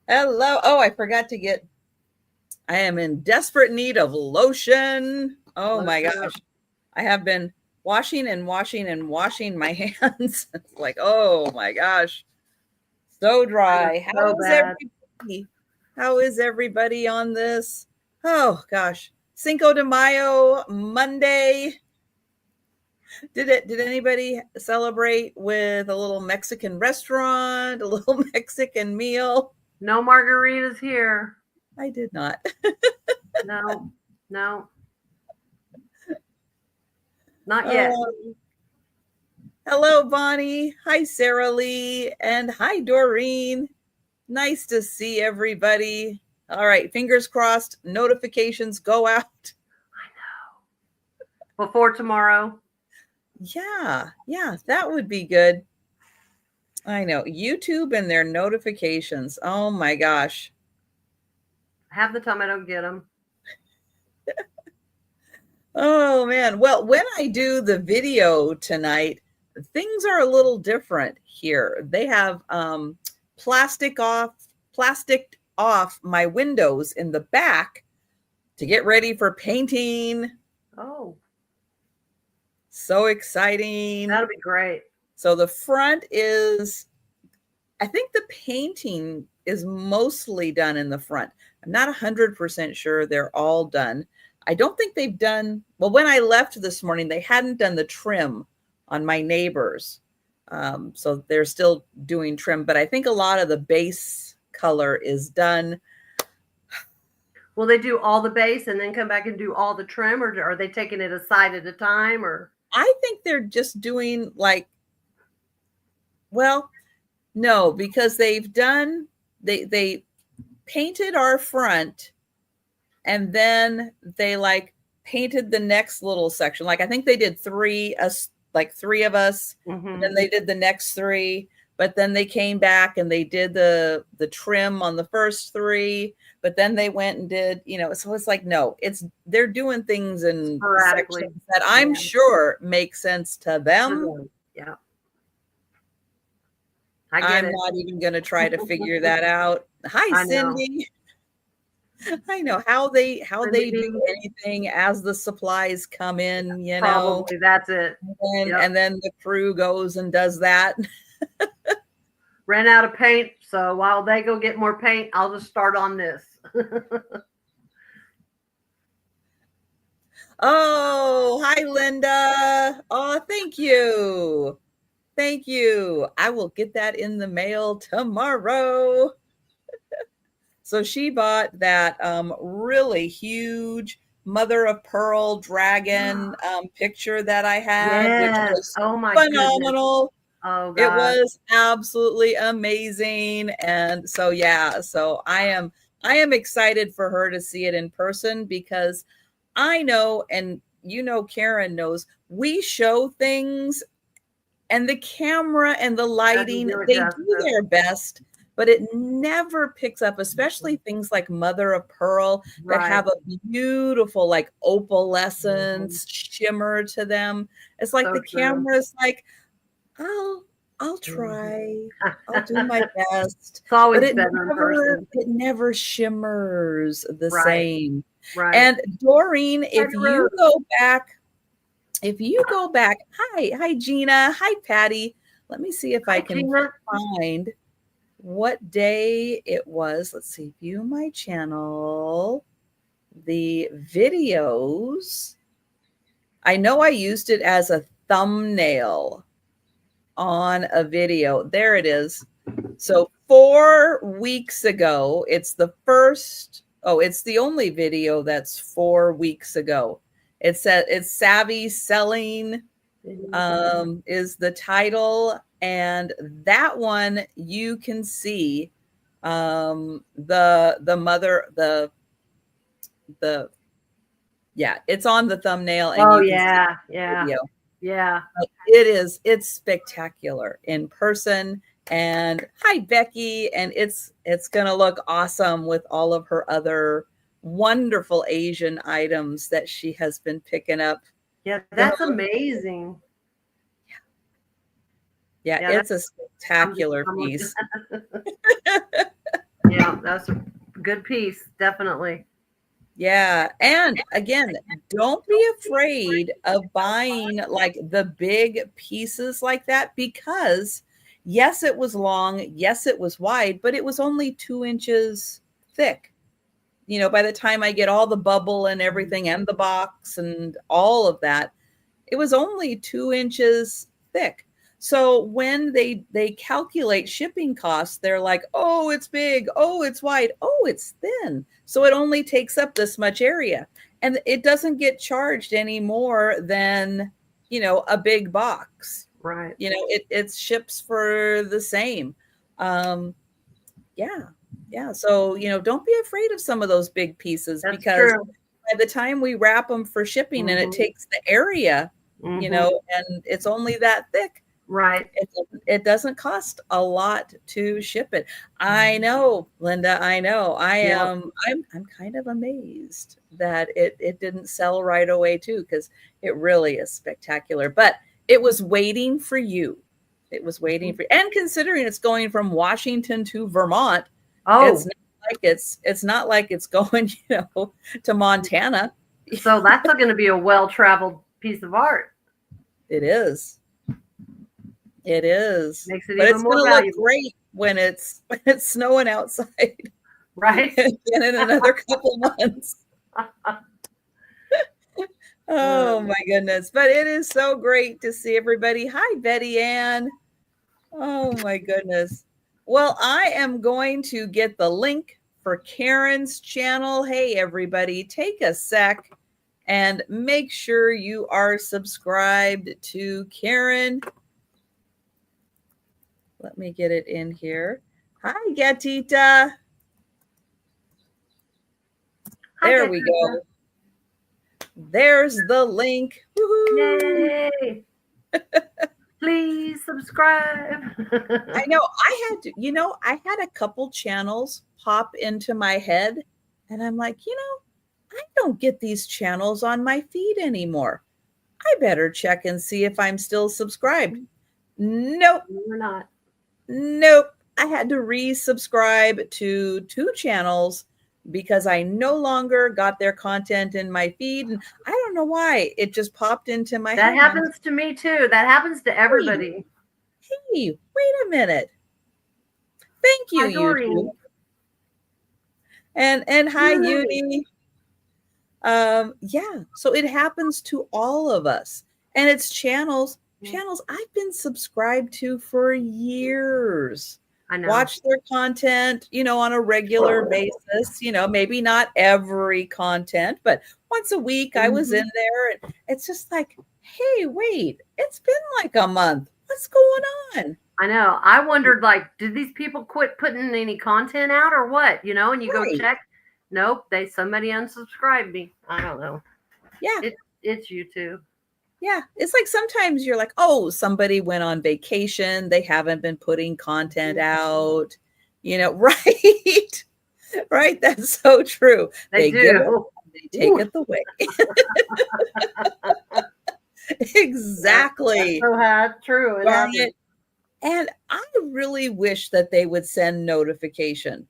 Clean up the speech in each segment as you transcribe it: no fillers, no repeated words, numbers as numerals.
Hello. Oh, I forgot to get, I am in desperate need of lotion. Oh my gosh. I have been washing and washing and washing my hands. It's like, oh my gosh. So dry. So bad. How is everybody on this? Oh gosh. Cinco de Mayo, Monday. Did anybody celebrate with a little Mexican restaurant, a little Mexican meal? No margaritas here. I did not. No. Not yet. Hello, Bonnie. Hi, Sarah Lee. And hi, Doreen. Nice to see everybody. All right, fingers crossed, notifications go out. I know. Before tomorrow. Yeah, that would be good. I know. YouTube and their notifications. Oh my gosh. Half the time I don't get them. Oh man. Well, when I do the video tonight, things are a little different here. They have plastic off my windows in the back to get ready for painting. Oh. So exciting. That'll be great. So the front is, I think the painting is mostly done in the front. I'm not 100% sure they're all done. I don't think they've done, well, when I left this morning, they hadn't done the trim on my neighbors. So they're still doing trim, but I think a lot of the base color is done. Will they do all the base and then come back and do all the trim, or are they taking it a side at a time? Or I think they're just doing like, well, no, because they've done, they painted our front and then they like painted the next little section. Like I think they did three of us, and then they did the next three, but then they came back and they did the trim on the first three, but then they went and did, so it's like, no, they're doing things in sections that I'm sure make sense to them. Yeah. I'm not even going to try to figure that out. Hi, Cindy. I know how they do anything as the supplies come in, Probably that's it. And then the crew goes and does that. Ran out of paint, so while they go get more paint, I'll just start on this. Oh, hi, Linda. Oh, thank you. Thank you. I will get that in the mail tomorrow. So she bought that really huge mother of pearl dragon picture that I had, which was phenomenal. Oh, God. It was absolutely amazing. And so, yeah, so I am excited for her to see it in person, because I know, and Karen knows, we show things and the camera and the lighting, they do their best, but it never picks up, especially things like mother of pearl that have a beautiful, like opalescence shimmer to them. It's like the camera's like, I'll try. I'll do my best. It's always better in person. It never shimmers the same. Right. And Doreen, if you go back, hi Gina, hi Patty. Let me see if I can find what day it was. Let's see, view my channel, the videos. I know I used it as a thumbnail on a video. There it is. So 4 weeks ago, it's the only video that's 4 weeks ago. It's Savvy Selling is the title, and that one you can see the mother, it's on the thumbnail. And yeah. It's spectacular in person. And hi, Becky. And it's going to look awesome with all of her other wonderful Asian items that she has been picking up. Yeah, that's amazing. Yeah, it's a spectacular piece. That's a good piece, definitely. Yeah. And again, don't be afraid of buying like the big pieces like that, because yes, it was long. Yes, it was wide, but it was only 2 inches thick. By the time I get all the bubble and everything and the box and all of that, it was only 2 inches thick. So when they calculate shipping costs, they're like, oh, it's big, oh, it's wide, oh, it's thin. So it only takes up this much area. And it doesn't get charged any more than, a big box. Right. It ships for the same. Yeah. Yeah. So, don't be afraid of some of those big pieces. That's because true. by the time we wrap them for shipping and it takes the area, and it's only that thick. Right. It doesn't cost a lot to ship it. I know, Linda, I know. I'm kind of amazed that it didn't sell right away too, because it really is spectacular. But it was waiting for you. It was waiting for, and considering it's going from Washington to Vermont, it's not like it's going, to Montana. So that's going to be a well-traveled piece of art. It is. It is. Makes it but even it's more going to look valuable. great when it's snowing outside. Right. And in another couple months. Oh my goodness. But it is so great to see everybody. Hi, Betty Ann. Oh my goodness. Well, I am going to get the link for Karen's channel. Hey, everybody, take a sec and make sure you are subscribed to Karen. Let me get it in here. Hi, Gatita. There we go. There's the link. Woo-hoo. Yay. Please subscribe. I know I had to, I had a couple channels pop into my head, and I'm like, I don't get these channels on my feed anymore. I better check and see if I'm still subscribed. Nope. We're not. Nope. I had to resubscribe to 2 channels because I no longer got their content in my feed. And I don't know why. It just popped into my head. That happens to me too. That happens to everybody. Hey, wait a minute. Thank you, YouTube. And hi, Uni. Yeah, so it happens to all of us. And it's channels I've been subscribed to for years. I know. Watch their content, on a regular basis, maybe not every content, but once a week I was in there, and it's just like, hey, wait, it's been like a month. What's going on? I know. I wondered, did these people quit putting any content out or what? And you go check. Nope, somebody unsubscribed me. I don't know. Yeah. It's YouTube. Yeah, it's like sometimes you're like, oh, somebody went on vacation. They haven't been putting content out, right? Right. That's so true. They do. Give it, they take it away. Exactly. That's so true. And I really wish that they would send notification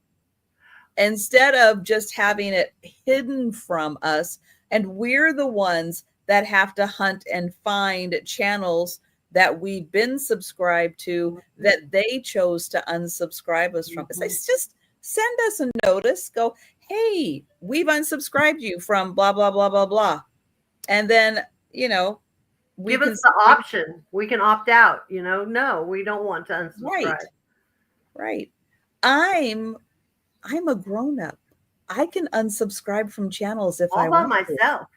instead of just having it hidden from us. And we're the ones that have to hunt and find channels that we've been subscribed to that they chose to unsubscribe us from. It's just send us a notice, go, hey, we've unsubscribed you from blah, blah, blah, blah, blah. And then, give us the option. We can opt out, no, we don't want to unsubscribe. Right. I'm a grown-up. I can unsubscribe from channels if I want myself.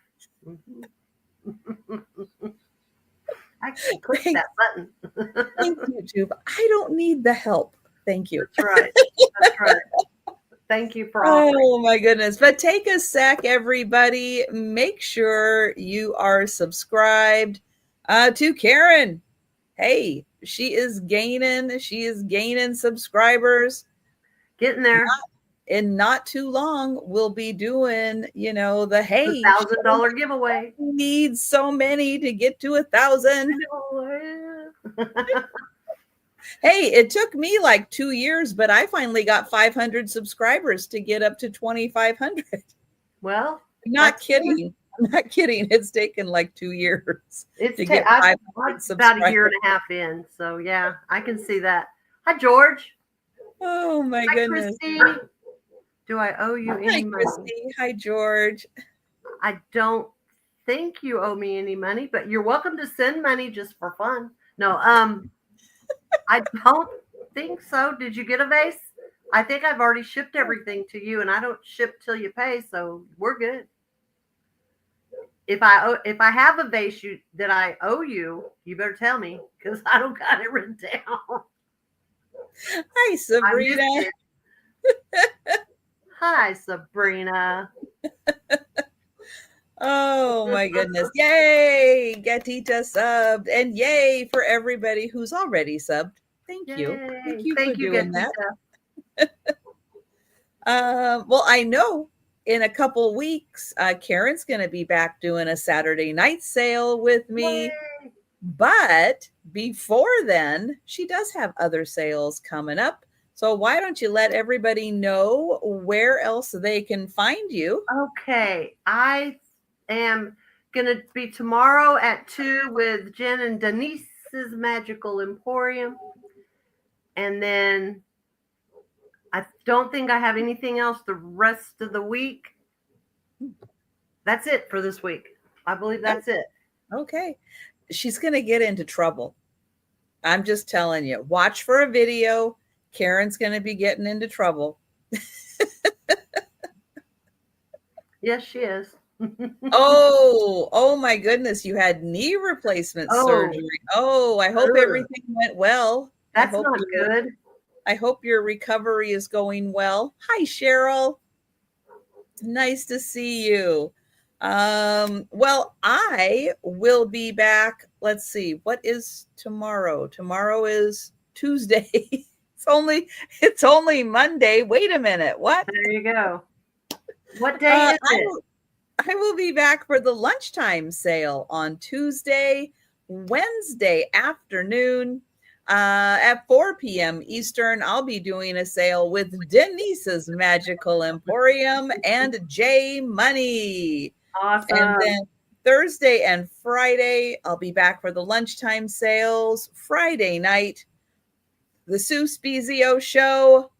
I can click that button. Thank you, YouTube. I don't need the help. Thank you. That's right. That's right. Thank you for offering. Oh my goodness. But take a sec, everybody. Make sure you are subscribed to Karen. Hey, she is gaining subscribers. Getting there. In not too long, we'll be doing, the $1,000 giveaway. Need so many to get to 1,000. Hey, it took me like 2 years, but I finally got 500 subscribers to get up to 2,500. Well, I'm not kidding. I'm not kidding. It's taken like 2 years to get I'm 500 about a year subscribers. and a half in. So yeah, I can see that. Hi, George. Oh my Hi, goodness. Christy. Do I owe you Hi, any money? Christy. Hi, George. I don't think you owe me any money, but you're welcome to send money just for fun. No, I don't think so. Did you get a vase? I think I've already shipped everything to you, and I don't ship till you pay, so we're good. If I have a vase that I owe you, you better tell me because I don't got it written down. Hi, Sabrina. Hi, Sabrina. Oh my goodness. Yay! Gatita subbed. And yay for everybody who's already subbed. Thank you. Thank you for doing Gatita. that. Well, I know in a couple weeks, Karen's going to be back doing a Saturday night sale with me. Yay. But before then, she does have other sales coming up. So why don't you let everybody know where else they can find you? Okay. I am going to be tomorrow at 2 with Jen and Denise's Magical Emporium. And then I don't think I have anything else the rest of the week. That's it for this week. I believe that's it. Okay. She's going to get into trouble. I'm just telling you. Watch for a video. Karen's going to be getting into trouble. Yes, she is. Oh my goodness. You had knee replacement surgery. Oh, I hope everything went well. That's not good. I hope your recovery is going well. Hi, Cheryl. Nice to see you. Well, I will be back. Let's see. What is tomorrow? Tomorrow is Tuesday. It's only Monday. Wait a minute. What? There you go. What day is it? I will be back for the lunchtime sale on Tuesday, Wednesday afternoon at 4 p.m. Eastern. I'll be doing a sale with Denise's Magical Emporium and J Money. Awesome. And then Thursday and Friday, I'll be back for the lunchtime sales. Friday night, the Sue Spezio show.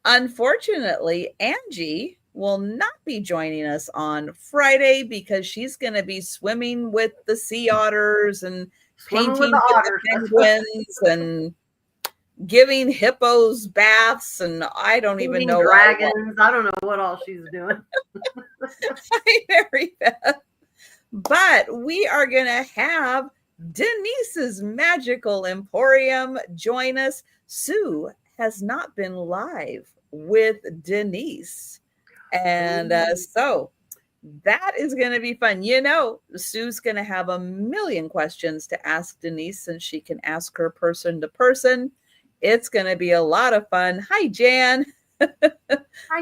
Unfortunately, Angie will not be joining us on Friday because she's going to be swimming with the sea otters and painting with the penguins and giving hippos baths, and I don't even know dragons. I don't know what all she's doing. Hi, Mary Beth. But we are going to have Denise's Magical Emporium join us. Sue has not been live with Denise. And so that is going to be fun. You know, Sue's going to have a million questions to ask Denise since she can ask her person to person. It's going to be a lot of fun. Hi, Jan. Hi,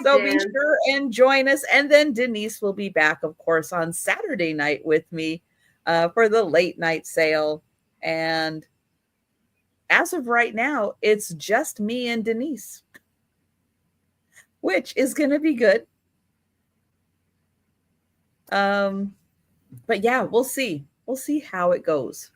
so Jan. be sure and join us. And then Denise will be back, of course, on Saturday night with me for the late night sale. And as of right now, it's just me and Denise, which is going to be good. But yeah, we'll see. We'll see how it goes.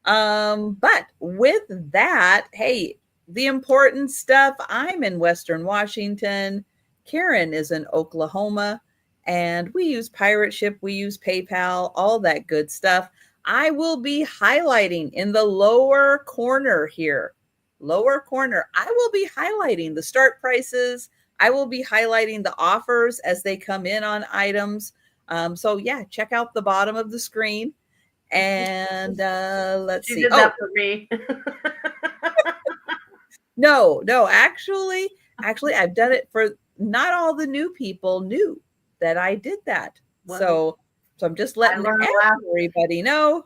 But with that, hey, the important stuff. I'm in Western Washington. Karen is in Oklahoma, and we use Pirate Ship. We use PayPal, all that good stuff. I will be highlighting in the lower corner here. Lower corner. I will be highlighting the start prices. I will be highlighting the offers as they come in on items. So yeah, check out the bottom of the screen. And let's see. She did that for me. No, actually, I've done it for not all the new people knew that I did that. Well, so I'm just letting everybody know.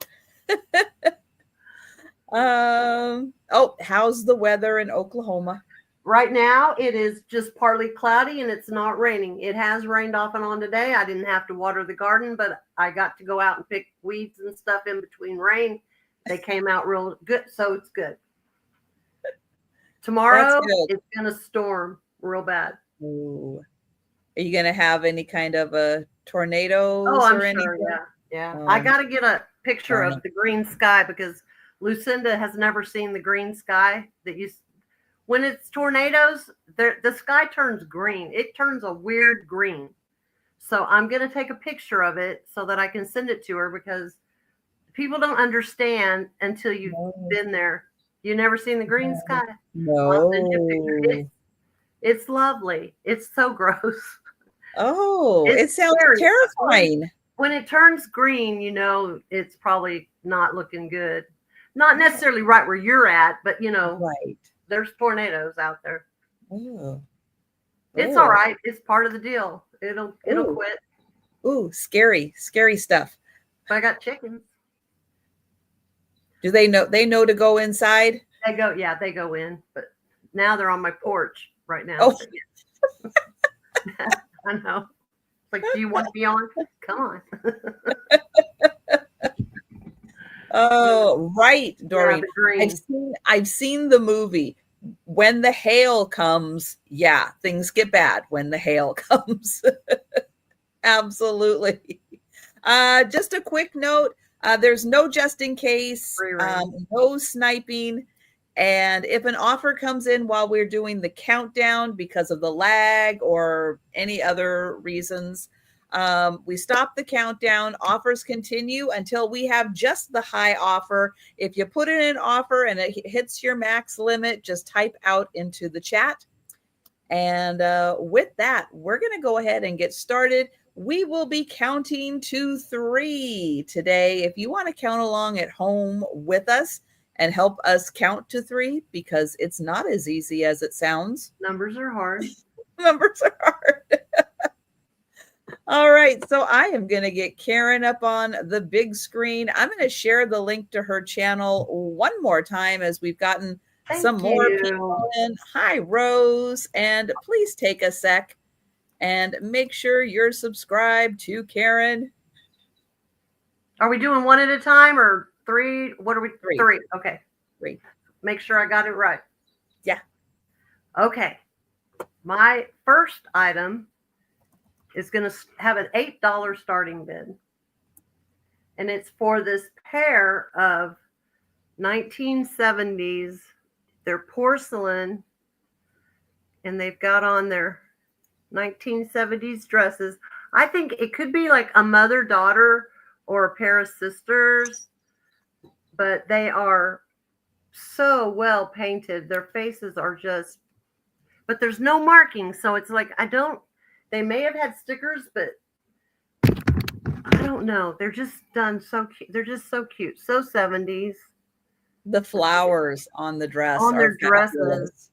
Oh, how's the weather in Oklahoma? Right now, it is just partly cloudy and it's not raining. It has rained off and on today. I didn't have to water the garden, but I got to go out and pick weeds and stuff in between rain. They came out real good, so it's good. Tomorrow it's gonna storm real bad. Ooh. Are you gonna have any kind of a tornadoes? Oh, I'm or sure. anything? Yeah. I gotta get a picture of the green sky because Lucinda has never seen the green sky that you. When it's tornadoes, the sky turns green. It turns a weird green. So I'm gonna take a picture of it so that I can send it to her because people don't understand until you've been there. You never seen the green sky? No. I'll send you a picture. It's lovely. It's so gross. Oh, it sounds terrifying. When it turns green, you know it's probably not looking good. Not necessarily right where you're at, but you know, right. There's tornadoes out there. Ooh. It's all right. It's part of the deal. It'll quit. Ooh, scary stuff. But I got chickens. Do they know to go inside? They go in, but now they're on my porch right now. Oh. I know. Like, do you want to be on? Come on. Oh, right, Doreen. I've seen the movie. When the hail comes, things get bad when the hail comes. Absolutely. Just a quick note. There's no just in case, no sniping. And if an offer comes in while we're doing the countdown because of the lag or any other reasons, we stop the countdown. Offers continue until we have just the high offer. If you put in an offer and it hits your max limit, just type out into the chat. And with that, we're going to go ahead and get started. We will be counting to 3 today. If you want to count along at home with us and help us count to 3, because it's not as easy as it sounds. Numbers are hard. Numbers are hard. All right, so I am going to get Karen up on the big screen. I'm going to share the link to her channel one more time as we've gotten some more people in. Hi, Rose, and please take a sec and make sure you're subscribed to Karen. Are we doing one at a time or 3? What are we? 3. Okay. 3. Make sure I got it right. Yeah. Okay. My first item is going to have an $8 starting bid. And it's for this pair of 1970s. They're porcelain. And they've got on their 1970s dresses. I think it could be like a mother-daughter or a pair of sisters. But they are so well painted. Their faces are just, but there's no marking. So it's like, they may have had stickers, but I don't know. They're just done so cute. They're just so cute. So 70s. The flowers on the dress. On their dresses.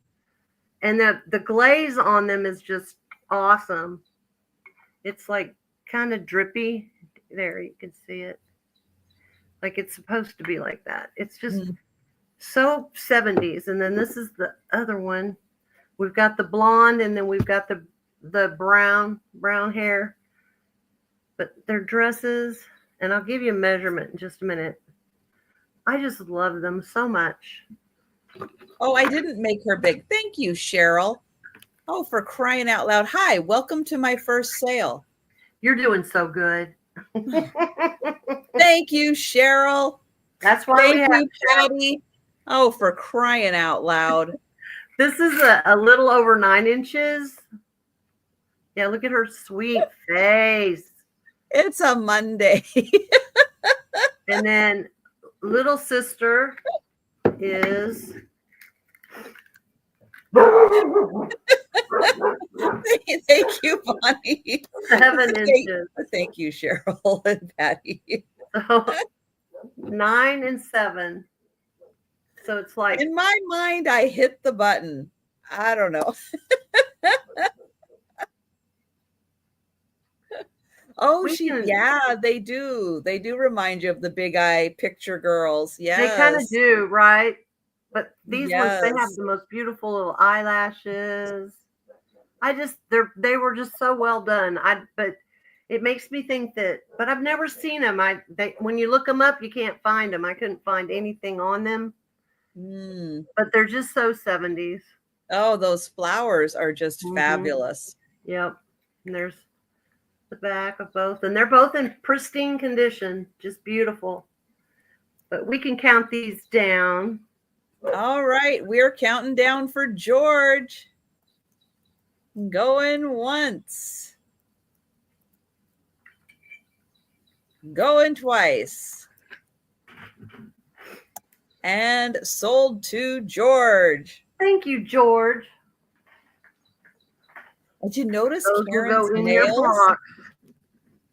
And the glaze on them is just awesome. It's like kind of drippy. There, you can see it. Like it's supposed to be like that. It's just so 70s. And then this is the other one. We've got the blonde and then we've got the brown hair. But their dresses, and I'll give you a measurement in just a minute. I just love them so much. Oh, I didn't make her big. Thank you, Cheryl. Oh, for crying out loud. Hi, welcome to my first sale. You're doing so good. Thank you, Cheryl. That's why we have you, Patty. Oh, for crying out loud. This is a little over 9 inches. Yeah, look at her sweet face. It's a Monday. And then little sister is Thank you, Bonnie. 7 inches. Thank you, Cheryl and Patty. So 9 and 7. So it's like, in my mind, I hit the button. I don't know. Oh, they do. They do remind you of the big eye picture girls. Yeah, they kind of do, right? But these ones, they have the most beautiful little eyelashes. They were just so well done. But it makes me think that, but I've never seen them. When you look them up, you can't find them. I couldn't find anything on them, but they're just so 70s. Oh, those flowers are just fabulous. Yep. And there's the back of both, and they're both in pristine condition, just beautiful. But we can count these down. All right, we're counting down for George. Going once. Going twice. And sold to George. Thank you, George. Did you notice Those Karen's nails?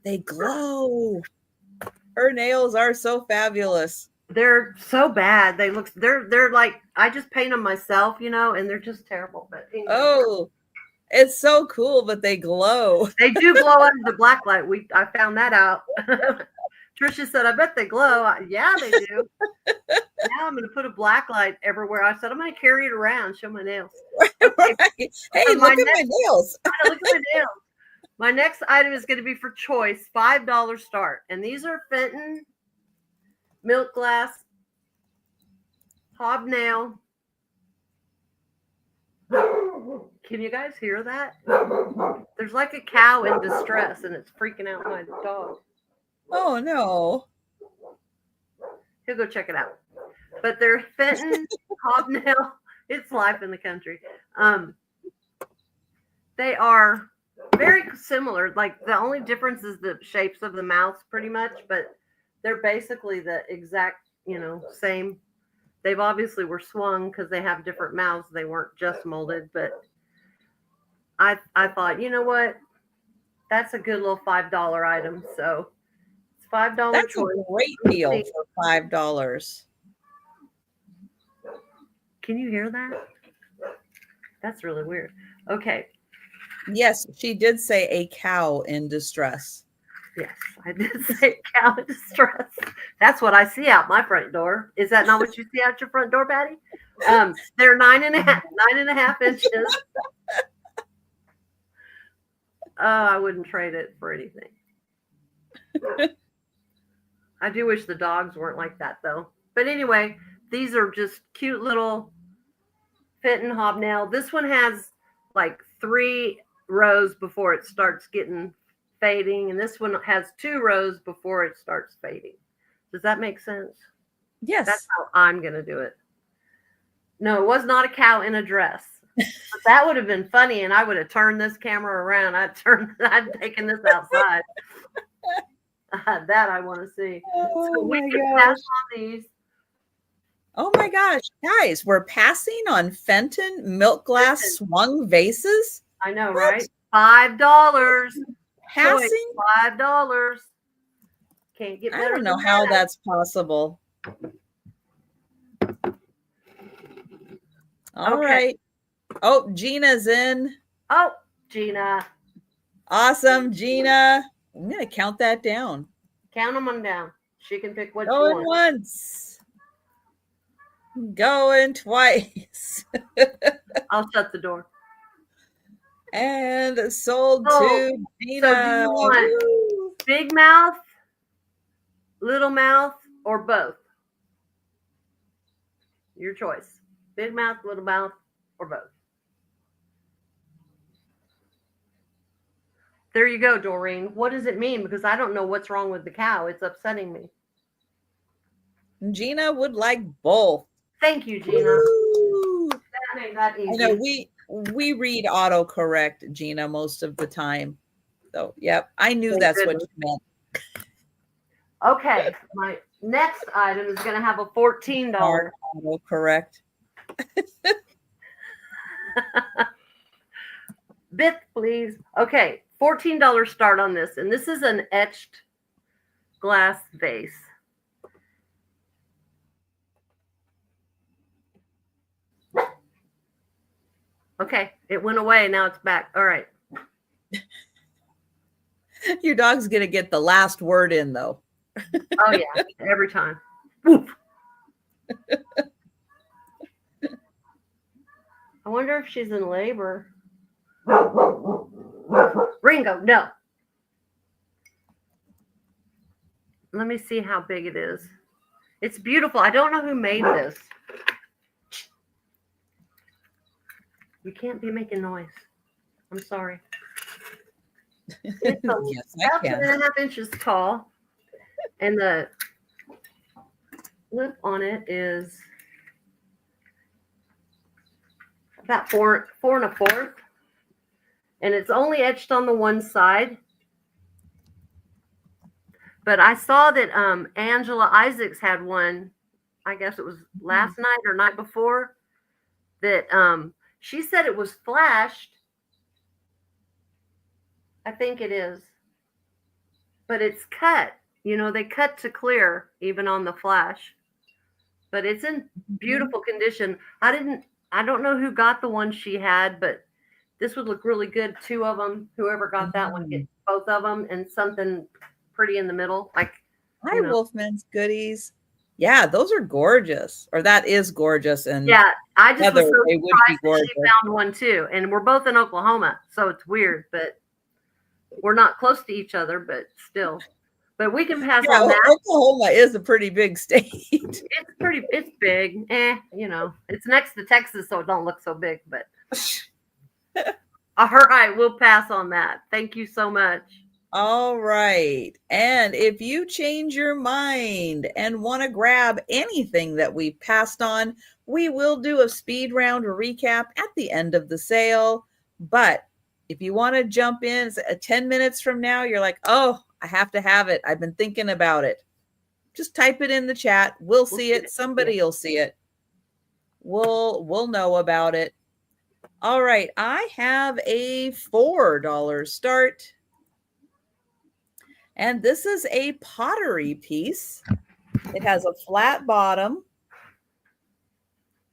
They glow. Her nails are so fabulous. They're so bad. They're like, I just paint them myself, and they're just terrible. But anyway. Oh, it's so cool, but they glow. They do glow under the black light. I found that out. Trisha said, I bet they glow. Yeah, they do. Now I'm going to put a black light everywhere. I said, I'm going to carry it around, show my nails. Okay. Right. Hey, look at my nails. Look at my nails. My next item is going to be for choice, $5 start. And these are Fenton milk glass hobnail. Can you guys hear that? There's like a cow in distress, and it's freaking out my dog. Oh, no. He'll go check it out. But they're Fenton hobnail. It's life in the country. They are very similar. Like, the only difference is the shapes of the mouths pretty much, but they're basically the exact, same. They've obviously were swung because they have different mouths. They weren't just molded, but I thought, you know what? That's a good little $5 item. So it's $5. That's choice. A great deal for $5. Can you hear that? That's really weird. Okay. Yes, she did say a cow in distress. Yes, I did say cow in distress. That's what I see out my front door. Is that not what you see out your front door, Patty? They're 9.5 inches. I wouldn't trade it for anything. I do wish the dogs weren't like that, though. But anyway, these are just cute little Fenton hobnail. This one has like 3 rows before it starts getting fading, and this one has 2 rows before it starts fading. Does that make sense? Yes. That's how I'm going to do it. No, it was not a cow in a dress. But that would have been funny, and I would have turned this camera around. I'd taken this outside. That I want to see. Oh, so we my can gosh. pass on these. Oh my gosh, guys, we're passing on Fenton milk glass swung vases. I know, what? Right? $5. Passing $5. Can't get better. I don't know how that's possible. All right. Oh, Gina's in. Oh, Gina. Awesome, Gina. I'm going to count that down. Count them on down. She can pick what she Going wants. once. Going twice. I'll shut the door. And sold to Gina. So do you want big mouth, little mouth, or both? Your choice. Big mouth, little mouth, or both. There you go, Doreen. What does it mean? Because I don't know what's wrong with the cow. It's upsetting me. Gina would like both. Thank you, Gina. That made that easy. I know we read autocorrect, Gina, most of the time. So, yep, I knew that's what you meant. Okay, my next item is going to have a $14 autocorrect. Bit, please. Okay, $14 start on this, and this is an etched glass vase. Okay, it went away. Now it's back. All right. Your dog's going to get the last word in, though. Oh, yeah, every time. Woof. I wonder if she's in labor. Ringo, no. let me see how big it is. It's beautiful. I don't know who made this. You can't be making noise. I'm sorry. It's Yes, I about can. 2.5 inches tall, and the lip on it is about 4 4 1/4, and it's only etched on the one side. But I saw that Angela Isaacs had one. I guess it was last night or night before. That she said it was flashed. I think it is, but it's cut. You know, they cut to clear even on the flash. But it's in beautiful condition. I don't know who got the one she had, but this would look really good. 2 of them. Whoever got that one, get both of them and something pretty in the middle. Like, Hi, Wolfman's Goodies. Yeah, those are gorgeous. Or that is gorgeous. And yeah, I just Heather, was so they would be surprised that she found one too. And we're both in Oklahoma, so it's weird, but we're not close to each other, but still. But we can pass on that. Oklahoma is a pretty big state. It's big. You know, it's next to Texas, so it don't look so big, but all right, we'll pass on that. Thank you so much. All right. And if you change your mind and want to grab anything that we passed on, we will do a speed round recap at the end of the sale. But if you want to jump in 10 minutes from now, you're like, oh, I have to have it. I've been thinking about it. Just type it in the chat. We'll see it. Somebody will see it. We'll know about it. All right. I have a $4 start. And this is a pottery piece. It has a flat bottom.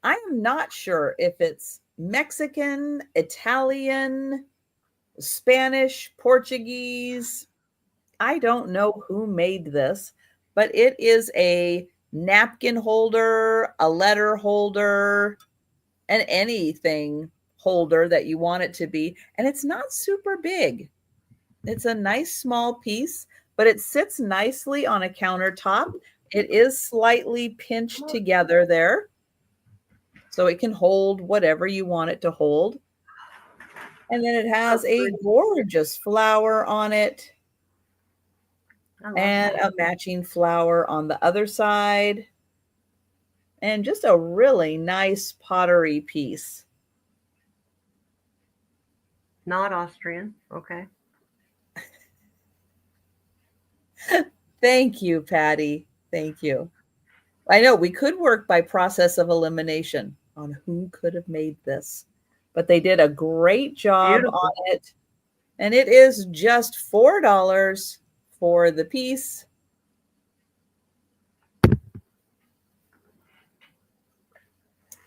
I am not sure if it's Mexican, Italian, Spanish, Portuguese. I don't know who made this, but it is a napkin holder, a letter holder, and anything holder that you want it to be. And it's not super big. It's a nice small piece, but it sits nicely on a countertop. It is slightly pinched together there, so it can hold whatever you want it to hold. And then it has a gorgeous flower on it and a matching flower on the other side. And just a really nice pottery piece. Not Austrian. Okay. Thank you, Patty. Thank you. I know we could work by process of elimination on who could have made this, but they did a great job on it. And it is just $4 for the piece.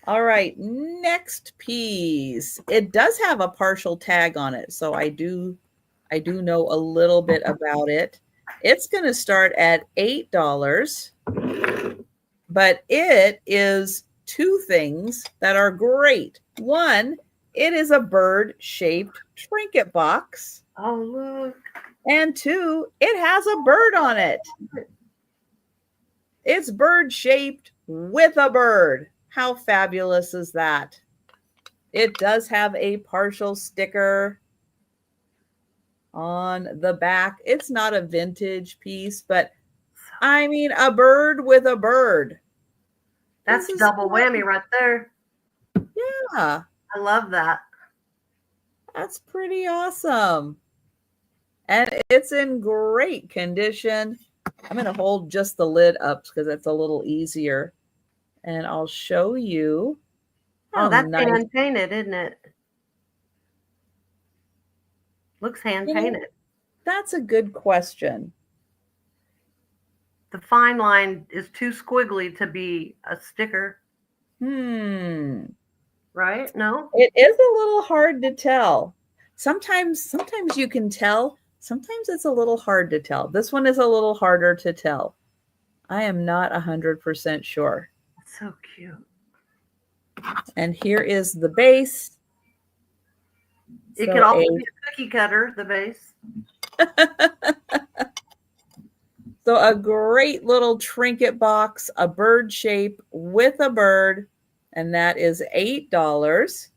All right, next piece. It does have a partial tag on it, so I do know a little bit about it. It's going to start at $8, but it is 2 things that are great. One, it is a bird-shaped trinket box. Oh, look. And 2, it has a bird on it. It's bird-shaped with a bird. How fabulous is that? It does have a partial sticker on the back. It's not a vintage piece, but I mean, a bird with a bird. That's double whammy right there. Yeah. I love that. That's pretty awesome. And it's in great condition. I'm going to hold just the lid up because that's a little easier. And I'll show you. Oh, that's hand painted, isn't it? Looks hand painted. That's a good question. The fine line is too squiggly to be a sticker. Right? No? It is a little hard to tell. Sometimes you can tell. Sometimes it's a little hard to tell. This one is a little harder to tell. I am not 100% sure. That's so cute. And here is the base. It could also be a cookie cutter, the base. So a great little trinket box, a bird shape with a bird, and that is $8.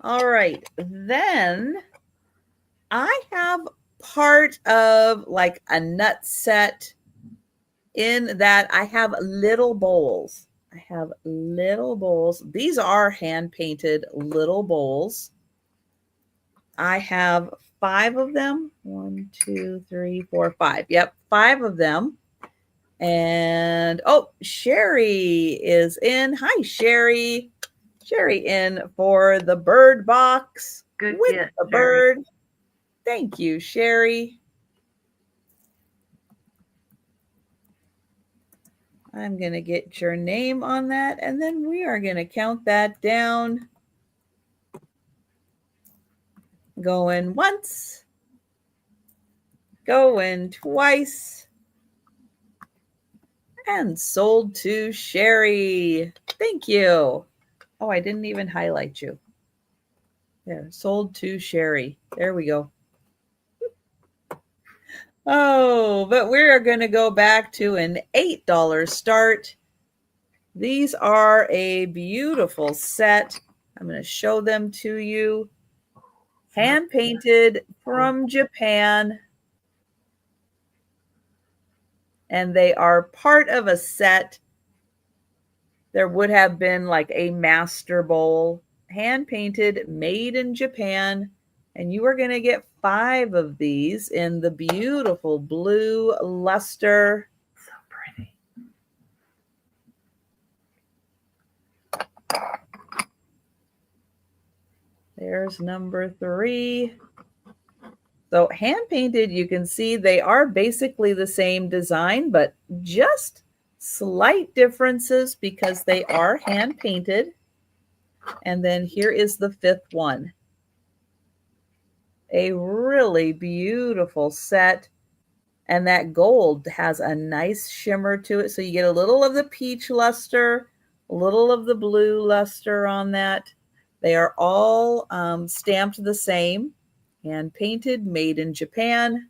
All right, then I have part of like a nut set in that I have little bowls. I have little bowls. These are hand painted little bowls. I have 5 of them. 1, 2, 3, 4, 5. Yep, 5 of them. And oh, Sherry is in. Hi, Sherry. Sherry in for the bird box. Good with get, the Sherry. bird. Thank you, Sherry. I'm going to get your name on that, and then we are going to count that down. Going once. Going twice. And sold to Sherry. Thank you. Oh, I didn't even highlight you. There, sold to Sherry. There we go. Oh, but we're going to go back to an $8 start. These are a beautiful set. I'm going to show them to you. Hand painted from Japan. And they are part of a set. There would have been like a master bowl, hand painted, made in Japan. And you are going to get 5 of these in the beautiful blue luster. So pretty. There's number 3. So hand painted, you can see they are basically the same design, but just slight differences because they are hand painted. And then here is the 5th one. A really beautiful set. And that gold has a nice shimmer to it. So you get a little of the peach luster, a little of the blue luster on that. They are all stamped the same, hand painted, made in Japan.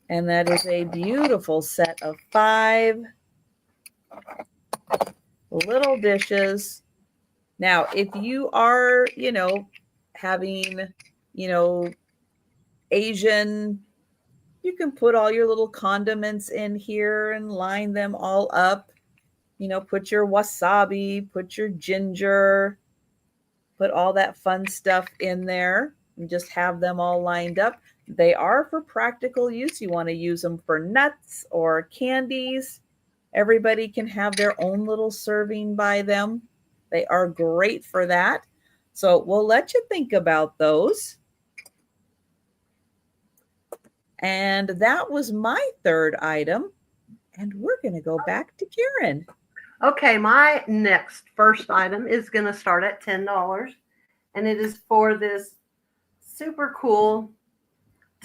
And that is a beautiful set of 5 little dishes. Now, if you are, having, Asian, you can put all your little condiments in here and line them all up. Put your wasabi, put your ginger, put all that fun stuff in there and just have them all lined up. They are for practical use. You want to use them for nuts or candies. Everybody can have their own little serving by them. They are great for that. So we'll let you think about those. And that was my 3rd item. And we're going to go back to Karen. Okay, my first item is going to start at $10. And it is for this super cool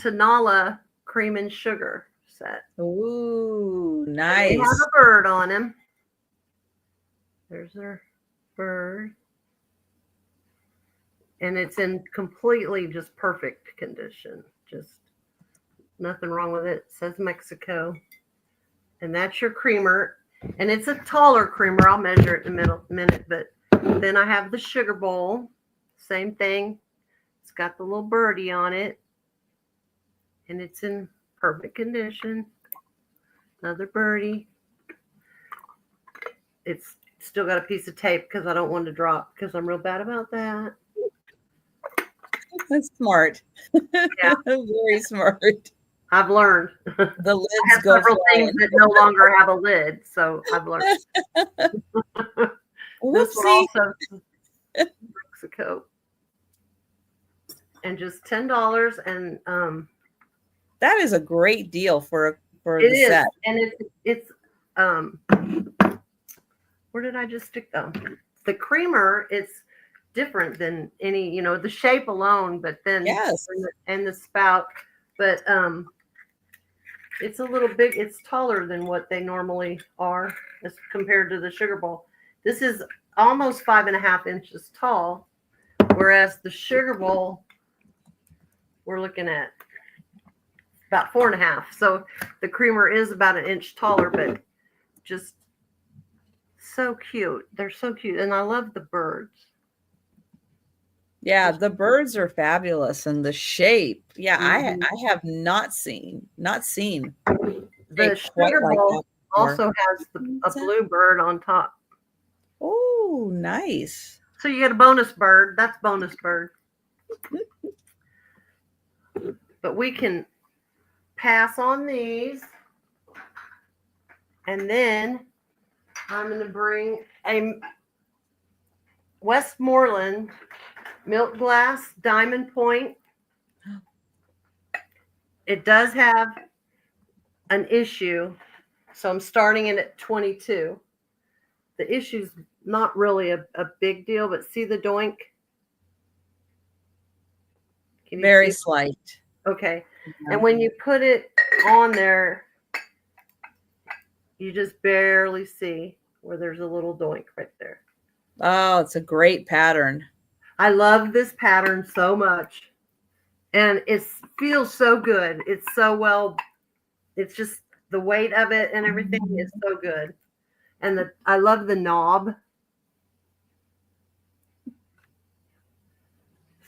Tanala cream and sugar set. Ooh, nice. They have a bird on him. There's their bird. And it's in completely just perfect condition. Just nothing wrong with it. It says Mexico. And that's your creamer. And it's a taller creamer. I'll measure it in a minute. But then I have the sugar bowl. Same thing. It's got the little birdie on it. And it's in perfect condition. Another birdie. It's still got a piece of tape because I don't want to drop because I'm real bad about that. That's smart. Yeah. Very smart. I've learned. The lids I have go several flying. things that no longer have a lid, so I've learned. This one also Mexico. And just $10 and that is a great deal for it the is. set. And it's where did I just stick the creamer? It's different than any, the shape alone, but then Yes. and the spout, but it's a little big. It's taller than what they normally are as compared to the sugar bowl. This is almost 5.5 inches tall, whereas the sugar bowl we're looking at about 4.5. So the creamer is about an inch taller, but just so cute. They're so cute. And I love the birds. Yeah, the birds are fabulous, and the shape. Yeah, Mm-hmm. I have not seen The quite sugar like bowl that before. also has a blue bird on top. Oh, nice. So you get a bonus bird. That's bonus bird. But we can pass on these. And then I'm going to bring a Westmoreland milk glass diamond point. It does have an issue, so I'm starting it at 22. The issue's not really a big deal, but see the doink? Can you Very see? slight. Okay. Yeah. And when you put it on there, you just barely see where there's a little doink right there. Oh, it's a great pattern. I love this pattern so much. And it feels so good. It's so well, it's just the weight of it and everything is so good. And I love the knob.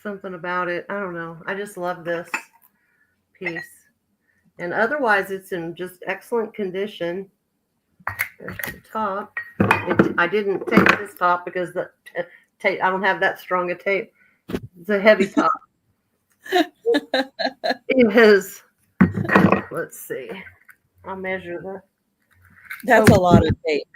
Something about it. I don't know. I just love this piece. And otherwise, it's in just excellent condition. There's the top. I didn't take this top because the tape, I don't have that strong a tape. It's a heavy top. It is, let's see. I'll measure the. That's a lot of tape.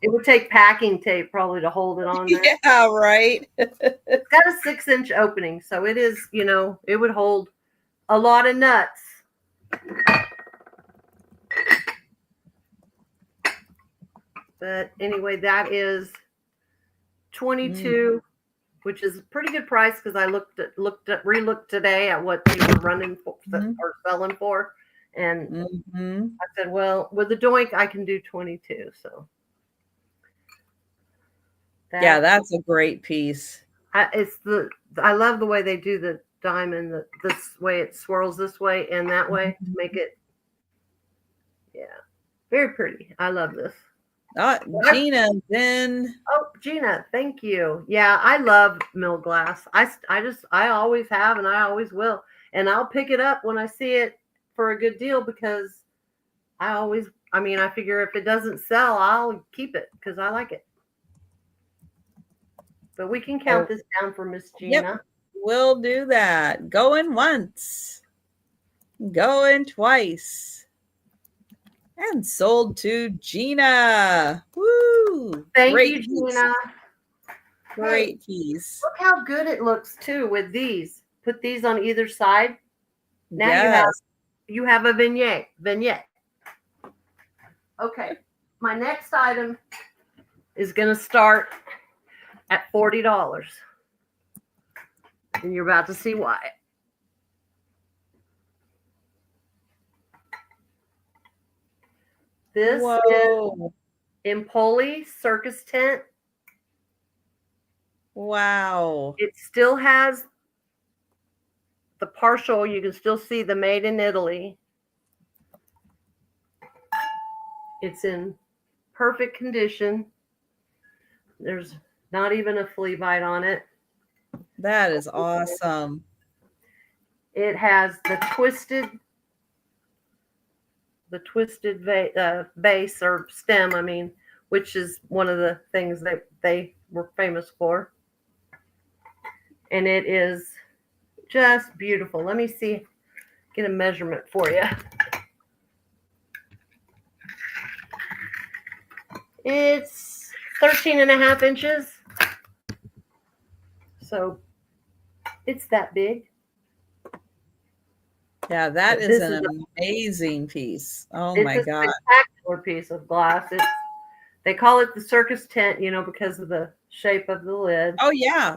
It would take packing tape probably to hold it on there. Yeah, right. It's got a 6-inch opening, so it is, it would hold a lot of nuts. But anyway, that is 22, which is a pretty good price because I re-looked today at what they were running for or selling for. And I said, well, with the doink, I can do 22. So that's a great piece. I love the way they do the diamond, this way it swirls this way and that way to make it, very pretty. I love this. Gina, then. Oh, Gina, thank you. Yeah, I love mill glass. I always have and I always will. And I'll pick it up when I see it for a good deal because I figure if it doesn't sell, I'll keep it because I like it. But we can count this down for Miss Gina. Yep, we'll do that. Going once, going twice. And sold to Gina. Woo! Thank you, Gina. Great piece. Look how good it looks too with these. Put these on either side. Now you have a vignette. Okay. My next item is going to start at $40. And you're about to see why. This is Empoli circus tent. Wow. It still has the partial. You can still see the made in Italy. It's in perfect condition. There's not even a flea bite on it. That is awesome. It has the twisted base or stem, which is one of the things that they were famous for. And it is just beautiful. Let me see, get a measurement for you. It's 13.5 inches. So it's that big. Yeah, that is an amazing piece. Oh my God. It's a spectacular piece of glass. They call it the circus tent, because of the shape of the lid. Oh, yeah.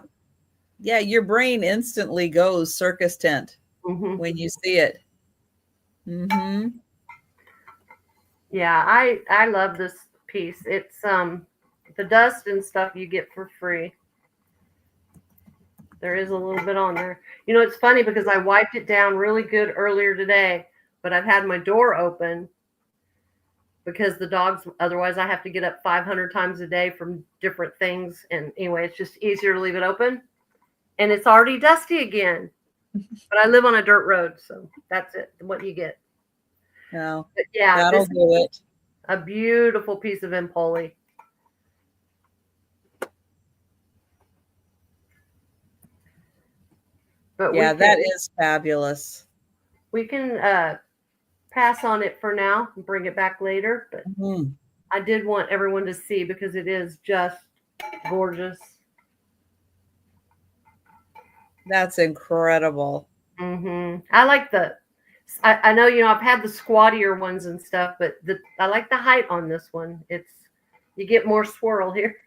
Yeah, your brain instantly goes circus tent when you see it. Yeah, I love this piece. It's the dust and stuff you get for free. There is a little bit on there. You know, it's funny because I wiped it down really good earlier today, but I've had my door open because the dogs, otherwise I have to get up 500 times a day from different things. And anyway, it's just easier to leave it open. And it's already dusty again. But I live on a dirt road, so that's it. What you get. No, but yeah, that'll do it. A beautiful piece of Empoli. But yeah, that is fabulous. We can pass on it for now and bring it back later. But I did want everyone to see because it is just gorgeous. That's incredible. I like I know, you know, I've had the squattier ones and stuff, but I like the height on this one. You get more swirl here,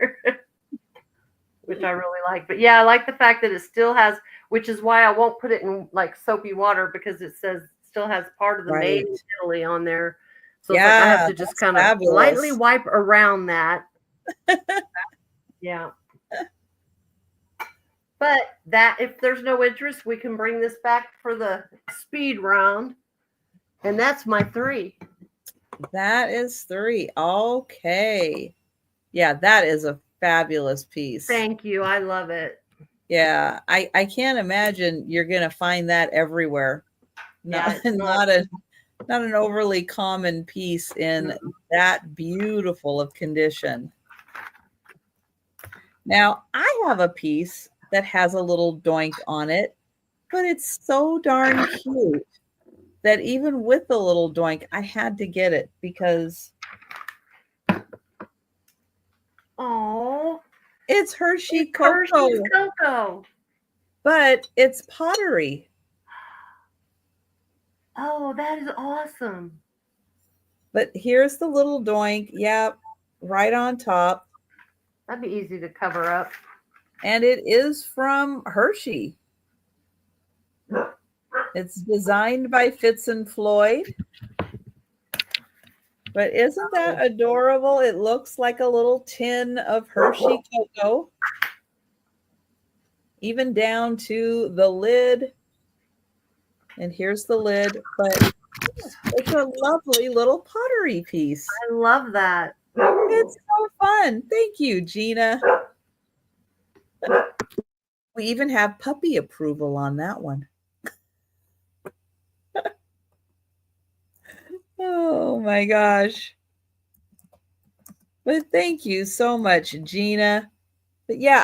which I really like. But yeah, I like the fact that it still has, which is why I won't put it in like soapy water, because it says still has part of the made in Italy on there. So it's like I have to just kind of lightly wipe around that. Yeah. But that, if there's no interest, we can bring this back for the speed round. And that's my 3. That is 3. Okay. Yeah, that is a fabulous piece. Thank you. I love it. Yeah, I can't imagine you're going to find that everywhere. Not an overly common piece in that beautiful of condition. Now, I have a piece that has a little doink on it, but it's so darn cute that even with the little doink, I had to get it because it's Hershey Coco. But it's pottery. Oh, that is awesome. But here's the little doink. Yep, right on top. That'd be easy to cover up. And it is from Hershey. It's designed by Fitz and Floyd. But isn't that adorable? It looks like a little tin of Hershey Cocoa. Even down to the lid. And here's the lid. But it's a lovely little pottery piece. I love that. It's so fun. Thank you, Gina. We even have puppy approval on that one. Oh my gosh. But thank you so much, Gina. But yeah,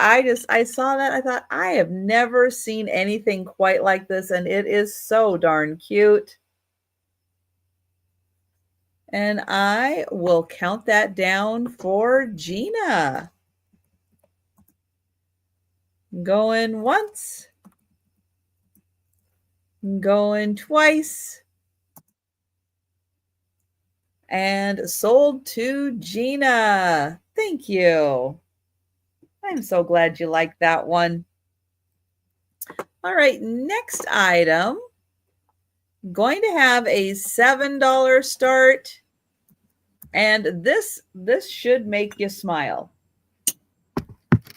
I saw that. I thought, I have never seen anything quite like this, and it is so darn cute. And I will count that down for Gina. Going once. Going twice. And sold to Gina. Thank you. I'm so glad you liked that one. All right, next item. Going to have a $7 start. And this should make you smile.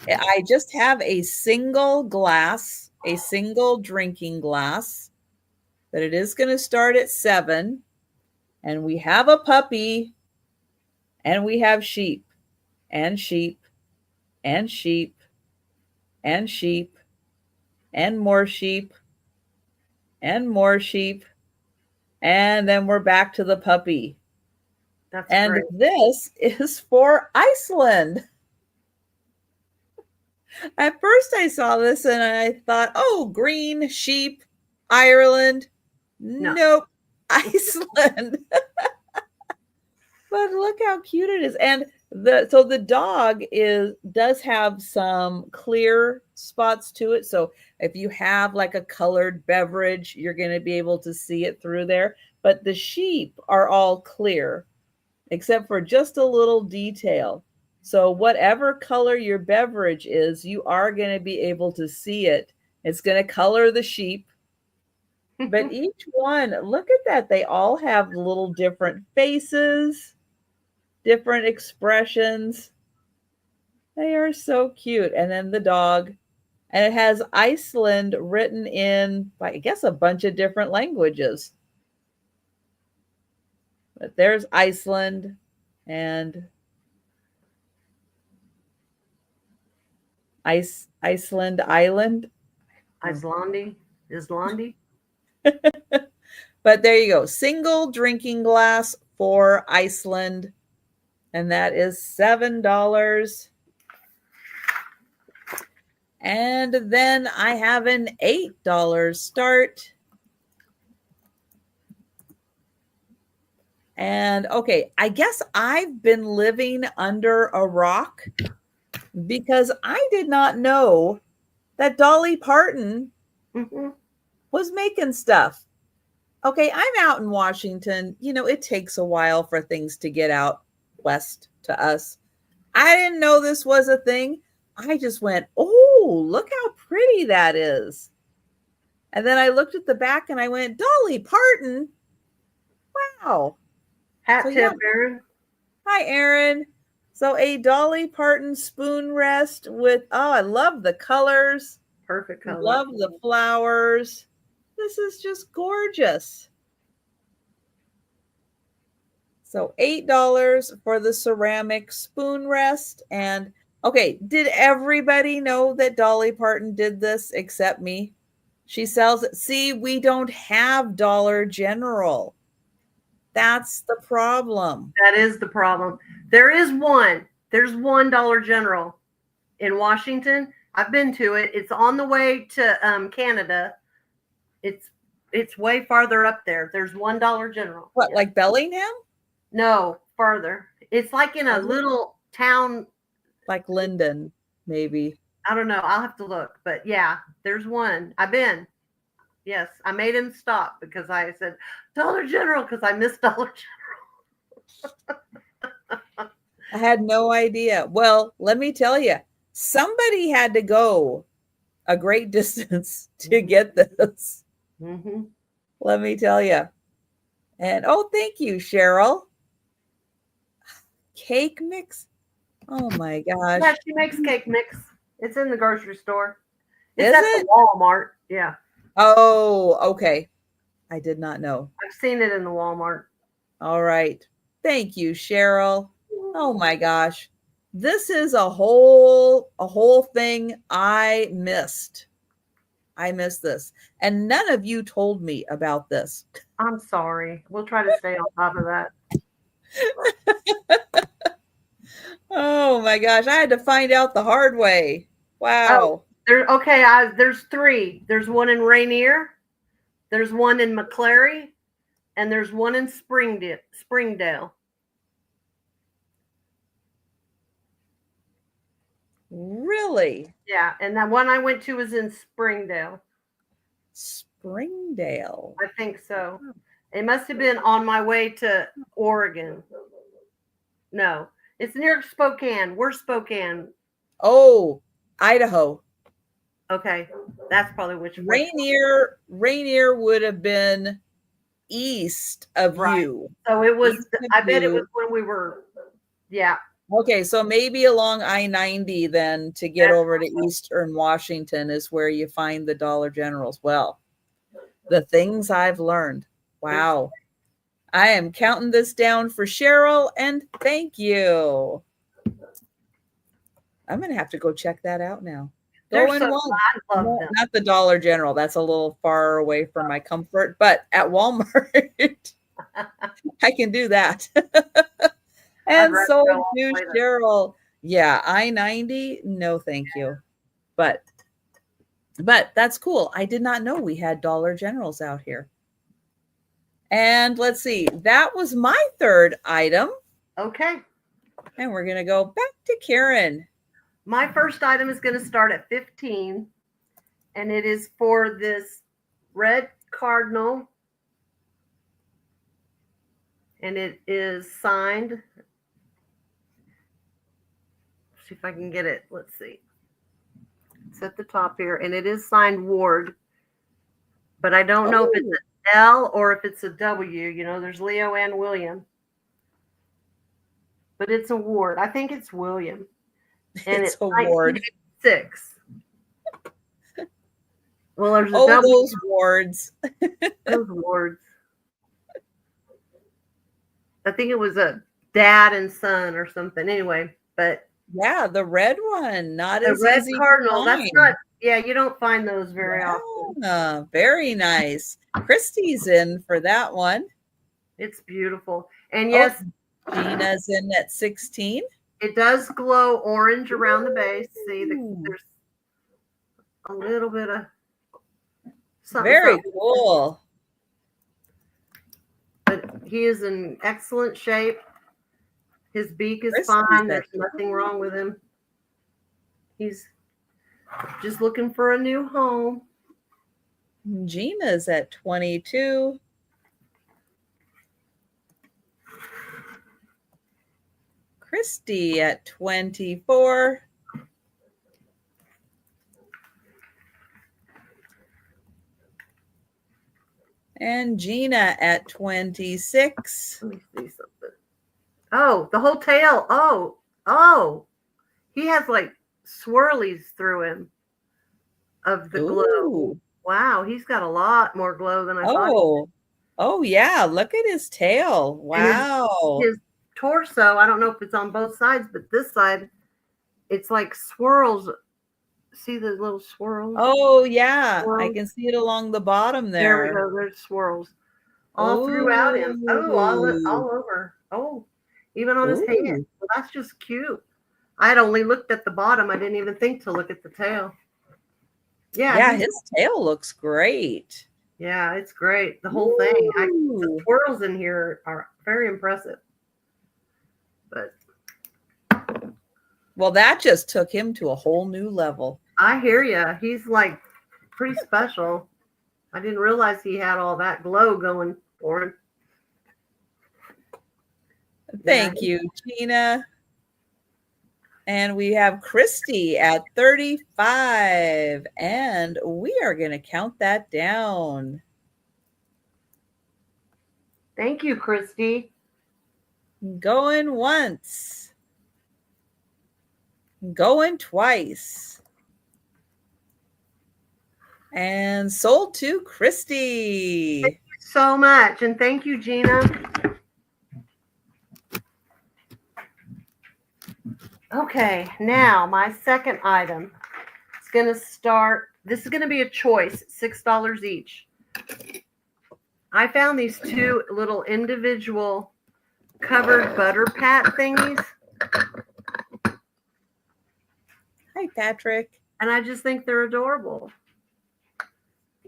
I just have a single glass, a single drinking glass, but it is going to start at 7. And we have a puppy, and we have sheep, and sheep, and sheep, and sheep, and more sheep, and more sheep, and then we're back to the puppy. That's and great. This is for Iceland. At first I saw this and I thought, oh, green sheep, Ireland. No. Nope, Iceland. But look how cute it is. And the dog does have some clear spots to it. So if you have like a colored beverage, you're going to be able to see it through there. But the sheep are all clear, except for just a little detail. So whatever color your beverage is, you are going to be able to see it. It's going to color the sheep. But each one, look at that. They all have little different faces, different expressions. They are so cute. And then the dog. And it has Iceland written in, I guess, a bunch of different languages. But there's Iceland and Iceland Island. Islandi. But there you go. Single drinking glass for Iceland. And that is $7. And then I have an $8 start. And okay, I guess I've been living under a rock because I did not know that Dolly Parton was making stuff. Okay, I'm out in Washington. You know, it takes a while for things to get out west to us. I didn't know this was a thing. I just went, oh, look how pretty that is. And then I looked at the back and I went, Dolly Parton. Wow. Hat tip, Aaron. Hi, Aaron. So a Dolly Parton spoon rest with, oh, I love the colors. Perfect color. Love the flowers. This is just gorgeous. So $8 for the ceramic spoon rest. And okay, did everybody know that Dolly Parton did this except me? She sells it. See, we don't have Dollar General. That's the problem. That is the problem. There is one. There's one Dollar General in Washington. I've been to it. It's on the way to Canada. It's way farther up there. There's one Dollar General. What, like Bellingham? No, farther. It's like in a little town. Like Linden, maybe. I don't know. I'll have to look. But yeah, there's one. I've been. Yes, I made him stop because I said Dollar General because I missed Dollar General. I had no idea. Well, let me tell you, somebody had to go a great distance to get this. Mm-hmm. Let me tell you. And oh, thank you, Cheryl. Cake mix. Oh my gosh. Yeah, she makes cake mix. It's in the grocery store. It's Is at it? the Walmart. Yeah. Oh, okay. I did not know. I've seen it in the Walmart. All right. Thank you, Cheryl. Oh my gosh. This is a whole thing I missed. I missed this. And none of you told me about this. I'm sorry. We'll try to stay on top of that. Oh my gosh. I had to find out the hard way. Wow. Oh, there's three. There's one in Rainier. There's one in McClary. And there's one in Springdale. Really? Yeah. And that one I went to was in Springdale. Springdale. I think so. It must have been on my way to Oregon. No, it's near Spokane. We're Spokane. Oh, Idaho. Okay, that's probably which. Rainier would have been east of you. So it was. I bet it was when we were. Yeah. Okay, so maybe along I-90 then to get over to Eastern Washington is where you find the Dollar Generals. Well, the things I've learned. Wow. I am counting this down for Cheryl, and thank you. I'm going to have to go check that out now. Not the Dollar General. That's a little far away from my comfort, but at Walmart, I can do that. And so do Cheryl. Yeah, I-90, no thank you. But that's cool. I did not know we had Dollar Generals out here. And let's see, that was my third item. Okay. And we're going to go back to Karen. My first item is going to start at 15, and it is for this red Cardinal, and it is signed. Let's see if I can get it. Let's see. It's at the top here, and it is signed Ward, but I don't know if it's an L or if it's a W. You know, there's Leo and William, but it's a Ward. I think it's William. And it's a Ward. 6. Well, there's a Oh, W. those wards. Those awards. I think it was a dad and son or something. Anyway, but yeah, the red one, not the as red easy Cardinal. to That's find. not. Yeah, you don't find those very often. Yeah, very nice. Christy's in for that one. It's beautiful, and Oh, yes, Gina's in at 16. it does glow orange around the base. See, Ooh, there's a little bit of something, very something. cool. But he is in excellent shape. His beak is Christy's fine. at There's nothing wrong with him. He's just looking for a new home. Gina's at 22. Christy at 24. And Gina at 26. Let me see something. Oh, the whole tail. Oh. He has like swirlies through him of the glow. Ooh. Wow, he's got a lot more glow than I thought. Oh, yeah. Look at his tail. Wow. His torso, I don't know if it's on both sides, but this side, it's like swirls. See the little swirls? Oh, yeah. I Swirls? can see it along the bottom There we there. go. There's swirls all throughout him. Oh, all over. Oh, even on his head. Well, that's just cute. I had only looked at the bottom. I didn't even think to look at the tail. Yeah, his tail looks great. Yeah, it's great. The whole thing. The swirls in here are very impressive. But well, that just took him to a whole new level. I hear you. He's like pretty special. I didn't realize he had all that glow going for him. Thank you, Gina. And we have Christy at 35. And we are going to count that down. Thank you, Christy. Going once. Going twice. And sold to Christy. Thank you so much. And thank you, Gina. Okay, now my second item is going to start. This is going to be a choice, $6 each. I found these two little individual covered butter pat thingies. Hi, Patrick. And I just think they're adorable.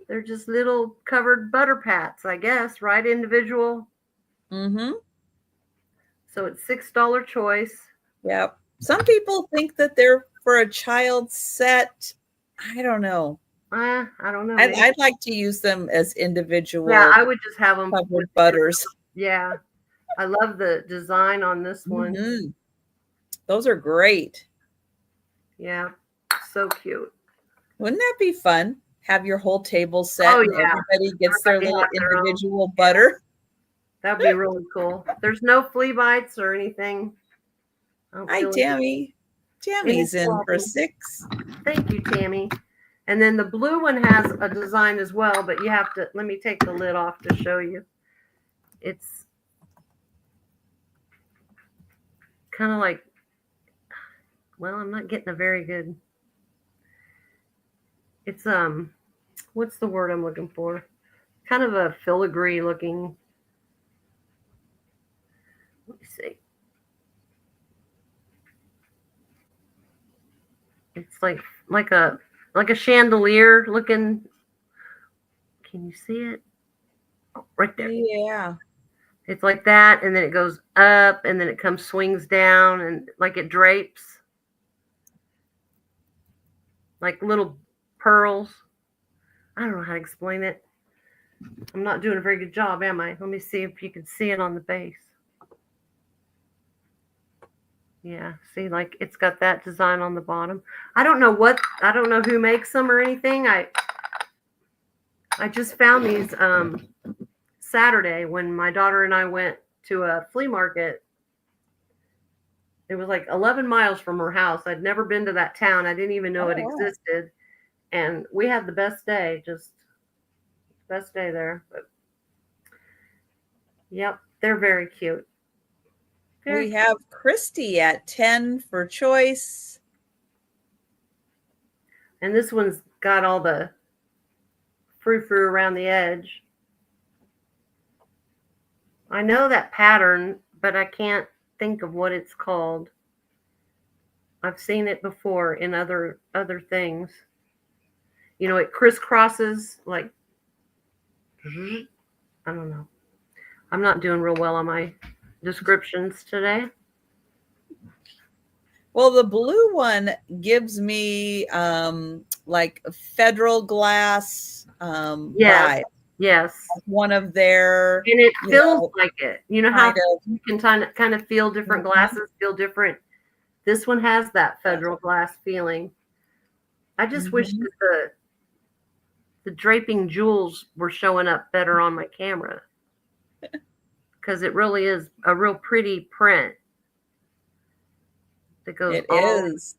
They're just little covered butter pats, I guess, right? Individual. Mm-hmm. So it's $6 choice. Yep. Some people think that they're for a child set. I don't know. I don't know. I'd like to use them as individual. Yeah, I would just have them covered butters. Yeah. I love the design on this one. Mm-hmm. Those are great. Yeah. So cute. Wouldn't that be fun? Have your whole table set and everybody gets their little individual butter. That'd be really cool. There's no flea bites or anything. Hi, Tammy. Tammy's in for 6. Thank you, Tammy. And then the blue one has a design as well, but you have to, let me take the lid off to show you. It's kind of like, well, I'm not getting a very good, it's, what's the word I'm looking for? Kind of a filigree looking, let me see. It's like a chandelier looking. Can you see it? Oh, right there. Yeah. It's like that, and then it goes up, and then it swings down, and like it drapes. Like little pearls. I don't know how to explain it. I'm not doing a very good job, am I? Let me see if you can see it on the base. Yeah, see, like it's got that design on the bottom. I don't know who makes them or anything. I just found these Saturday when my daughter and I went to a flea market. It was like 11 miles from her house. I'd never been to that town. I didn't even know it existed. And we had the best day, just best day there. But yep, they're very cute. We have Christy at 10 for choice. And this one's got all the frou-frou around the edge. I know that pattern, but I can't think of what it's called. I've seen it before in other things. You know, it crisscrosses like, I don't know. I'm not doing real well on my descriptions today. Well, the blue one gives me like a federal glass vibe. Yes. One of their, and it feels like it. You know how you can kind of feel different glasses, feel different. This one has that federal glass feeling. I just wish that the draping jewels were showing up better on my camera, because it really is a real pretty print that goes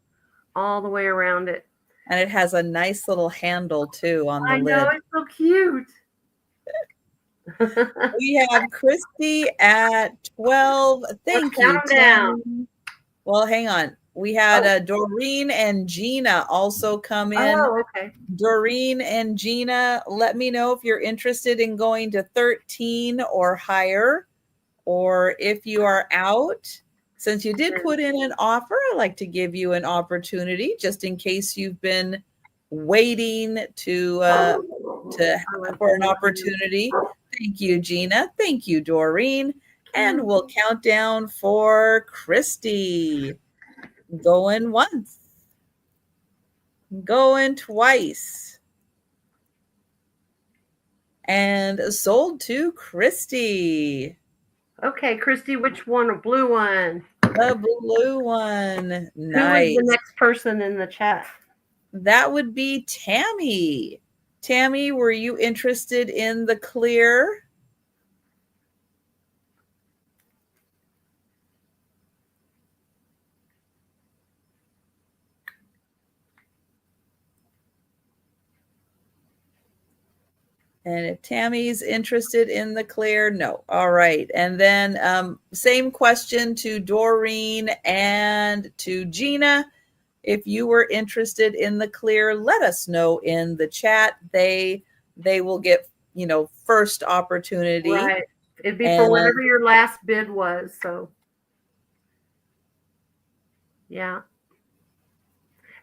all the way around it. And it has a nice little handle too on the lid. I know, it's so cute. We have Christy at 12. Thank you, Tim. Well, hang on. We had Doreen and Gina also come in. Oh, okay. Doreen and Gina, let me know if you're interested in going to 13 or higher, or if you are out. Since you did put in an offer, I'd like to give you an opportunity just in case you've been waiting for an opportunity. Thank you, Gina. Thank you, Doreen. And we'll count down for Christy. Going once. Going twice. And sold to Christy. Okay, Christy, which one? A blue one? The blue one. Nice. Who is the next person in the chat? That would be Tammy. Tammy, were you interested in the clear? And if Tammy's interested in the clear, no. All right. And then same question to Doreen and to Gina. If you were interested in the clear, let us know in the chat. They will get, first opportunity. Right. It'd be for whatever your last bid was. So, yeah.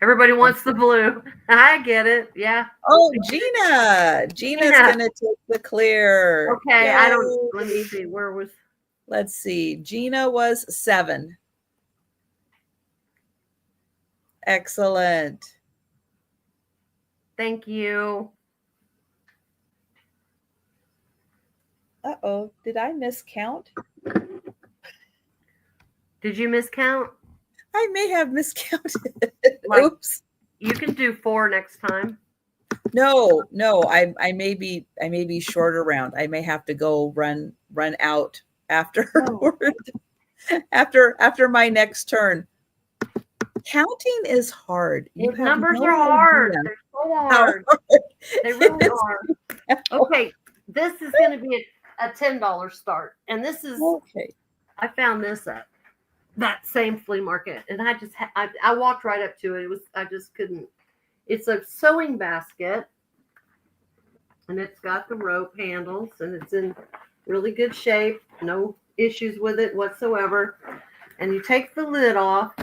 Everybody wants the blue. I get it. Yeah. Oh, Gina's going to take the clear. Okay. Let me see. Let's see. Gina was 7. Excellent. Thank you. Uh-oh. Did I miscount? Did you miscount? I may have miscounted. Oops. You can do 4 next time. No. I may be short around. I may have to go run out afterward. After my next turn. Counting is hard. Numbers are hard. They're so hard. They really are. Okay, this is going to be a $10 start, and this is okay. I found this at that same flea market, and I walked right up to it. I just couldn't. It's a sewing basket, and it's got the rope handles, and it's in really good shape. No issues with it whatsoever. And you take the lid off.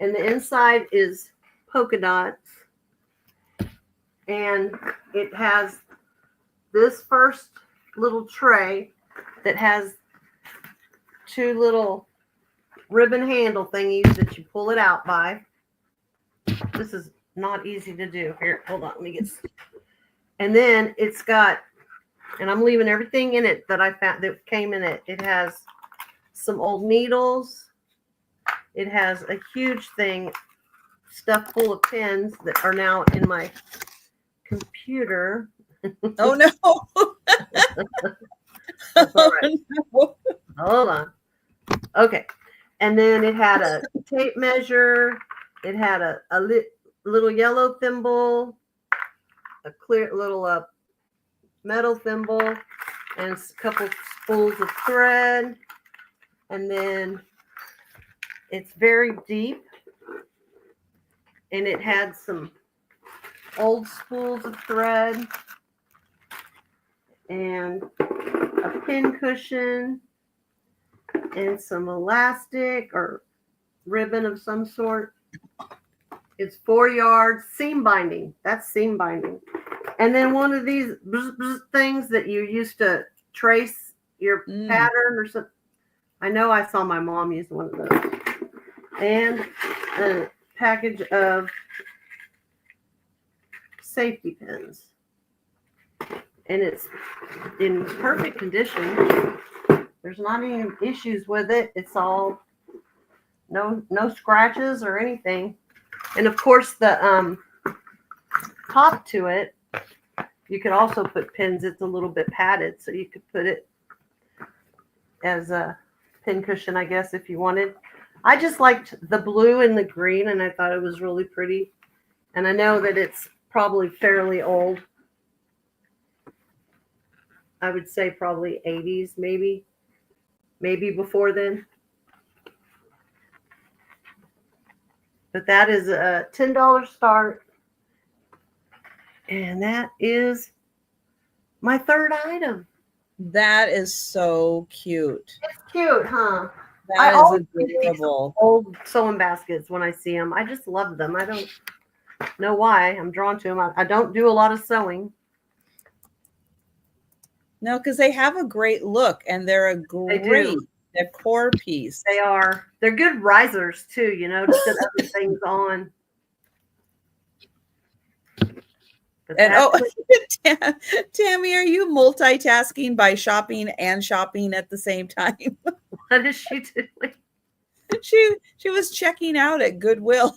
And the inside is polka dots. And it has this first little tray that has 2 little ribbon handle thingies that you pull it out by. This is not easy to do. Here, hold on. Let me get. And then it's got, and I'm leaving everything in it that I found that came in it. It has some old needles. It has a huge thing stuffed full of pins that are now in my computer. Oh, no. That's all right. Oh, no. Hold on. Okay. And then it had a tape measure. It had a little yellow thimble. a clear little metal thimble and a couple spools of thread. And then it's very deep. And it had some old spools of thread and a pin cushion and some elastic or ribbon of some sort. It's 4 yards seam binding. That's seam binding. And then one of these things that you used to trace your pattern or something. I know I saw my mom use one of those. And a package of safety pins. And it's in perfect condition. There's not any issues with it. It's all no scratches or anything. And of course the top to it, you could also put pins. It's a little bit padded, so you could put it as a pin cushion, I guess, if you wanted. I just liked the blue and the green, and I thought it was really pretty. And I know that it's probably fairly old. I would say probably 80s, maybe before then. But that is a $10 start. And that is my third item. That is so cute. It's cute, huh? That is adorable. Old sewing baskets when I see them. I just love them. I don't know why I'm drawn to them. I don't do a lot of sewing. No, because they have a great look and they're a great decor piece. They are. They're good risers too, you know, to put other things on. And Tammy, are you multitasking by shopping at the same time? What is she doing? She was checking out at Goodwill.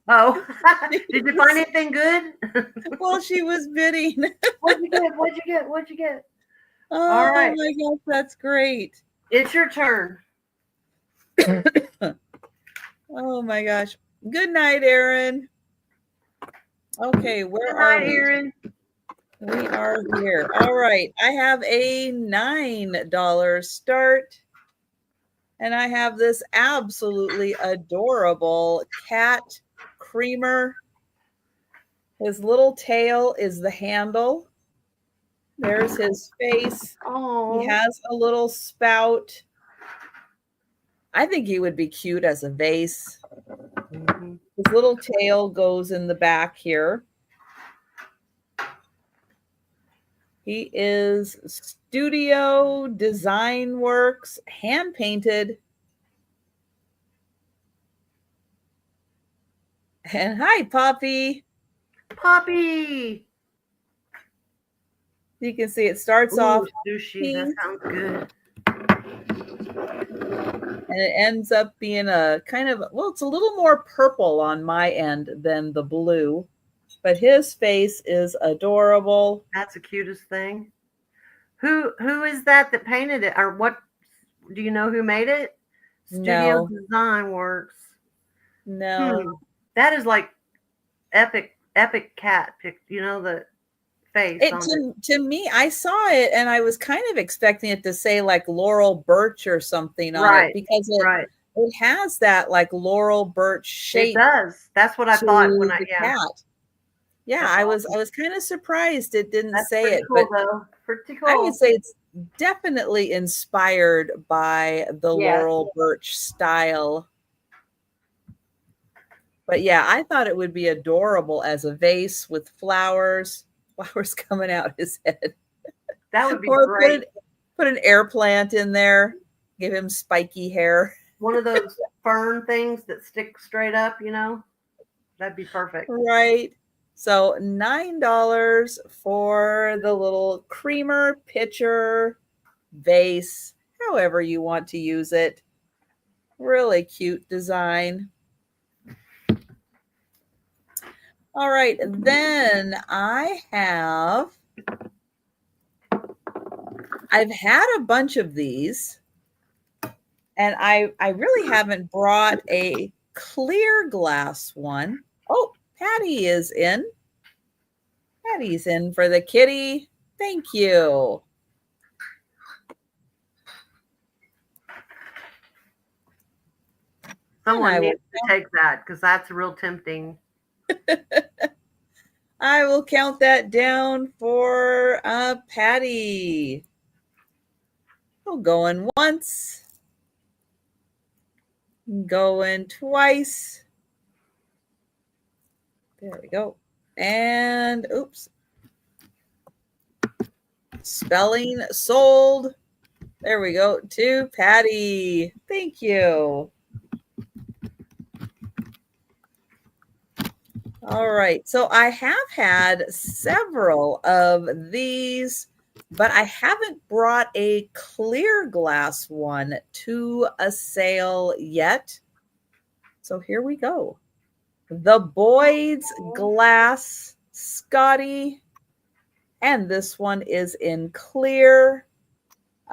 Oh, did you find anything good? Well, she was bidding. What'd you get? Oh, all right. Oh my gosh, that's great. It's your turn. Oh my gosh. Good night, Erin. Okay, where are we? Erin? We are here. All right. I have a $9 start. And I have this absolutely adorable cat creamer. His little tail is the handle. There's his face. Oh. He has a little spout. I think he would be cute as a vase. Mm-hmm. His little tail goes in the back here. He is Studio Design Works, hand painted. And hi, Poppy. Poppy. You can see it starts off sushi. That sounds good. And it ends up being a kind of, well, it's a little more purple on my end than the blue, but his face is adorable. That's the cutest thing. Who is that painted it? Or what? Do you know who made it? Studio Design Works. No. That is like epic cat pic, you know, the face. To me, I saw it and I was kind of expecting it to say like Laurel Birch or something on it, because it has that like Laurel Birch shape. It does. That's what I thought when I cat. Yeah, I was kind of surprised it didn't say it, cool, but though. Pretty cool. I would say it's definitely inspired by the Laurel Birch style. But yeah, I thought it would be adorable as a vase with flowers coming out his head. That would be great. Put an air plant in there, give him spiky hair. One of those fern things that stick straight up, you know? That'd be perfect. Right. So $9 for the little creamer pitcher vase, however you want to use it. Really cute design. All right, then I've had a bunch of these, and I really haven't brought a clear glass one. Oh, Patty is in. Patty's in for the kitty. Thank you. Someone needs to take that because that's real tempting. I will count that down for Patty. Oh, going once. Going twice. There we go. And oops. Spelling sold. There we go. To Patty. Thank you. All right. So I have had several of these, but I haven't brought a clear glass one to a sale yet. So here we go. The Boyd's Glass Scotty. And this one is in clear.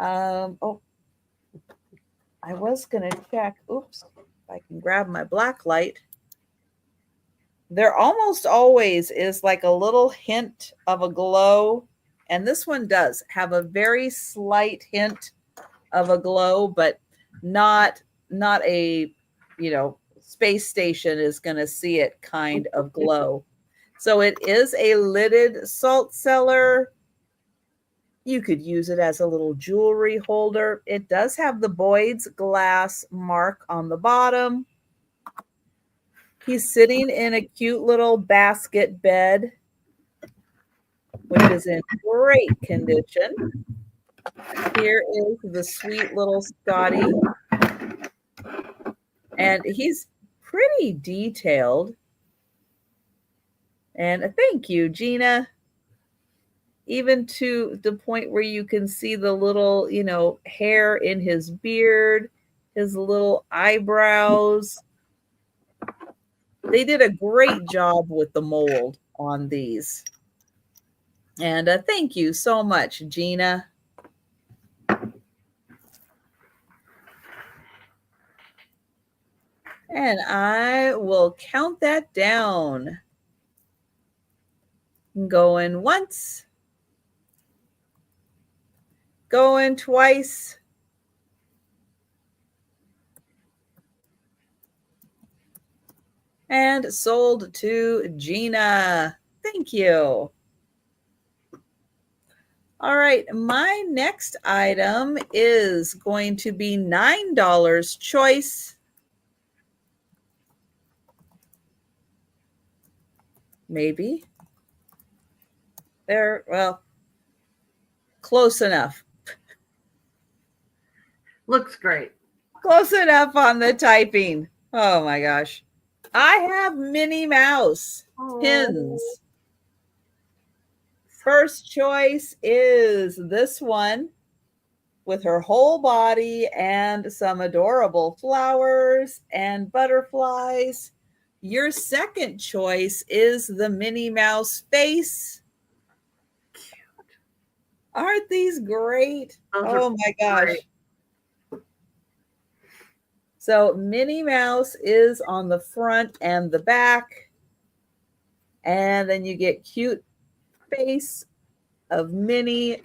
Oh, I was going to check. Oops. If I can grab my black light. There almost always is like a little hint of a glow. And this one does have a very slight hint of a glow, but not a, space station is going to see it kind of glow. So it is a lidded salt cellar. You could use it as a little jewelry holder. It does have the Boyd's Glass mark on the bottom. He's sitting in a cute little basket bed, which is in great condition. Here is the sweet little Scotty. And he's pretty detailed. And thank you, Gina. Even to the point where you can see the little, hair in his beard, his little eyebrows. They did a great job with the mold on these. And thank you so much, Gina. And I will count that down. Going once. Going twice. And sold to Gina. Thank you. All right, my next item is going to be $9 choice. Maybe. There, well, close enough. Looks great. Close enough on the typing. Oh my gosh. I have Minnie Mouse pins. First choice is this one with her whole body and some adorable flowers and butterflies. Your second choice is the Minnie Mouse face. Cute. Aren't these great? Oh my gosh. Great. So Minnie Mouse is on the front and the back. And then you get cute face of Minnie.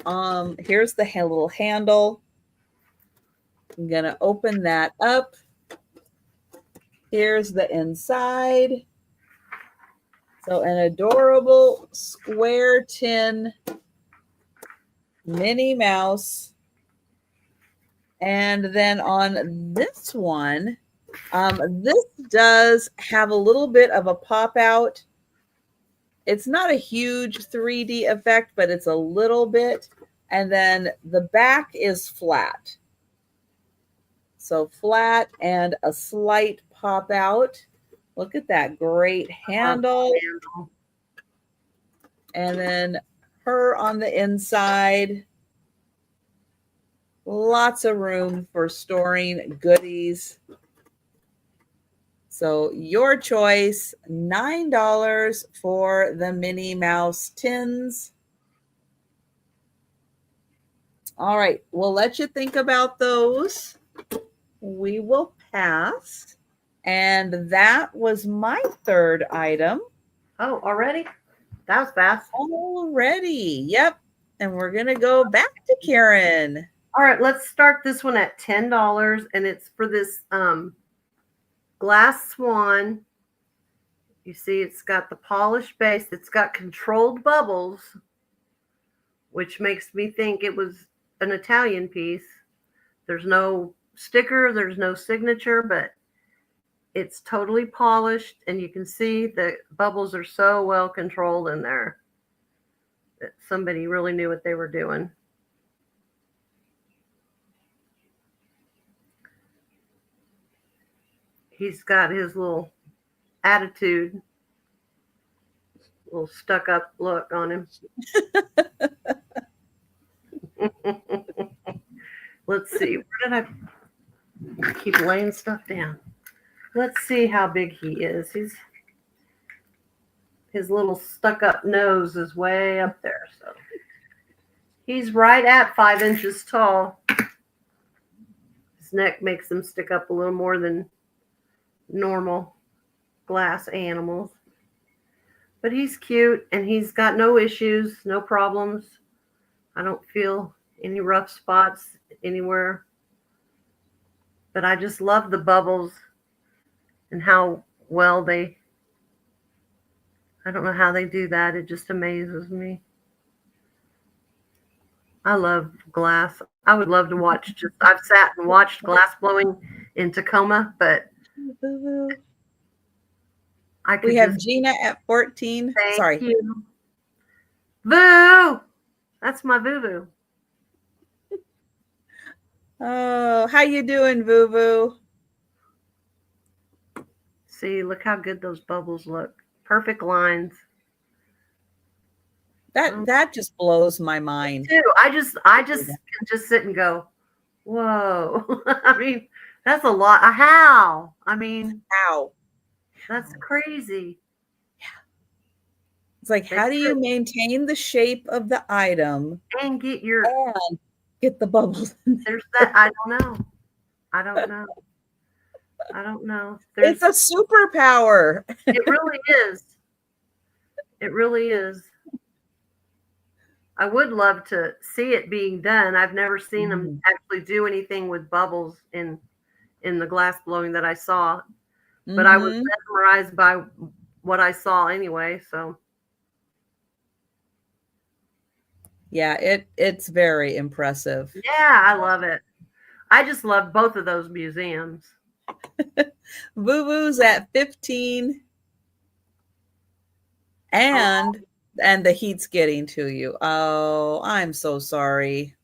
Here's the little handle. I'm going to open that up. Here's the inside. So an adorable square tin Minnie Mouse. And then on this one, this does have a little bit of a pop out. It's not a huge 3D effect, but it's a little bit. And then the back is flat. So flat and a slight pop out. Look at that great handle. And then her on the inside. Lots of room for storing goodies. So your choice, $9 for the Minnie Mouse tins. All right, we'll let you think about those. We will pass. And that was my third item. Oh, already? That was fast. Already. Yep. And we're going to go back to Karen. All right, let's start this one at $10, and it's for this glass swan. You see, it's got the polished base. It's got controlled bubbles, which makes me think it was an Italian piece. There's no sticker, there's no signature, but it's totally polished, and you can see the bubbles are so well controlled in there that somebody really knew what they were doing. He's got his little attitude, little stuck up look on him. Let's see. Where did I keep laying stuff down? Let's see how big he is. His little stuck up nose is way up there. So he's right at 5 inches tall. His neck makes him stick up a little more than normal glass animals. But he's cute, and he's got no issues, no problems. I don't feel any rough spots anywhere. But I just love the bubbles and how well I don't know how they do that. It just amazes me. I love glass. I would love to watch I've sat and watched glass blowing in Tacoma, but we have Gina at 14. Sorry. You. Voo! That's my Voo-Voo. Oh, how you doing, Voo-Voo? See, look how good those bubbles look. Perfect lines. That just blows my mind. Too. I just can just sit and go, whoa. I mean, that's a lot. How? I mean, how? That's crazy. Yeah. It's like, how do you maintain the shape of the item and get the bubbles? There's that. I don't know. It's a superpower. It really is. It really is. I would love to see it being done. I've never seen them actually do anything with bubbles in the glass blowing that I saw. But I was mesmerized by what I saw anyway. So yeah, it's very impressive. Yeah, I love it. I just love both of those museums. Voo-Voo's at 15. And the heat's getting to you. Oh, I'm so sorry.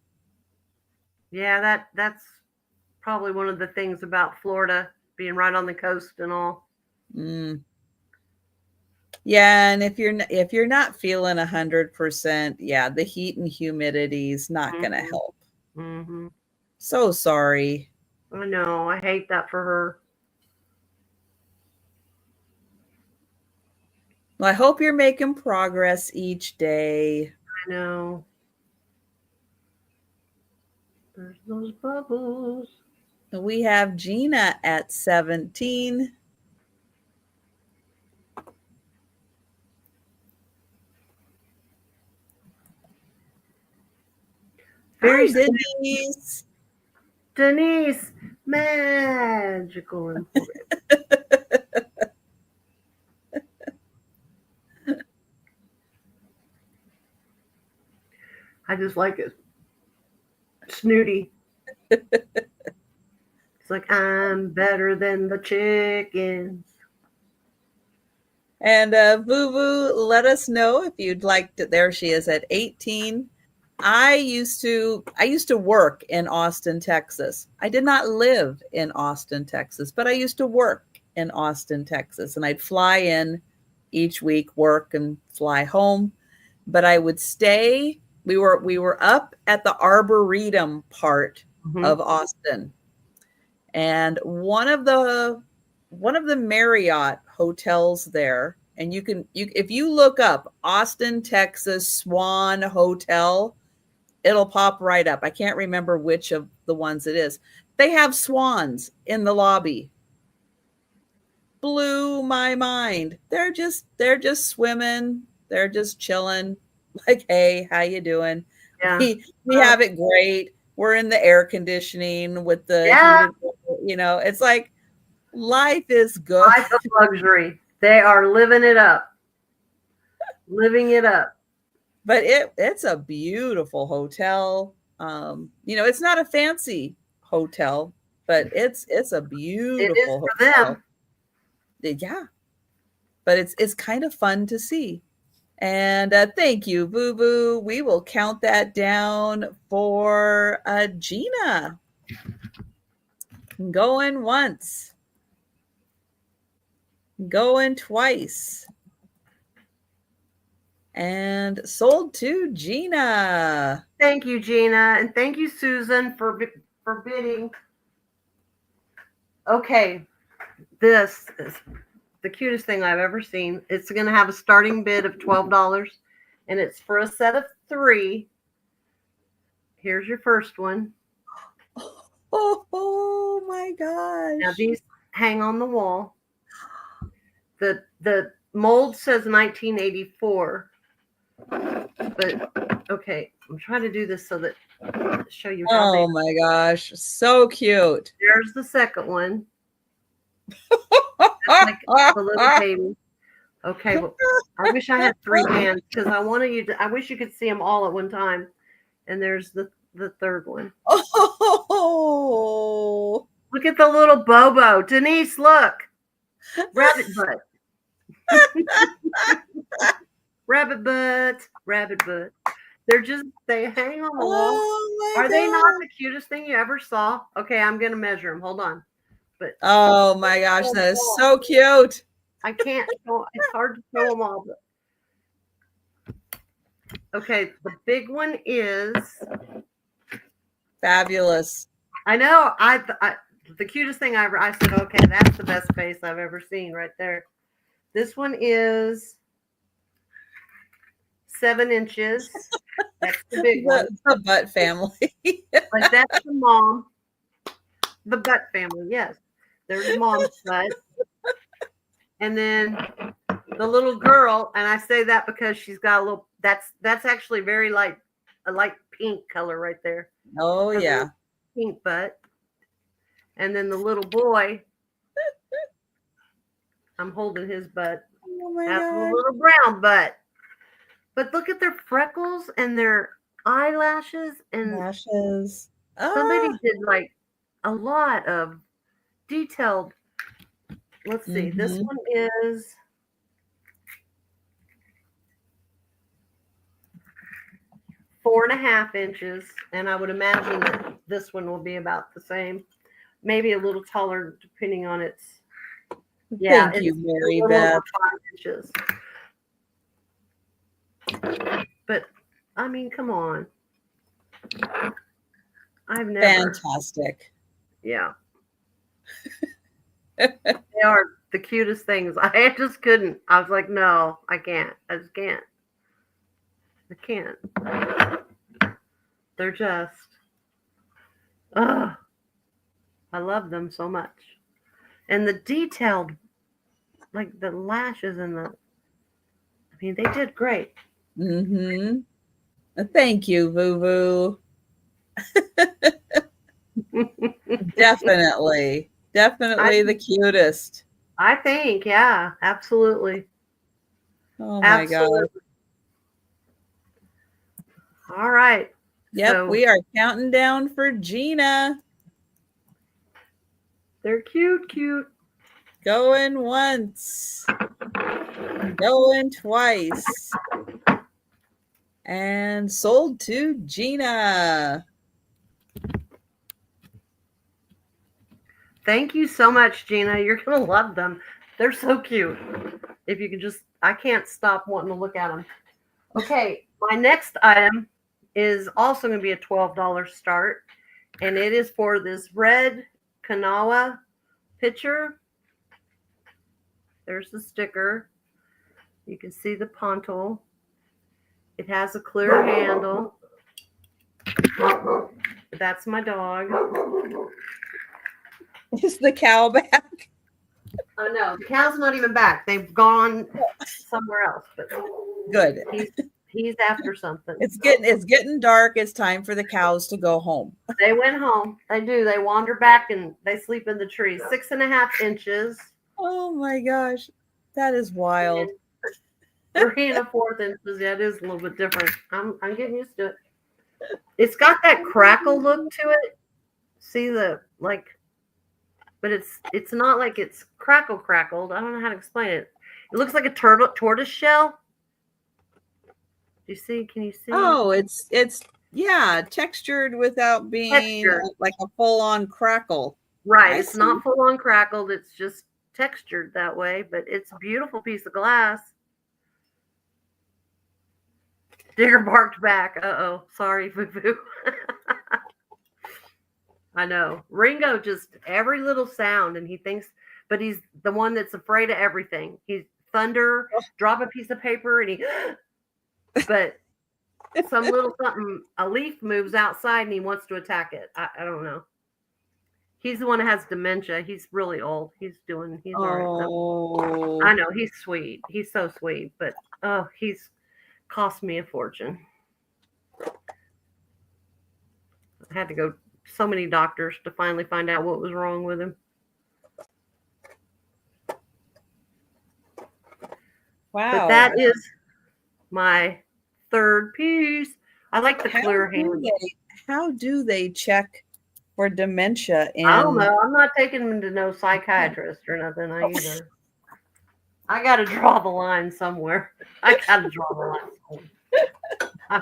Yeah, that's probably one of the things about Florida being right on the coast and all. Yeah, and if you're not feeling 100%, yeah, the heat and humidity is not gonna help. So sorry. I know. I hate that for her. Well, I hope you're making progress each day. I know. There's those bubbles. We have Gina at 17. Very Denise. Denise, magical and I just like it. Snooty. It's like, I'm better than the chickens. And Voo-Voo, let us know if you'd like to. There she is at 18. I used to work in Austin, Texas. I did not live in Austin, Texas, but I used to work in Austin, Texas. And I'd fly in each week, work, and fly home. But I would stay. We were up at the Arboretum part of Austin. And one of the Marriott hotels there, and if you look up Austin, Texas Swan Hotel, it'll pop right up. I can't remember which of the ones it is. They have swans in the lobby. Blew my mind. They're just swimming They're just chilling. Like, hey, how you doing? Yeah. We have it great. We're in the air conditioning with the heated, it's like life is good. Life of luxury. They are living it up. Living it up. But it's a beautiful hotel. It's not a fancy hotel, but it's a beautiful hotel. It is for them. Yeah. But it's kind of fun to see. And thank you, Boo Boo. We will count that down for Gina. Going once. Going twice. And sold to Gina. Thank you, Gina. And thank you, Susan, for bidding. Okay. This is the cutest thing I've ever seen. It's going to have a starting bid of $12, and it's for a set of 3. Here's your first one. Oh my gosh. Now these hang on the wall. The mold says 1984. But okay, I'm trying to do this so that show you how oh my gosh, so cute. There's the second one. That's like the little baby. Okay, well, I wish I had 3 hands because I wish you could see them all at one time. And there's the third one. Oh, look at the little Bobo. Denise, look. Rabbit butt. Rabbit butt. Rabbit butt. They hang on the wall. Are they not the cutest thing you ever saw? Okay, I'm going to measure them. Hold on. But oh my gosh, that is so cute. I can't show, it's hard to show them all. But okay, the big one is fabulous. I know. The cutest thing I said, okay, that's the best face I've ever seen right there. This one is 7 inches. That's the big one. The Butt family. Like that's the mom. The Butt family, yes. There's mom's butt. And then the little girl, and I say that because she's got a little, that's actually very light, a light pink color right there. Oh, yeah. Pink butt. And then the little boy, I'm holding his butt. Oh my That's God. a little brown butt. But look at their freckles and their eyelashes and lashes. Somebody did like a lot of detailed. Let's see. This one is 4.5 inches, and I would imagine that this one will be about the same, maybe a little taller depending on its. Yeah, thank you, Mary Beth. 5 inches. But I mean, come on. I've never. Fantastic. Yeah. They are the cutest things. I just couldn't. I was like, no, I can't. I just can't. I can't. They're just, I love them so much. And the detailed, like the lashes and I mean, they did great. Thank you, Voo Voo. Definitely the cutest. I think, yeah, absolutely. Oh my God. All right. Yep, so, we are counting down for Gina. They're cute. Going once. Going twice. And sold to Gina. Thank you so much, Gina. You're going to love them. They're so cute. If you can just, I can't stop wanting to look at them. Okay, my next item is also going to be a $12 start. And it is for this red Kanawha pitcher. There's the sticker. You can see the pontal. It has a clear handle. That's my dog. Is the cow back? Oh no, the cow's not even back. They've gone somewhere else. But Good. He's after something. It's getting dark. It's time for the cows to go home. They went home. They do. They wander back and they sleep in the tree. 6.5 inches. Oh my gosh. That is wild. 3 1/4 inches. Yeah, it is a little bit different. I'm getting used to it. It's got that crackle look to it. See but it's not like it's crackled. I don't know how to explain it. It looks like a tortoise shell. Do you see? Can you see? Oh, it's textured without being like a full-on crackle. Right. It's not full-on crackled. It's just textured that way, but it's a beautiful piece of glass. Digger barked back. Uh-oh. Sorry, Foo-Foo. I know. Ringo just every little sound, and he thinks, but he's the one that's afraid of everything. He's thunder, drop a piece of paper, and but some little something, a leaf moves outside, and he wants to attack it. I don't know. He's the one that has dementia. He's really old. He's all right. I know. He's sweet. He's so sweet, but he's cost me a fortune. I had to go so many doctors to finally find out what was wrong with him. Wow. But that is my third piece. I like the clear hand. How do they check for dementia? I don't know. I'm not taking him to no psychiatrist or nothing either. I got to draw the line somewhere. I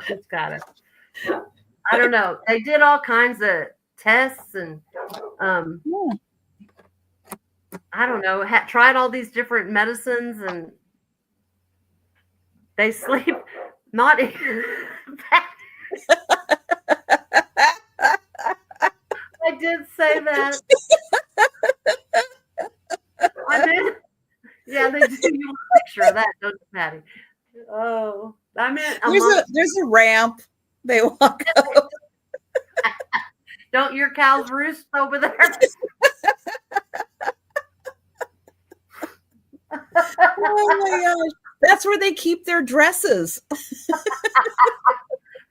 just got it. I don't know. They did all kinds of tests and I don't know. Tried all these different medicines and they sleep not in. I did say that. I did. Yeah, they do. You want a picture of that, don't you, Patty? Oh, I meant there's a ramp. They walk up. Don't your cows roost over there? Oh my gosh. That's where they keep their dresses.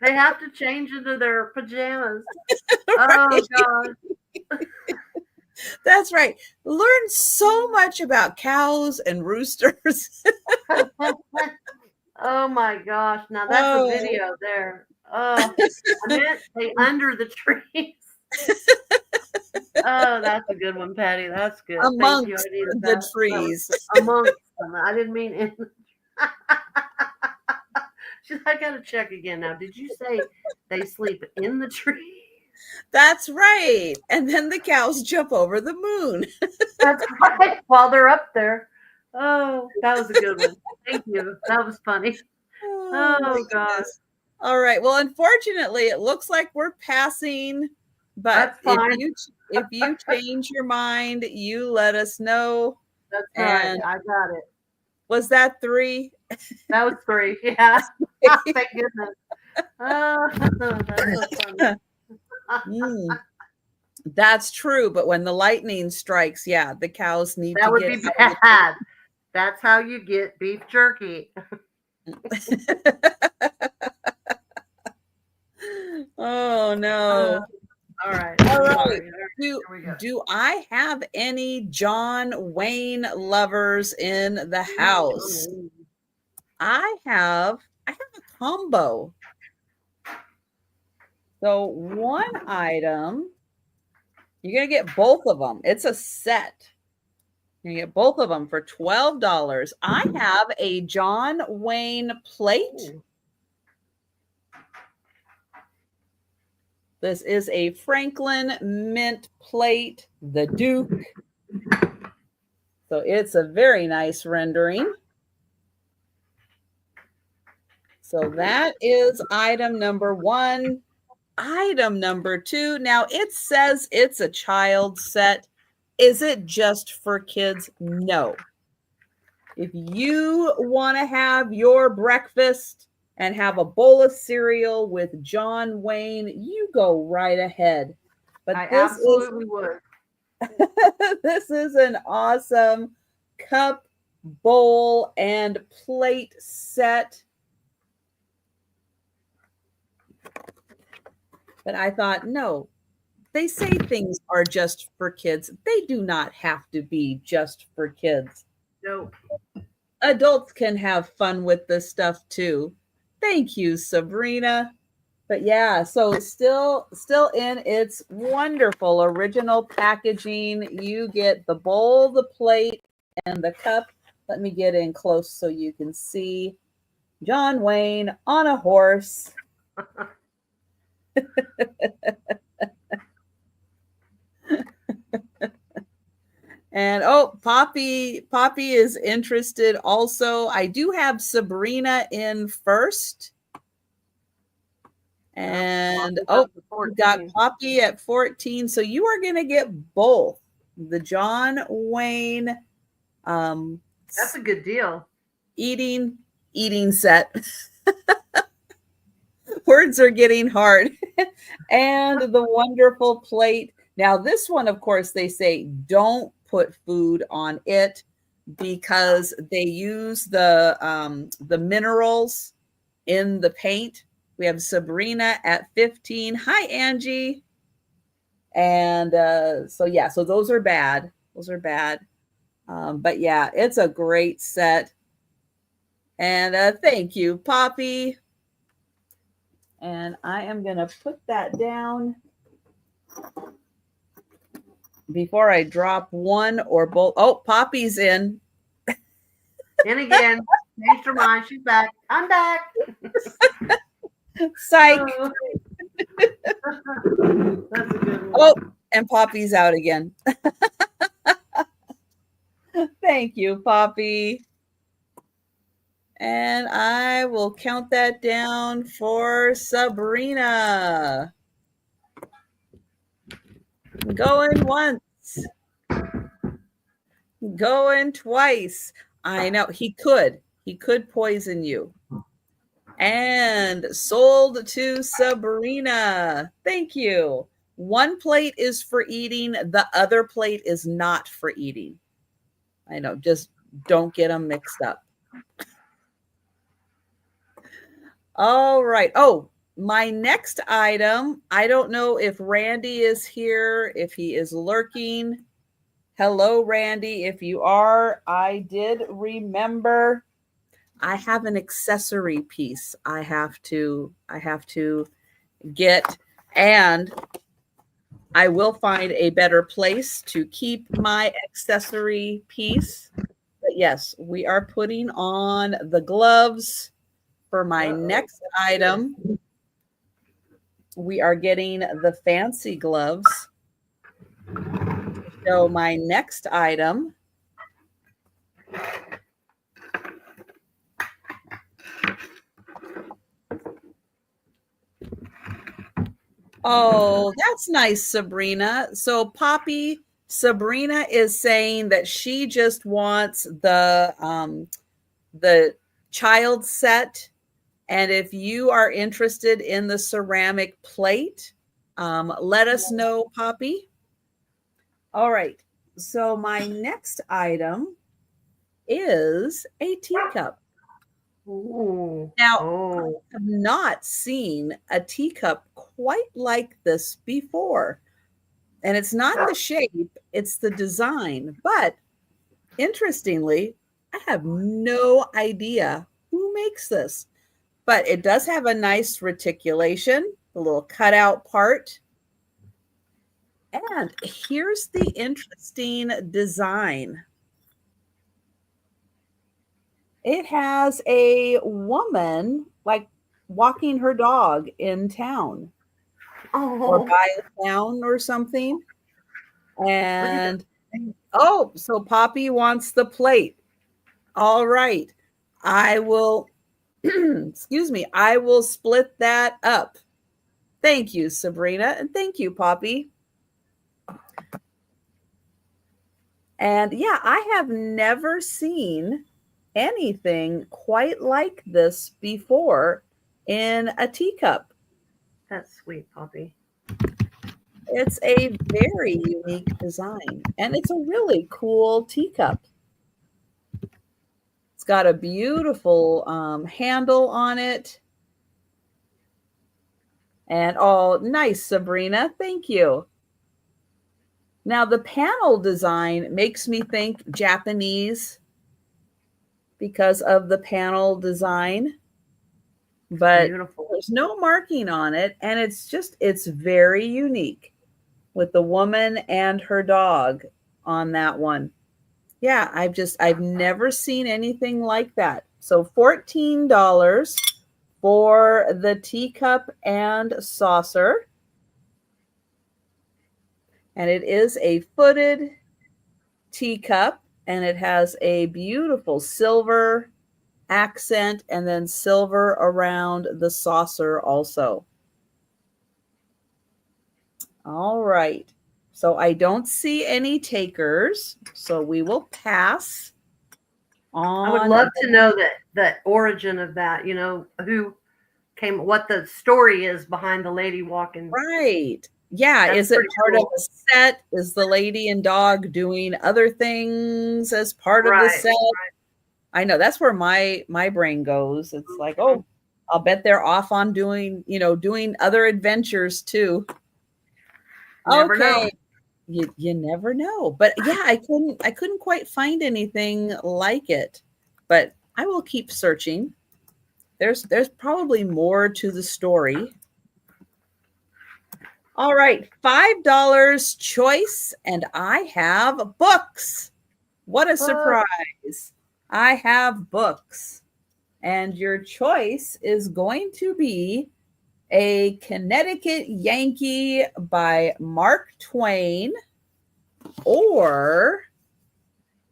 They have to change into their pajamas. Right. Oh God. That's right. Learn so much about cows and roosters. Oh my gosh. Now that's a video there. Oh, I meant they under the trees. Oh, that's a good one, Patty. That's good. Amongst the that. trees. Amongst them. I didn't mean in. I gotta check again now. Did you say they sleep in the tree? That's right. And then the cows jump over the moon. That's right. While they're up there. Oh, that was a good one. Thank you. That was funny. Oh gosh. All right. Well, unfortunately, it looks like we're passing. But if you change your mind, you let us know. That's right. I got it. Was that 3? That was 3. Yeah. Thank goodness. That was funny. That's true. But when the lightning strikes, yeah, the cows need that to would get be bad. That's how you get beef jerky. Oh no. All right. Do I have any John Wayne lovers in the house? I have a combo. So one item, you're going to get both of them. It's a set. You get both of them for $12. I have a John Wayne plate. This is a Franklin mint plate, the Duke. So it's a very nice rendering. So that is item number 1. Item number 2. Now it says it's a child set. Is it just for kids? No. If you want to have your breakfast and have a bowl of cereal with John Wayne, you go right ahead. But I absolutely would. This is an awesome cup, bowl, and plate set. But I thought, no, they say things are just for kids. They do not have to be just for kids. No. Adults can have fun with this stuff too. Thank you, Sabrina. But yeah, so still in its wonderful original packaging. You get the bowl, the plate, and the cup. Let me get in close so you can see John Wayne on a horse. And Poppy is interested also. I do have Sabrina in first. And we got Poppy at 14. So you are going to get both the John Wayne. That's a good deal. Eating set. Words are getting hard. And the wonderful plate. Now, this one, of course, they say don't put food on it because they use the minerals in the paint. We have Sabrina at 15. Hi, Angie. And so those are bad. Those are bad. But yeah, it's a great set. And thank you, Poppy. And I am going to put that down before I drop one or both. Oh, Poppy's in. In again. Changed her mind. She's back. I'm back. Psych. Oh. That's a good one. Oh, and Poppy's out again. Thank you, Poppy. And I will count that down for Sabrina. Going once. Going twice. I know he could poison you. And sold to Sabrina. Thank you. One plate is for eating. The other plate is not for eating. I know. Just don't get them mixed up. All right. Oh, my next item. I don't know if Randy is here, if he is lurking. Hello, Randy. If you are, I did remember I have an accessory piece I have to get, and I will find a better place to keep my accessory piece. But yes, we are putting on the gloves for my next item. We are getting the fancy gloves. So my next item Oh, that's nice, Sabrina. So Sabrina is saying that she just wants the child set. And if you are interested in the ceramic plate, let us know, Poppy. All right. So my next item is a teacup. Ooh. Now, I have not seen a teacup quite like this before. And it's not the shape, it's the design. But interestingly, I have no idea who makes this. But it does have a nice reticulation, the little cutout part. And here's the interesting design. It has a woman like walking her dog in town or by a town or something. And so Poppy wants the plate. All right. I will, excuse me, I will split that up. Thank you, Sabrina. And thank you, Poppy. And yeah, I have never seen anything quite like this before in a teacup. That's sweet, Poppy. It's a very unique design, and it's a really cool teacup. It's got a beautiful handle on it. And oh, nice, Sabrina. Thank you. Now, the panel design makes me think Japanese because of the panel design, but beautiful. There's no marking on it, and it's very unique with the woman and her dog on that one. Yeah, I've never seen anything like that. So $14 for the teacup and saucer. And it is a footed teacup, and it has a beautiful silver accent and then silver around the saucer also. All right. So I don't see any takers, so we will pass on. I would love to know the origin of that, who came, what the story is behind the lady walking. Right. Yeah. Is it part of a set? Is the lady and dog doing other things as part of the set? Right. I know that's where my brain goes. It's like, oh, I'll bet they're off on doing other adventures too. Never know. You never know. But yeah, I couldn't quite find anything like it. But I will keep searching. There's probably more to the story. All right, $5 choice, and I have books. What a surprise. I have books. And your choice is going to be A Connecticut Yankee by Mark Twain, or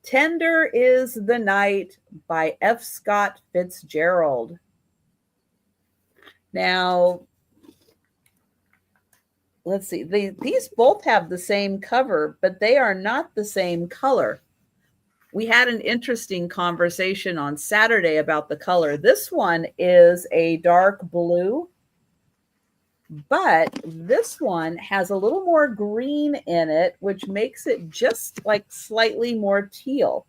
Tender is the Night by F. Scott Fitzgerald. Now, let's see. These both have the same cover, but they are not the same color. We had an interesting conversation on Saturday about the color. This one is a dark blue, but this one has a little more green in it, which makes it just like slightly more teal.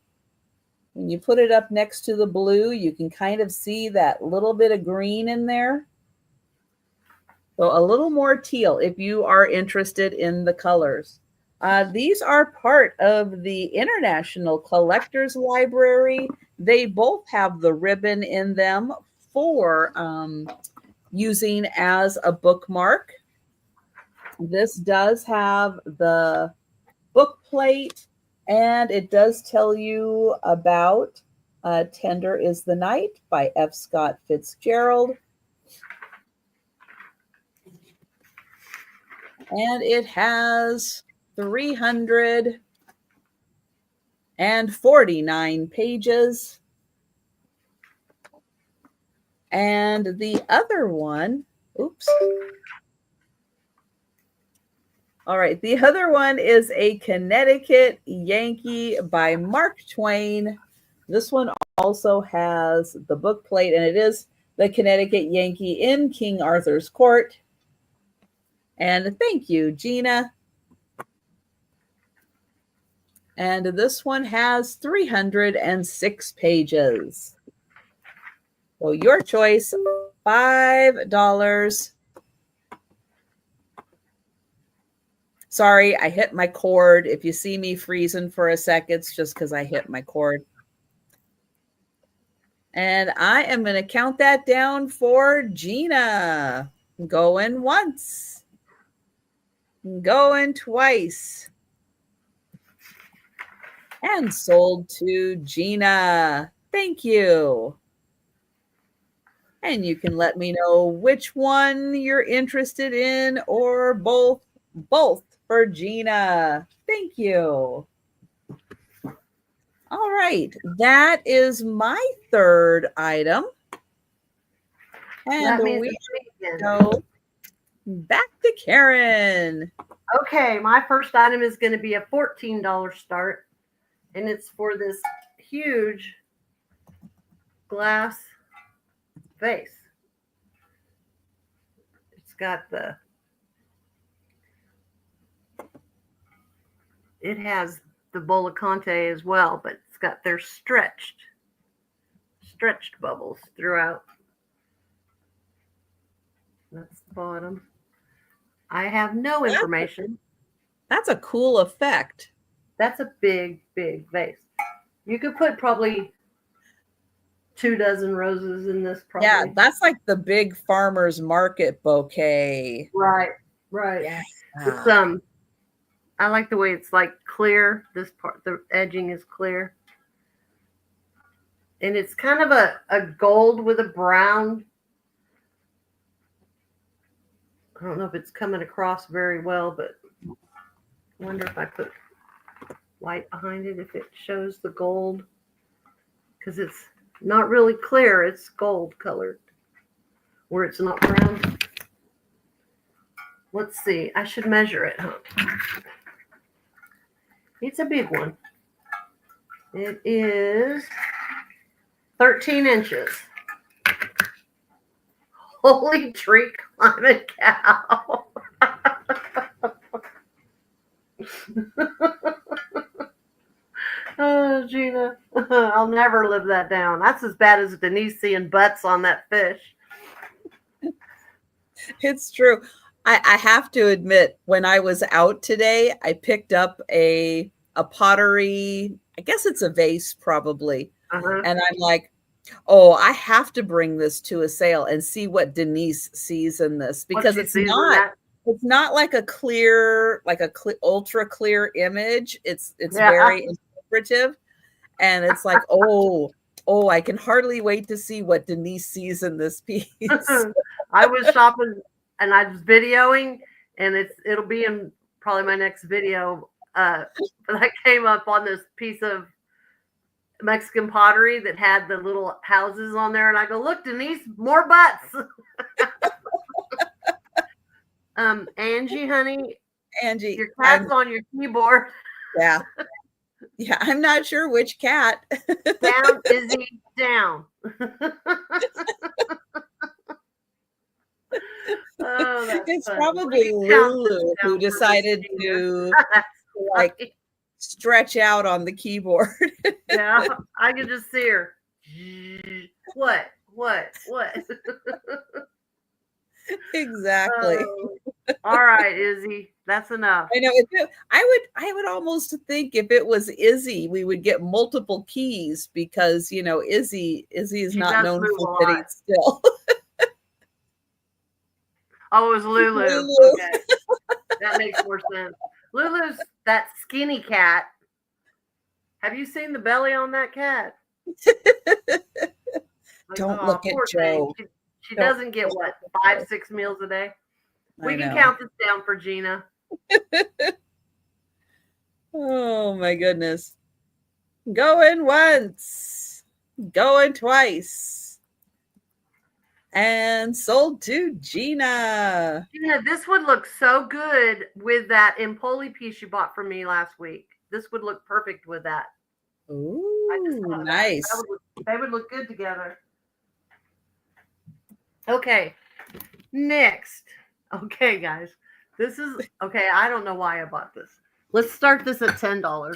When you put it up next to the blue, you can kind of see that little bit of green in there. So a little more teal if you are interested in the colors. These are part of the International Collectors Library. They both have the ribbon in them for using as a bookmark. This does have the book plate, and it does tell you about Tender is the Night by F. Scott Fitzgerald. And it has 349 pages. And the other one, oops. All right, the other one is A Connecticut Yankee by Mark Twain. This one also has the book plate, and it is the Connecticut Yankee in King Arthur's Court. And thank you, Gina. And this one has 306 pages. So your choice, $5. Sorry, I hit my cord. If you see me freezing for a sec, it's just because I hit my cord. And I am going to count that down for Gina. Going once. Going twice. And sold to Gina. Thank you. And you can let me know which one you're interested in, or both for Gina. Thank you. All right, that is my third item. And we go back to Karen. Okay, my first item is going to be a $14 start, and it's for this huge glass vase. It's got it has the bowl of Conte as well, but it's got their stretched bubbles throughout. That's the bottom. I have no information. That's a cool effect. That's a big, big vase. You could put probably 24 roses in this. Probably. Yeah, that's like the big farmer's market bouquet. Right. Yeah. It's I like the way it's like clear. This part, the edging is clear. And it's kind of a gold with a brown. I don't know if it's coming across very well, but I wonder if I put light behind it, if it shows the gold. Because it's not really clear. It's gold colored. Where it's not brown. Let's see. I should measure it, huh? It's a big one. It is 13 inches. Holy tree climbing cow. Oh, Gina. I'll never live that down. That's as bad as Denise seeing butts on that fish. It's true. I have to admit, when I was out today, I picked up a pottery, I guess it's a vase probably. And I'm like, oh, I have to bring this to a sale and see what Denise sees in this, because it's not like a clear, ultra clear image. It's very interpretive. And it's like, oh, I can hardly wait to see what Denise sees in this piece. I was shopping and I was videoing, and it'll be in probably my next video. But I came up on this piece of Mexican pottery that had the little houses on there, and I go, look, Denise, more butts. Angie, honey, Angie, your cat's on your keyboard. Yeah. Yeah, I'm not sure which cat. Down, Izzy, down. Oh, it's funny. probably Lulu who decided to like stretch out on the keyboard. Yeah, I can just see her. What? Exactly. All right, Izzy, that's enough. I know. I would almost think if it was Izzy, we would get multiple keys, because Izzy is not known for sitting still. Oh, it was Lulu. Okay. That makes more sense. Lulu's that skinny cat. Have you seen the belly on that cat? Don't look at Joe. She doesn't get, 5-6 meals a day? We can count this down for Gina. Oh, my goodness. Going once. Going twice. And sold to Gina. Gina, this would look so good with that Empoli piece you bought from me last week. This would look perfect with that. Ooh, nice. They would look good together. Okay. Next. Okay, guys. This is, okay, I don't know why I bought this. Let's start this at $10.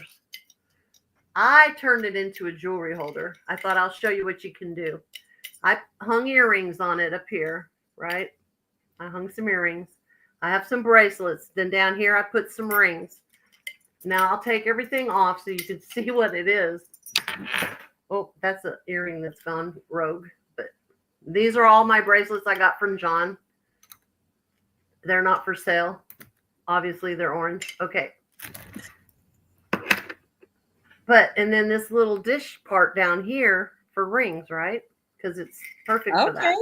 I turned it into a jewelry holder. I thought I'll show you what you can do. I hung earrings on it up here, right? I hung some earrings. I have some bracelets. Then down here, I put some rings. Now I'll take everything off so you can see what it is. Oh, that's an earring that's gone rogue. But these are all my bracelets I got from John. They're not for sale. Obviously, they're orange. Okay. And then this little dish part down here for rings, right? Because it's perfect for that.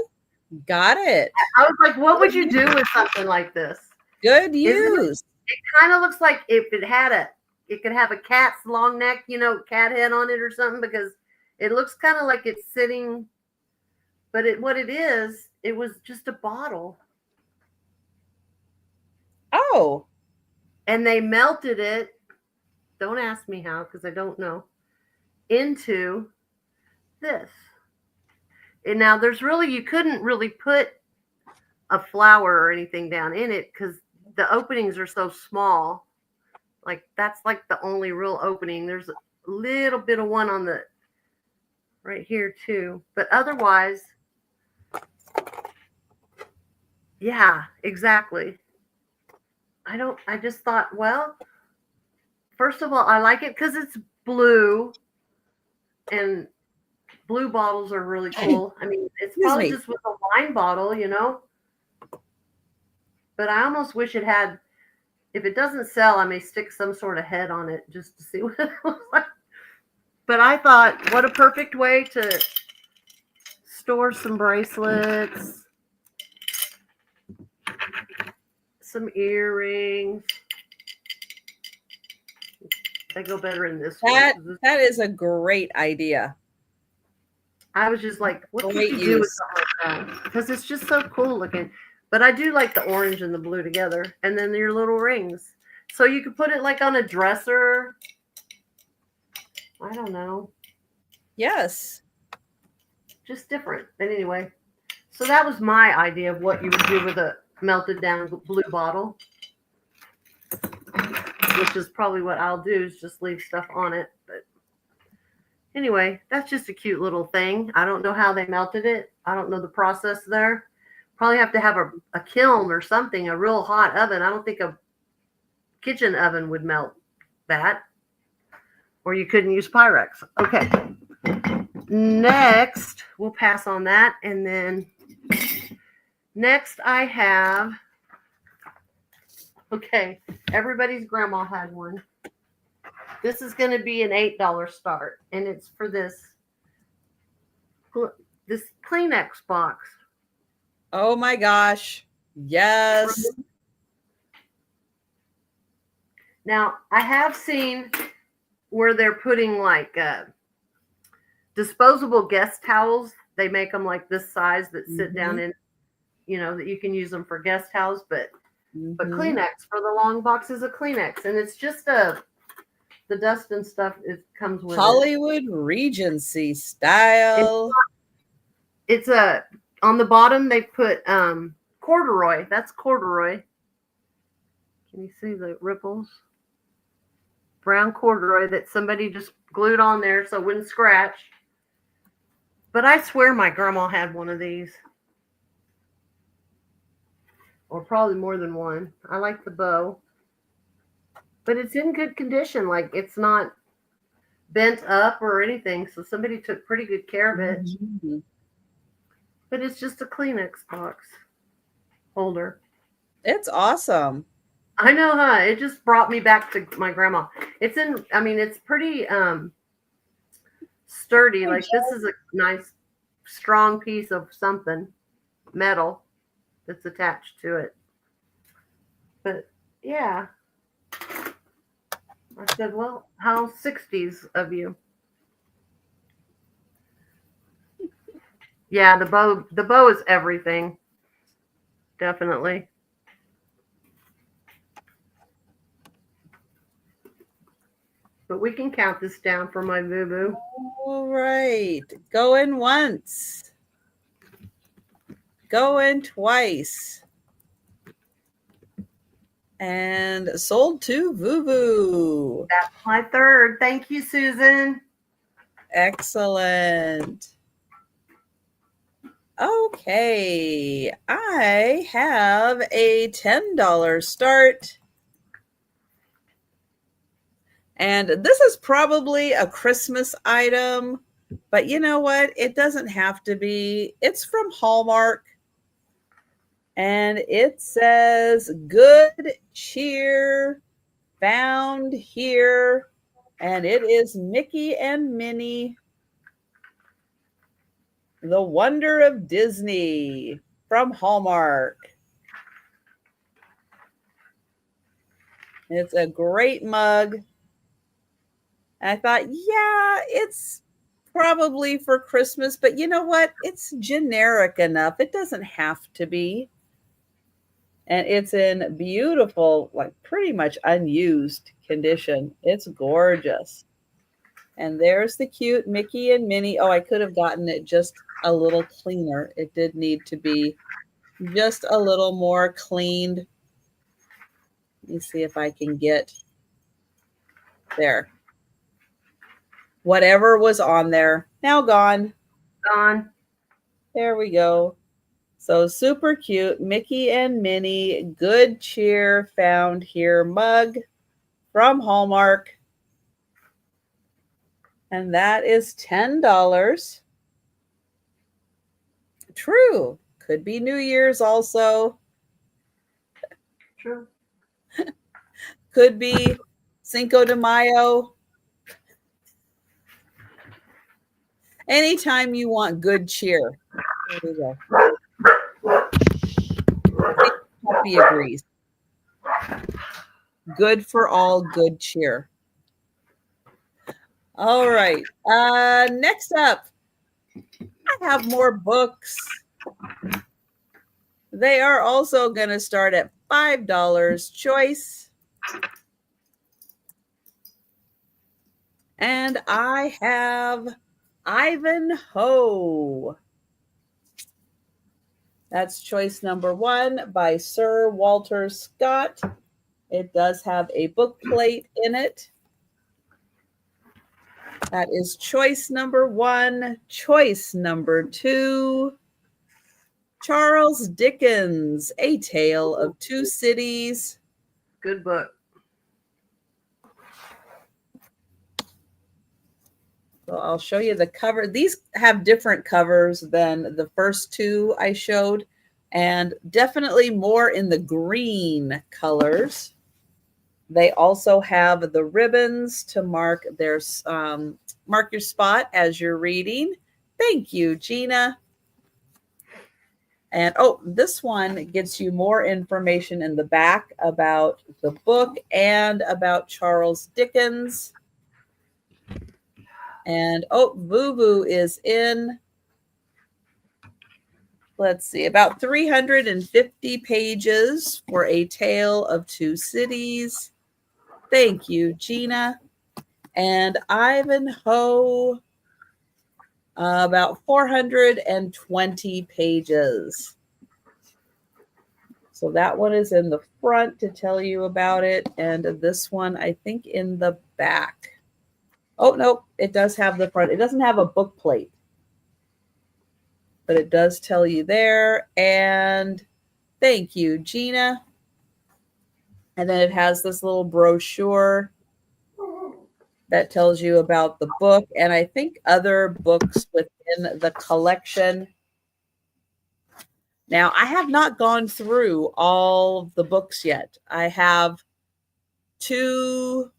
Got it. I was like, what would you do with something like this? Good use. It kind of looks like if it could have a cat's long neck, cat head on it or something, because it looks kind of like it's sitting, but what it is, it was just a bottle. Oh. And they melted it, don't ask me how, because I don't know, into this. And now you couldn't really put a flower or anything down in it because the openings are so small. Like that's like the only real opening. There's a little bit of one on the right here too. But otherwise, yeah, exactly. I just thought, well, first of all, I like it because it's blue, and blue bottles are really cool. I mean, it's probably just with a wine bottle, you know. But I almost wish it had, if it doesn't sell, I may stick some sort of head on it just to see what it looks like. But I thought, what a perfect way to store some bracelets, some earrings. They go better in this one. That is a great idea. I was just like, what could you do with something like that? Because it's just so cool looking. But I do like the orange and the blue together. And then your little rings. So you could put it like on a dresser. I don't know. Yes. Just different. But anyway. So that was my idea of what you would do with a melted down blue bottle. Which is probably what I'll do, is just leave stuff on it. But anyway, that's just a cute little thing. I don't know how they melted it. I don't know the process there. Probably have to have a kiln or something, a real hot oven. I don't think a kitchen oven would melt that. Or you couldn't use Pyrex. Okay. Next, we'll pass on that. And then next I have, okay, everybody's grandma had one. This is going to be an $8 start. And it's for this Kleenex box. Oh my gosh. Yes. Now, I have seen where they're putting like disposable guest towels. They make them like this size that sit down in, you know, that you can use them for guest towels. But Kleenex for the long boxes of Kleenex. And it's just the dust and stuff, it comes with Hollywood Regency style. It's on the bottom they put corduroy. That's corduroy. Can you see the ripples? Brown corduroy that somebody just glued on there so it wouldn't scratch. But I swear my grandma had one of these. Or probably more than one. I like the bow. But it's in good condition. Like, it's not bent up or anything. So somebody took pretty good care of it. But it's just a Kleenex box holder. It's awesome. I know, huh? It just brought me back to my grandma. It's pretty sturdy. Like, this is a nice, strong piece of something, metal, that's attached to it. But, yeah. I said, well, how 60s of you? Yeah, the bow is everything. Definitely. But we can count this down for my boo-boo. All right. Going once. Going twice. And sold to Voo-Voo. That's my third. Thank you, Susan. Excellent. Okay. I have a $10 start. And this is probably a Christmas item, but you know what? It doesn't have to be. It's from Hallmark. And it says, "Good cheer found here." And it is Mickey and Minnie, The Wonder of Disney, from Hallmark. It's a great mug. And I thought, yeah, it's probably for Christmas, but you know what? It's generic enough. It doesn't have to be. And it's in beautiful, like pretty much unused condition. It's gorgeous. And there's the cute Mickey and Minnie. Oh, I could have gotten it just a little cleaner. It did need to be just a little more cleaned. Let me see if I can get there. Whatever was on there, now gone. Gone. There we go. So super cute. Mickey and Minnie, good cheer found here mug from Hallmark. And that is $10. True. Could be New Year's also. True. Could be Cinco de Mayo. Anytime you want good cheer. There we go. I think Puppy agrees. Good for all good cheer. All right. Next up, I have more books. They are also going to start at $5 choice. And I have Ivanhoe. That's choice number 1 by Sir Walter Scott. It does have a book plate in it. That is choice number 1. Choice number 2, Charles Dickens, A Tale of Two Cities. Good book. So I'll show you the cover. These have different covers than the first 2 I showed, and definitely more in the green colors. They also have the ribbons to mark their mark your spot as you're reading. Thank you, Gina. And oh, this one gets you more information in the back about the book and about Charles Dickens. And oh, Boo is in, let's see, about 350 pages for A Tale of Two Cities. Thank you, Gina. And Ivanhoe, about 420 pages. So that one is in the front to tell you about it. And this one, I think, in the back. Oh, no, it does have the front. It doesn't have a book plate, but it does tell you there. And thank you, Gina. And then it has this little brochure that tells you about the book and I think other books within the collection. Now, I have not gone through all of the books yet. I have two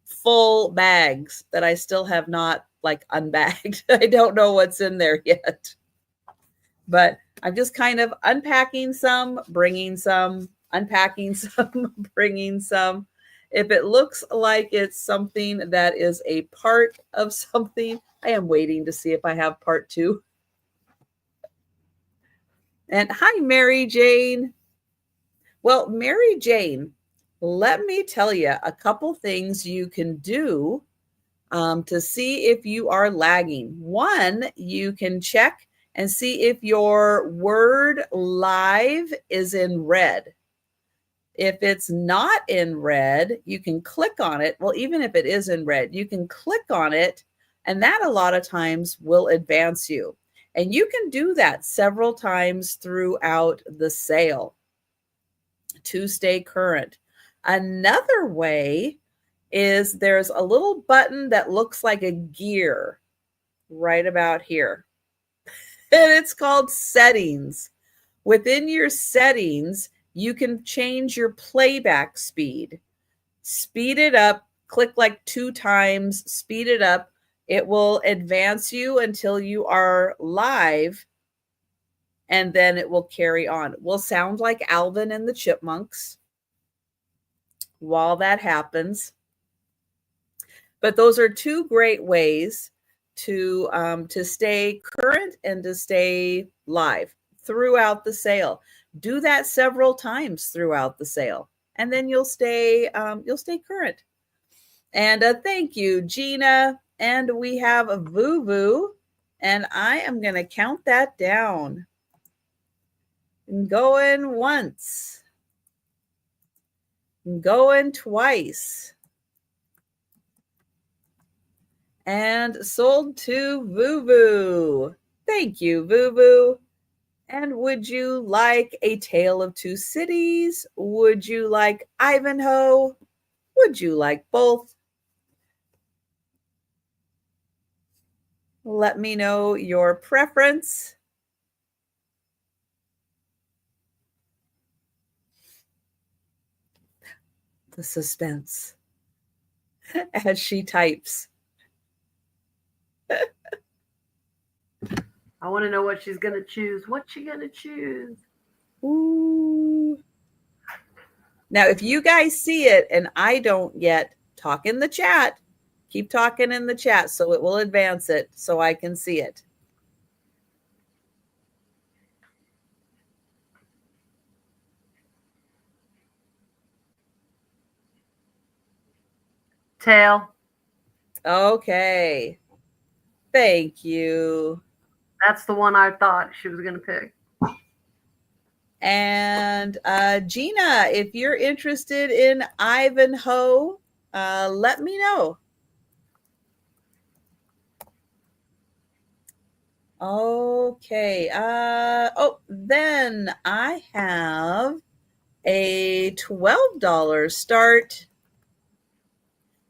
full bags that I still have not unbagged. I don't know what's in there yet. But I'm just kind of unpacking some, bringing some, unpacking some, bringing some. If it looks like it's something that is a part of something, I am waiting to see if I have part 2. And hi, Mary Jane. Well, Mary Jane, let me tell you a couple things you can do to see if you are lagging. One, you can check and see if your word live is in red. If it's not in red, you can click on it. Well, even if it is in red, you can click on it, and that a lot of times will advance you. And you can do that several times throughout the sale to stay current. Another way is there's a little button that looks like a gear right about here. And it's called settings. Within your settings, you can change your playback speed. Speed it up, click 2 times, speed it up. It will advance you until you are live, and then it will carry on. It will sound like Alvin and the Chipmunks while that happens. But those are 2 great ways to stay current and to stay live throughout the sale. Do that several times throughout the sale, and then you'll stay current. And thank you, Gina. And we have a Voo, and I am going to count that down. Going once, going twice, and sold to Voo. Thank you, Boo. And would you like A Tale of Two Cities? Would you like Ivanhoe? Would you like both? Let me know your preference. The suspense as she types. I want to know what she's going to choose. What's she going to choose? Ooh. Now, if you guys see it and I don't yet, talk in the chat. Keep talking in the chat so it will advance it so I can see it. Tail. Okay. Thank you. That's the one I thought she was going to pick. And Gina, if you're interested in Ivanhoe, let me know. Okay. Then I have a $12 start.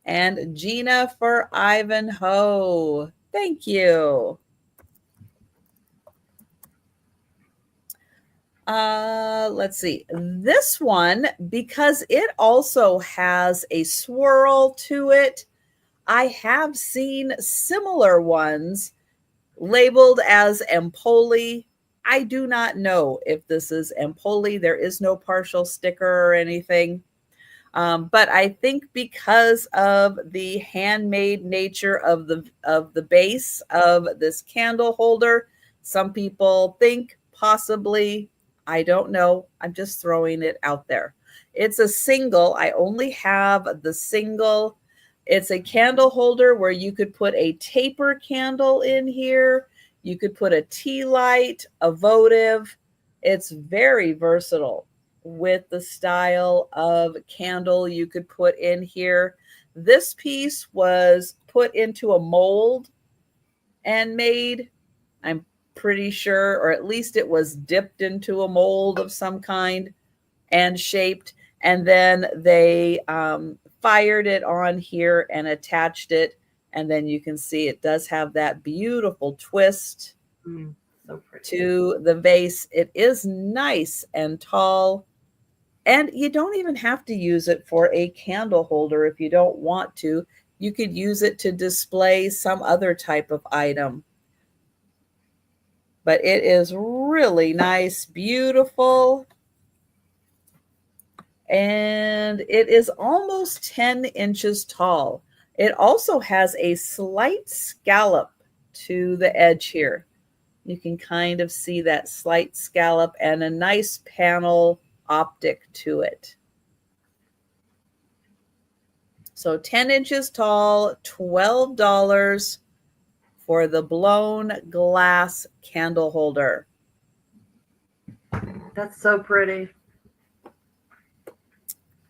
And Gina for Ivanhoe. Thank you. Let's see. This one, because it also has a swirl to it, I have seen similar ones labeled as Empoli. I do not know if this is Empoli. There is no partial sticker or anything. But I think because of the handmade nature of the base of this candle holder, some people think possibly, I don't know. I'm just throwing it out there. It's a single. I only have the single. It's a candle holder where you could put a taper candle in here. You could put a tea light, a votive. It's very versatile with the style of candle you could put in here. This piece was put into a mold and made, I'm pretty sure, or at least it was dipped into a mold of some kind and shaped. And then they fired it on here and attached it. And then you can see it does have that beautiful twist So to the vase. It is nice and tall. And you don't even have to use it for a candle holder if you don't want to. You could use it to display some other type of item. But it is really nice, beautiful. And it is almost 10 inches tall. It also has a slight scallop to the edge here. You can kind of see that slight scallop and a nice panel optic to it. So 10 inches tall, $12 for the blown glass candle holder. That's so pretty.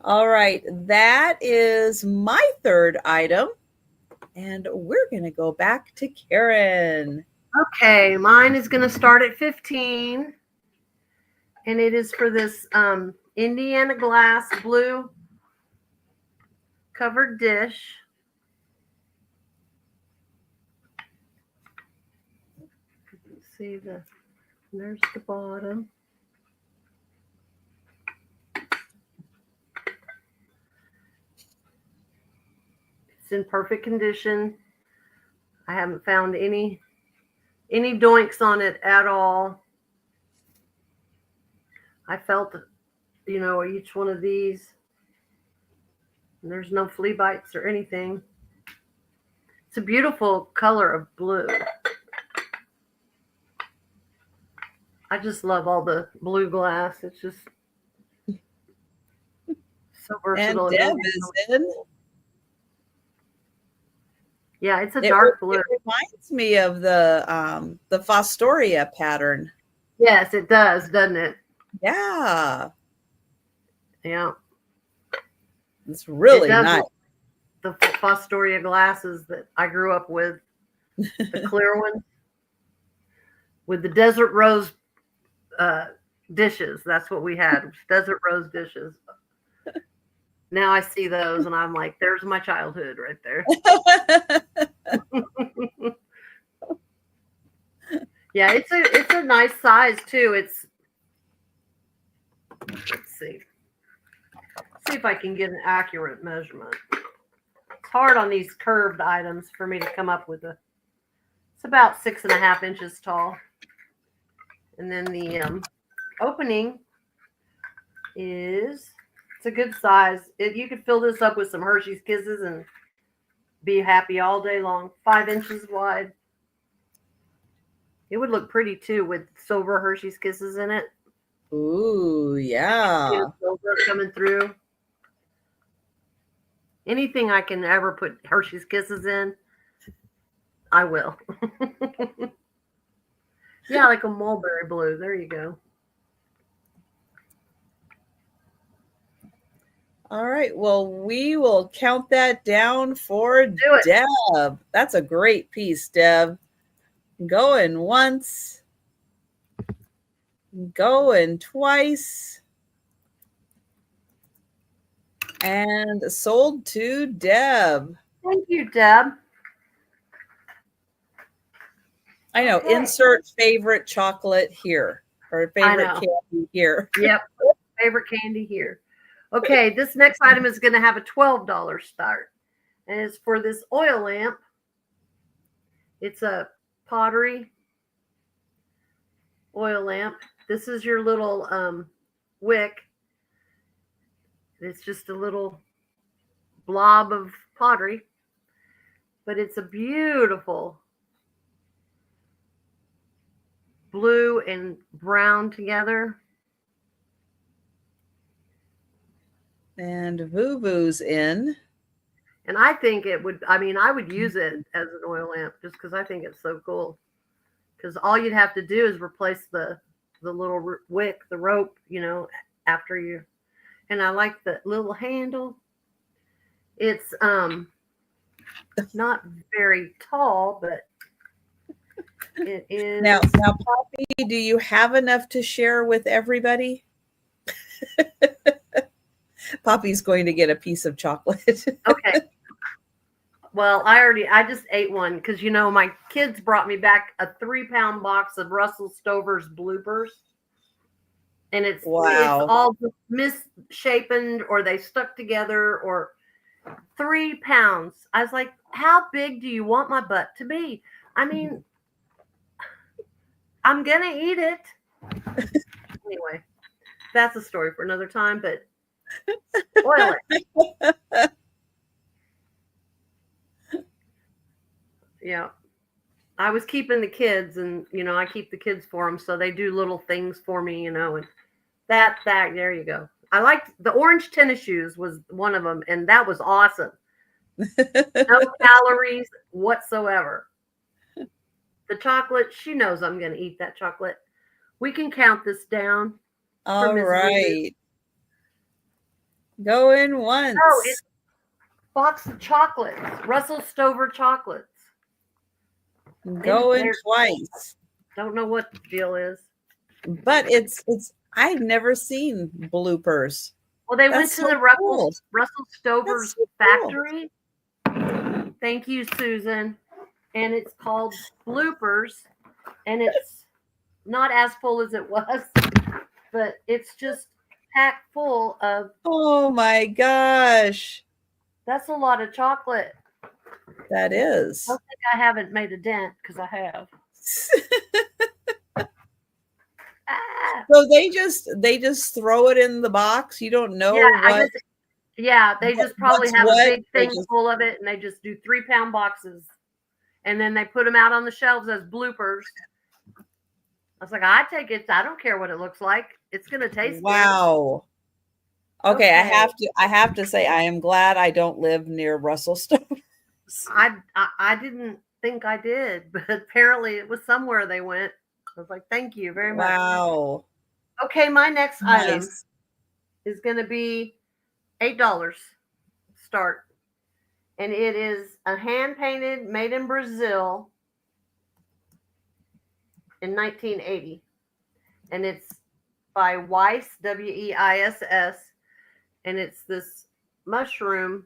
All right, that is my third item. And we're going to go back to Karen. Okay, mine is going to start at 15. And it is for this Indiana glass blue covered dish. Let's see, there's the bottom. It's in perfect condition. I haven't found any doinks on it at all. I felt, each one of these. And there's no flea bites or anything. It's a beautiful color of blue. I just love all the blue glass. It's just so versatile. And Deb is in. Yeah, it's a dark blue. It reminds me of the Fostoria pattern. Yes, it does, doesn't it? Yeah. Yeah. It's really nice. The Fostoria glasses that I grew up with, the clear ones. with the desert rose dishes. That's what we had, desert rose dishes. Now I see those and I'm like, there's my childhood right there. Yeah, it's a nice size too. Let's see if I can get an accurate measurement. It's hard on these curved items for me to come up with it's about 6.5 inches tall. And then the opening it's a good size. You could fill this up with some Hershey's Kisses and be happy all day long. 5 inches wide. It would look pretty too with silver Hershey's Kisses in it. Ooh, yeah. Silver coming through. Anything I can ever put Hershey's Kisses in, I will. Yeah, like a mulberry blue. There you go. All right. Well, we will count that down for Deb. That's a great piece, Deb. Going once. Going twice. And sold to Deb. Thank you, Deb. I know. Okay. Insert favorite chocolate here. Or favorite candy here. Yep. Favorite candy here. Okay, this next item is going to have a $12 start. And it's for this oil lamp. It's a Pottery oil lamp. This is your little wick. It's just a little blob of pottery. But it's a beautiful blue and brown together. And Vuvu's in. And I think I would use it as an oil lamp just because I think it's so cool. Because all you'd have to do is replace the little wick, the rope, after you. And I like the little handle. It's not very tall, but it is. Now, Poppy, do you have enough to share with everybody? Poppy's going to get a piece of chocolate. Okay. Well, I just ate one because, my kids brought me back a 3-pound box of Russell Stover's bloopers. And it's all misshapen or they stuck together or 3 pounds. I was like, how big do you want my butt to be? I mean, I'm going to eat it. Anyway, that's a story for another time, but oil it. Yeah. I was keeping the kids and, I keep the kids for them. So they do little things for me, and that, there you go. I liked the orange tennis shoes was one of them. And that was awesome. No calories whatsoever. The chocolate, she knows I'm going to eat that chocolate. We can count this down. All right. Go in once. Oh, it's a box of chocolates. Russell Stover chocolates. Go in twice. Don't know what the deal is. But it's I've never seen bloopers. Well, they went to the Russell Stover's factory. Cool. Thank you, Susan. And it's called Bloopers. And it's not as full as it was, but it's just packed full of. Oh my gosh. That's a lot of chocolate. That is. I don't think I haven't made a dent because I have. So they just throw it in the box. You don't know what. They just probably have a big thing full of it, and they just do 3-pound boxes, and then they put them out on the shelves as bloopers. I was like, I take it. I don't care what it looks like. It's gonna taste. Wow. Good. Okay, I have to say I am glad I don't live near Russell Stover. I didn't think I did, but apparently it was somewhere they went. I was like, thank you very much. Wow. Okay, my next item is going to be $8 start. And it is a hand-painted, made in Brazil in 1980. And it's by Weiss, Weiss. And it's this mushroom.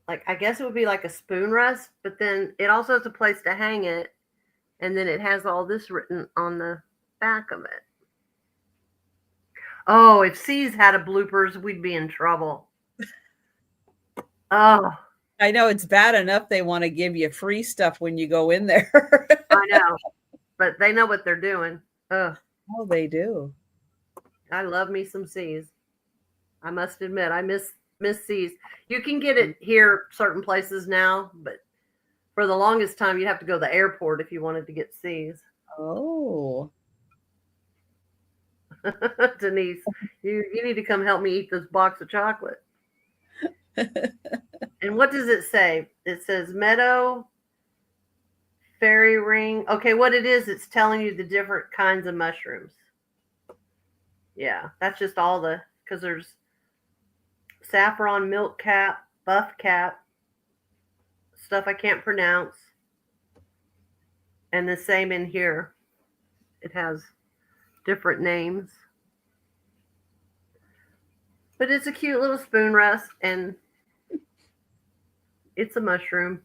Like, I guess it would be like a spoon rest, but then it also has a place to hang it. And then it has all this written on the back of it. Oh, if C's had a bloopers, we'd be in trouble. Oh, I know it's bad enough they want to give you free stuff when you go in there. I know, but they know what they're doing. Ugh. Oh, they do. I love me some C's. I must admit, I miss C's. You can get it here certain places now, but for the longest time, you'd have to go to the airport if you wanted to get C's. Oh. Denise, you need to come help me eat this box of chocolate. And what does it say? It says meadow, fairy ring. Okay, what it is, it's telling you the different kinds of mushrooms. Yeah, that's just all because there's saffron, milk cap, buff cap, stuff I can't pronounce. And the same in here. It has different names. But it's a cute little spoon rest, and it's a mushroom.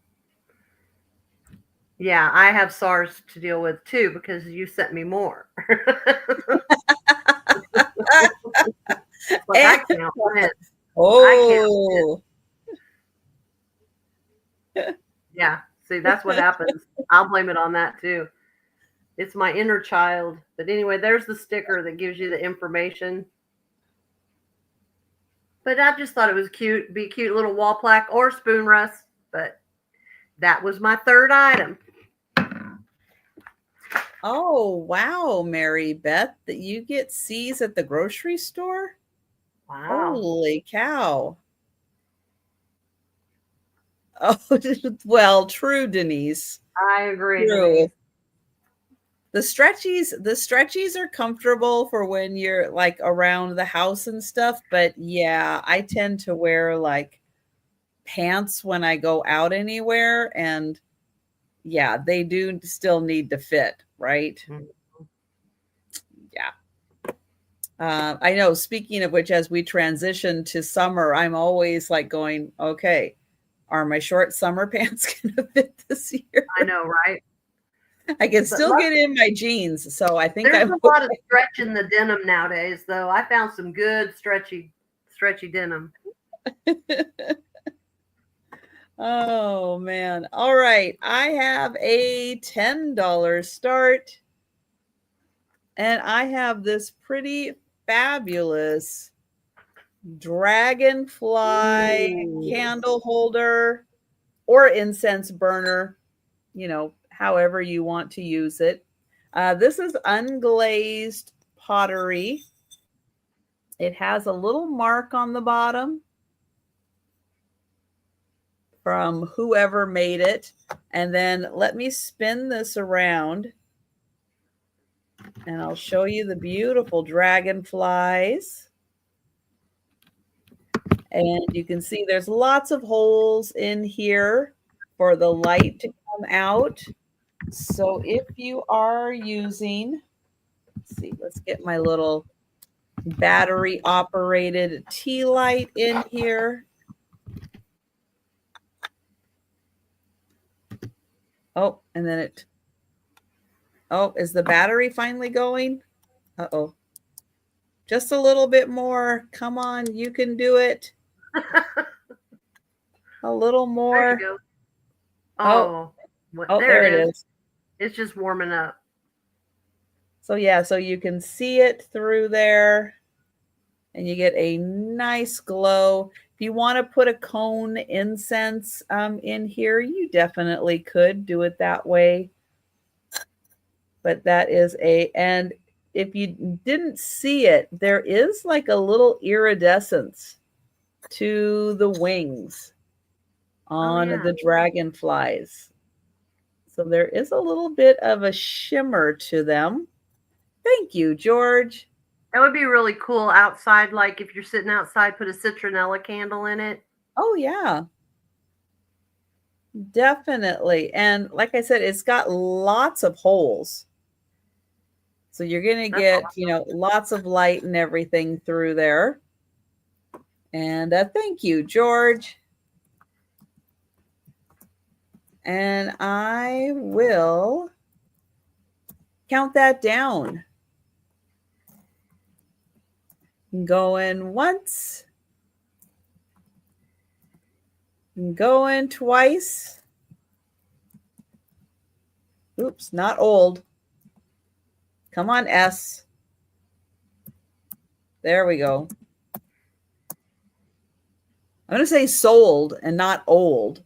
Yeah, I have SARS to deal with too because you sent me more. Like, I can't win. Oh. Yeah, see, that's what happens. I'll blame it on that too. It's my inner child. But anyway, there's the sticker that gives you the information. But I just thought it was cute. Be a cute little wall plaque or spoon rest. But that was my third item. Oh, wow, Mary Beth, that you get C's at the grocery store? Wow. Holy cow. Oh, well, true, Denise. I agree. True. The stretchies are comfortable for when you're like around the house and stuff. But yeah, I tend to wear like pants when I go out anywhere. And yeah, they do still need to fit, right? Mm-hmm. Yeah. I know, speaking of which, as we transition to summer, I'm always like going, okay, are my short summer pants going to fit this year? I know, right? I can still get in my jeans, so I think there's a lot of stretch in the denim nowadays, though. I found some good stretchy denim. Oh man. All right. I have a $10 start. And I have this pretty fabulous dragonfly candle holder or incense burner, however you want to use it. This is unglazed pottery. It has a little mark on the bottom from whoever made it. And then let me spin this around and I'll show you the beautiful dragonflies. And you can see there's lots of holes in here for the light to come out. So if you are using, let's get my little battery operated tea light in here. Oh, and then is the battery finally going? Uh-oh. Just a little bit more. Come on, you can do it. A little more. There you go. There it is. It's just warming up. So yeah, so you can see it through there and you get a nice glow. If you want to put a cone incense in here, you definitely could do it that way. But that is and if you didn't see it, there is like a little iridescence to the wings on the dragonflies. So there is a little bit of a shimmer to them. Thank you, George. That would be really cool outside. Like if you're sitting outside, put a citronella candle in it. Oh, yeah. Definitely. And like I said, it's got lots of holes. So you're going to get, lots of light and everything through there. And thank you, George. And I will count that down. Going once. Going twice. Oops, not old. Come on, S. There we go. I'm going to say sold and not old.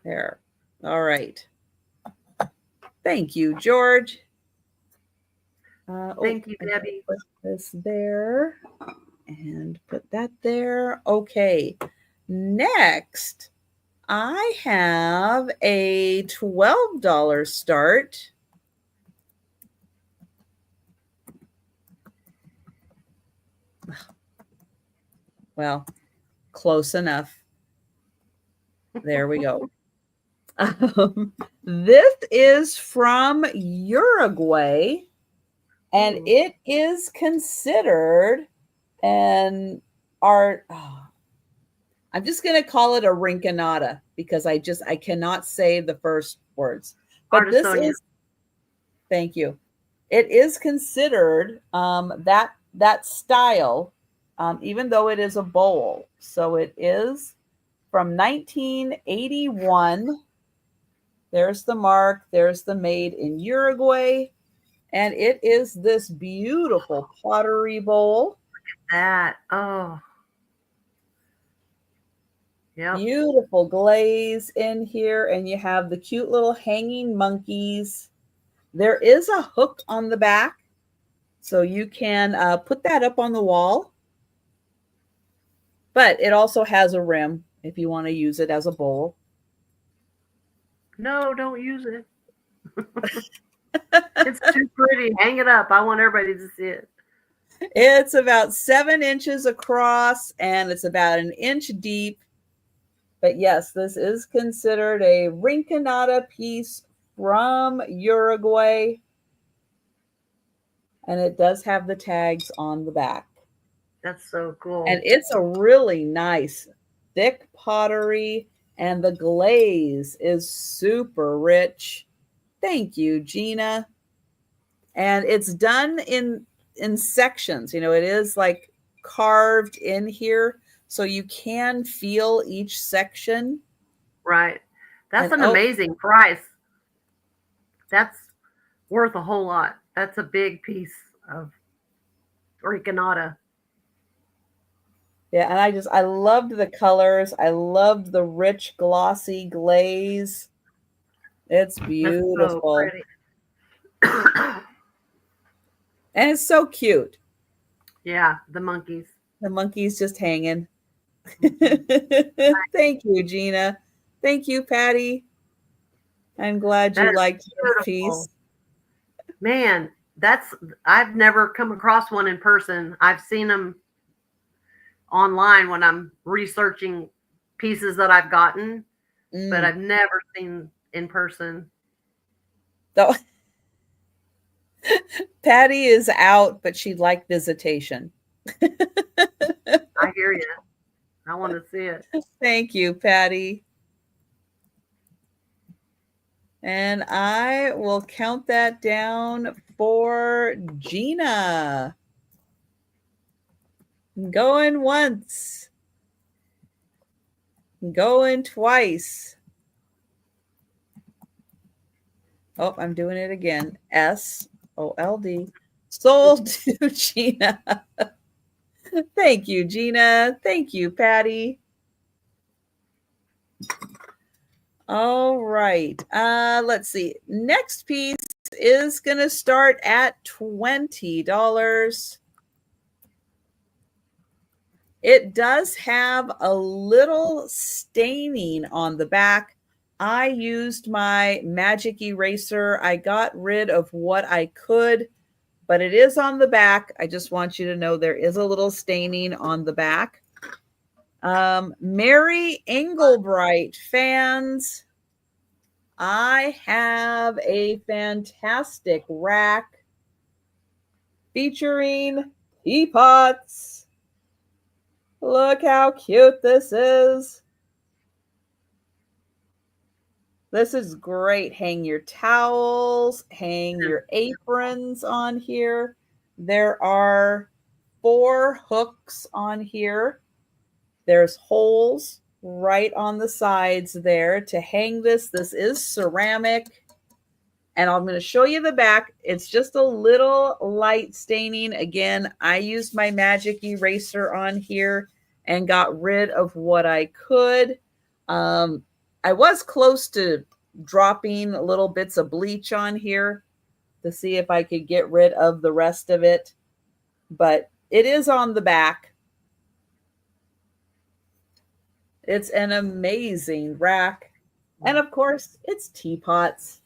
There. All right. Thank you, George. Thank you, Debbie. Put this there and put that there. Okay. Next, I have a $12 start. Well, close enough. There we go. This is from Uruguay, and it is considered an art. I'm just going to call it a rinconada because I cannot say the first words. But this is, thank you. It is considered that style, even though it is a bowl. So it is from 1981. There's the mark. There's the made in Uruguay. And it is this beautiful pottery bowl. Look at that. Oh. Yep. Beautiful glaze in here. And you have the cute little hanging monkeys. There is a hook on the back. So you can put that up on the wall. But it also has a rim if you want to use it as a bowl. No, don't use it. It's too pretty. Hang it up. I want everybody to see it. It's about 7 inches across and it's about 1 inch deep. But yes, this is considered a rinconada piece from Uruguay. And it does have the tags on the back. That's so cool. And it's a really nice, thick pottery. And the glaze is super rich. Thank you, Gina. And it's done in sections. It is like carved in here. So you can feel each section. Right. That's an amazing price. That's worth a whole lot. That's a big piece of rinconada. Yeah, and I loved the colors. I loved the rich, glossy glaze. It's beautiful. That's so pretty. And it's so cute. Yeah, the monkeys. The monkeys just hanging. Thank you, Gina. Thank you, Patty. I'm glad you liked your piece. Man, I've never come across one in person. I've seen them online when I'm researching pieces that I've gotten, but I've never seen in person. So Patty is out, but she'd like visitation. I hear you. I want to see it. Thank you, Patty. And I will count that down for Gina. Going once. Going twice. Oh, I'm doing it again. SOLD. Sold to Gina. Thank you, Gina. Thank you, Patty. All right. Let's see. Next piece is going to start at $20. It does have a little staining on the back. I used my magic eraser. I got rid of what I could, but it is on the back. I just want you to know there is a little staining on the back. Mary Englebright fans, I have a fantastic rack featuring teapots. Look how cute this is. This is great. Hang your towels, hang your aprons on here. There are 4 hooks on here. There's holes right on the sides there to hang this. This is ceramic. And I'm going to show you the back. It's just a little light staining. Again, I used my magic eraser on here and got rid of what I could. I was close to dropping little bits of bleach on here to see if I could get rid of the rest of it. But it is on the back. It's an amazing rack. And of course, it's teapots.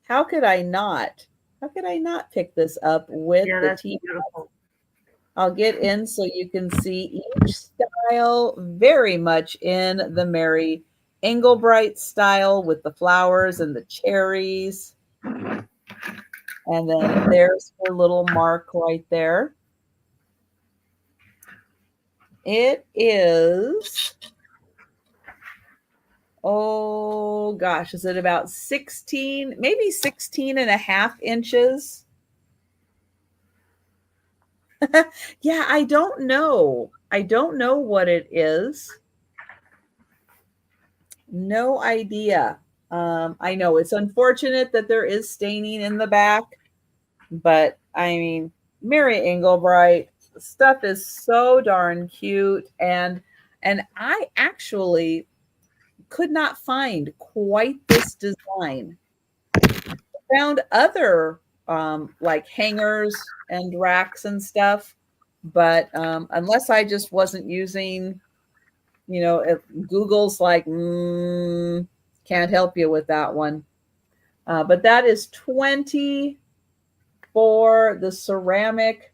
How could I not? How could I not pick this up with the teapot? I'll get in so you can see each style very much in the Mary Englebright style with the flowers and the cherries. And then there's her little mark right there. It is, oh gosh, is it about 16, maybe 16 and a half inches? Yeah, I don't know. I don't know what it is. No idea. I know it's unfortunate that there is staining in the back, but I mean, Mary Englebright stuff is so darn cute, and I actually could not find quite this design. Found other like hangers and racks and stuff, but unless I just wasn't using, you know, Google's like, can't help you with that one. But that is 20 for the ceramic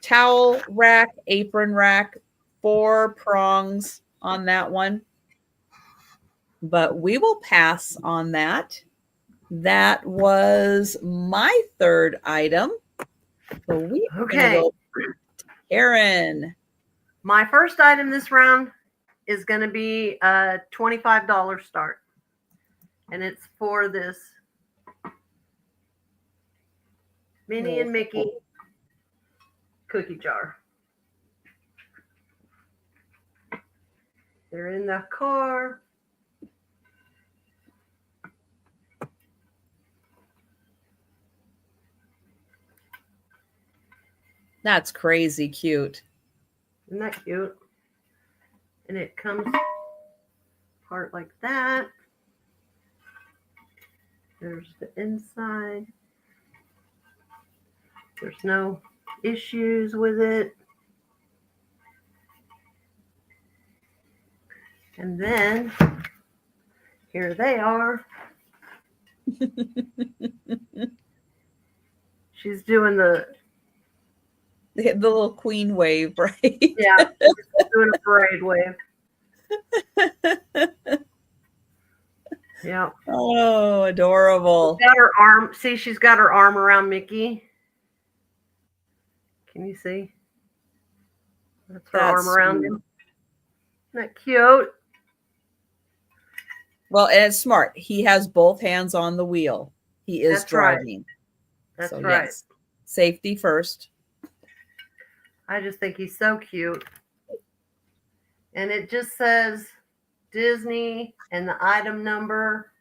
towel rack, apron rack, 4 prongs on that one. But we will pass on that. That was my 3rd item. So we are going to go Karen. My first item this round is going to be a $25 start. And it's for this Minnie and Mickey cookie jar. They're in the car. That's crazy cute. Isn't that cute? And it comes apart like that. There's the inside. There's no issues with it. And then here they are. She's doing the little queen wave, right? Yeah, doing a parade wave. Yeah. Oh, adorable. She's got her arm. See, she's got her arm around Mickey. Can you see? That's her arm around him. Isn't that cute? Well, and it's smart. He has both hands on the wheel. He is driving. That's right. Yes, safety first. I just think he's so cute. And it just says Disney and the item number.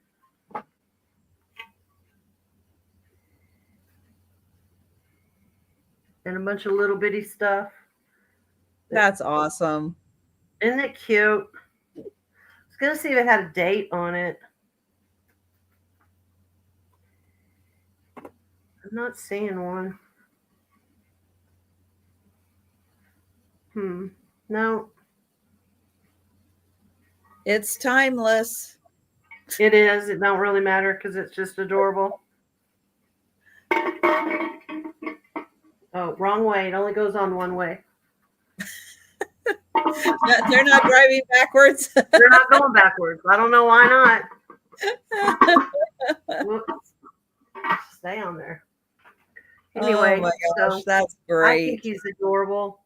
And a bunch of little bitty stuff. That's awesome. Isn't it cute? I was going to see if it had a date on it. I'm not seeing one. No. It's timeless. It is. It don't really matter because it's just adorable. Oh, wrong way. It only goes on one way. They're not driving backwards. They're not going backwards. I don't know why not. Whoops. Stay on there. Anyway, oh my gosh, so that's I think great. he's adorable.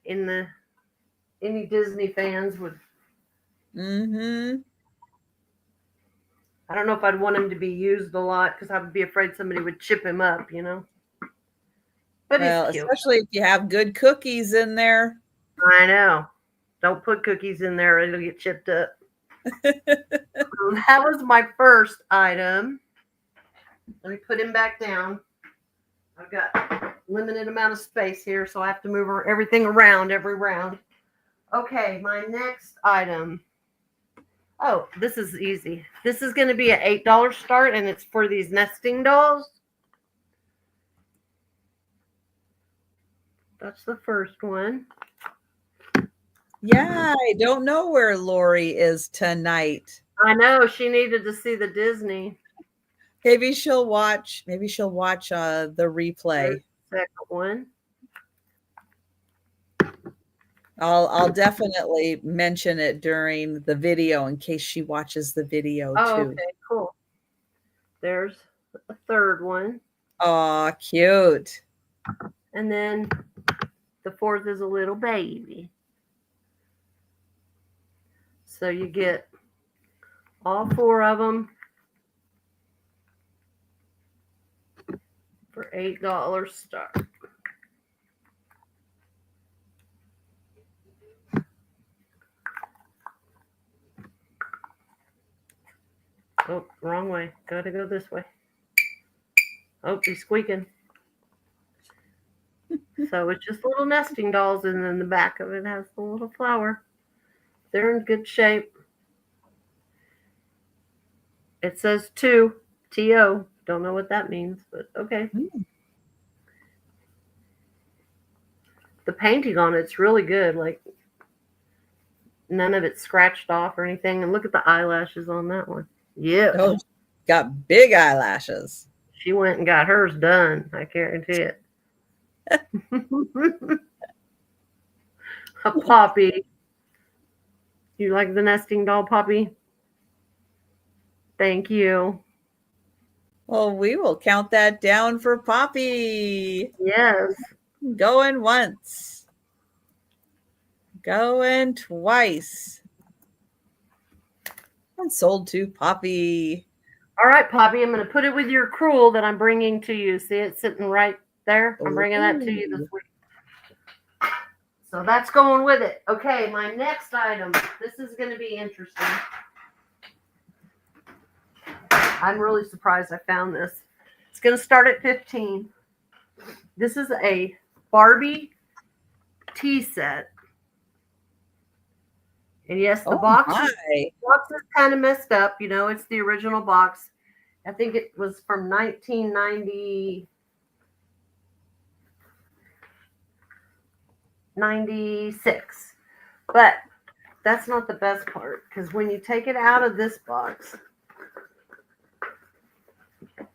Any Disney fans would. Mm-hmm. I don't know if I'd want him to be used a lot because I would be afraid somebody would chip him up, But Well, he's cute. especially if you have good cookies in there. I know. Don't put cookies in there; it'll get chipped up. That was my first item. Let me put him back down. I've got limited amount of space here, so I have to move everything around every round. Okay, my next item. Oh, this is easy. This is going to be an $8 start, and it's for these nesting dolls. That's the first one. Yeah, I don't know where Lori is tonight. I know she needed to see the Disney. Maybe she'll watch. Maybe she'll watch the replay. Second one. I'll definitely mention it during the video in case she watches the video too. Okay, cool. There's a third one. Aw, cute. And then the fourth is a little baby. So you get all four of them for $8 start. Oh, wrong way. Gotta go this way. Oh, he's squeaking. So it's just little nesting dolls, and then the back of it has the little flower. They're in good shape. It says 2, T-O. Don't know what that means, but okay. The painting on it's really good. Like, none of it's scratched off or anything. And look at the eyelashes on that one. Yeah. Oh, got big eyelashes. She went and got hers done. I guarantee it. A Poppy. You like the nesting doll, Poppy? Thank you. Well, we will count that down for Poppy. Yes. Going once. Going twice. And sold to Poppy. All right, Poppy, I'm going to put it with your crewel that I'm bringing to you. See it sitting right there? I'm bringing that to you this week. So that's going with it. Okay, my next item. This is going to be interesting. I'm really surprised I found this. It's going to start at $15. This is a Barbie tea set. And yes, the box is kind of messed up. It's the original box. I think it was from 1996. But that's not the best part, because when you take it out of this box.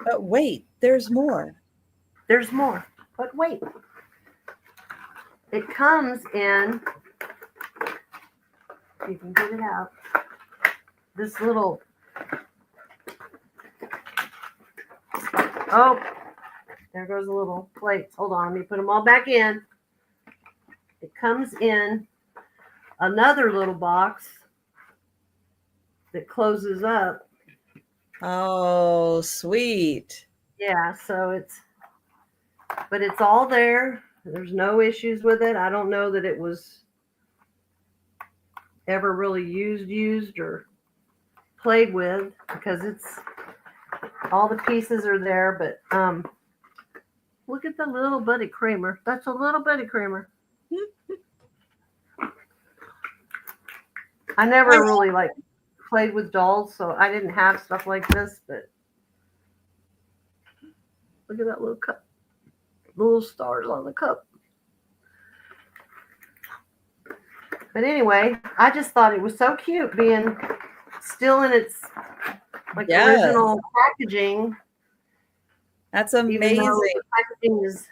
But wait, there's more. There's more. But wait. It comes in, you can get it out, this little, oh, there goes the little plates. Hold on, let me put them all back in. It comes in another little box that closes up. Oh, sweet. Yeah, so it's all there. There's no issues with it. I don't know that it was ever really used or played with, because it's all the pieces are there. But look at the little bitty creamer. That's a little bitty creamer. I never really played with dolls, so I didn't have stuff like this. But look at that little cup. Little stars on the cup. But anyway, I just thought it was so cute being still in its original packaging. That's amazing. Even though the packaging is,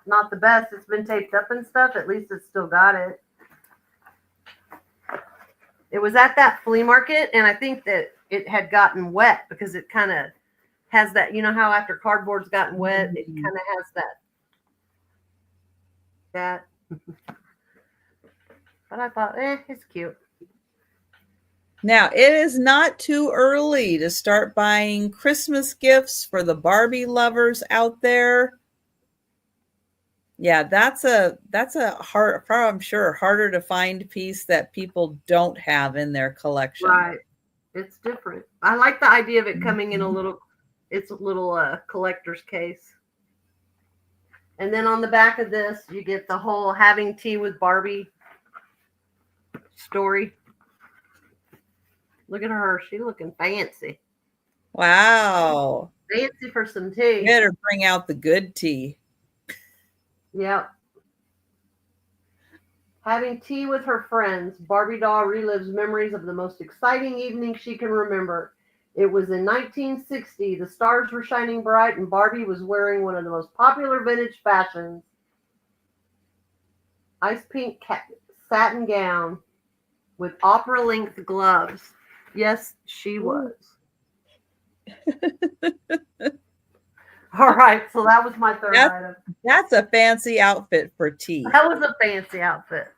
not the best. It's been taped up and stuff. At least it's still got it. It was at that flea market, and I think that it had gotten wet because it kind of has that, you know how after cardboard's gotten wet, it kind of has that. But I thought, it's cute. Now, it is not too early to start buying Christmas gifts for the Barbie lovers out there. Yeah, that's a hard, I'm sure, harder to find piece that people don't have in their collection. Right. It's different. I like the idea of it coming in a little collector's case. And then on the back of this, you get the whole having tea with Barbie story. Look at her. She's looking fancy. Wow. Fancy for some tea. You better bring out the good tea. Yep. Having tea with her friends, Barbie doll relives memories of the most exciting evening she can remember. It was in 1960. The stars were shining bright, and Barbie was wearing one of the most popular vintage fashions. Ice pink satin gown with opera-length gloves. Yes, she was. All right, so that was my third item. That's a fancy outfit for tea. That was a fancy outfit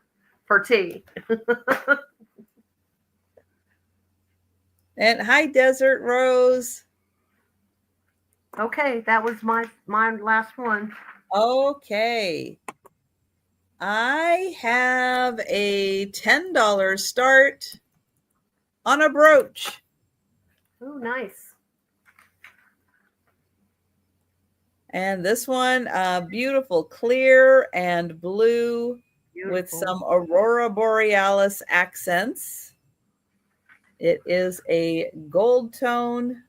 for tea. And hi, Desert Rose. Okay, that was my last one. Okay. I have a $10 start on a brooch. Oh, nice. And this one, beautiful clear and blue with some Aurora Borealis accents. It is a gold tone.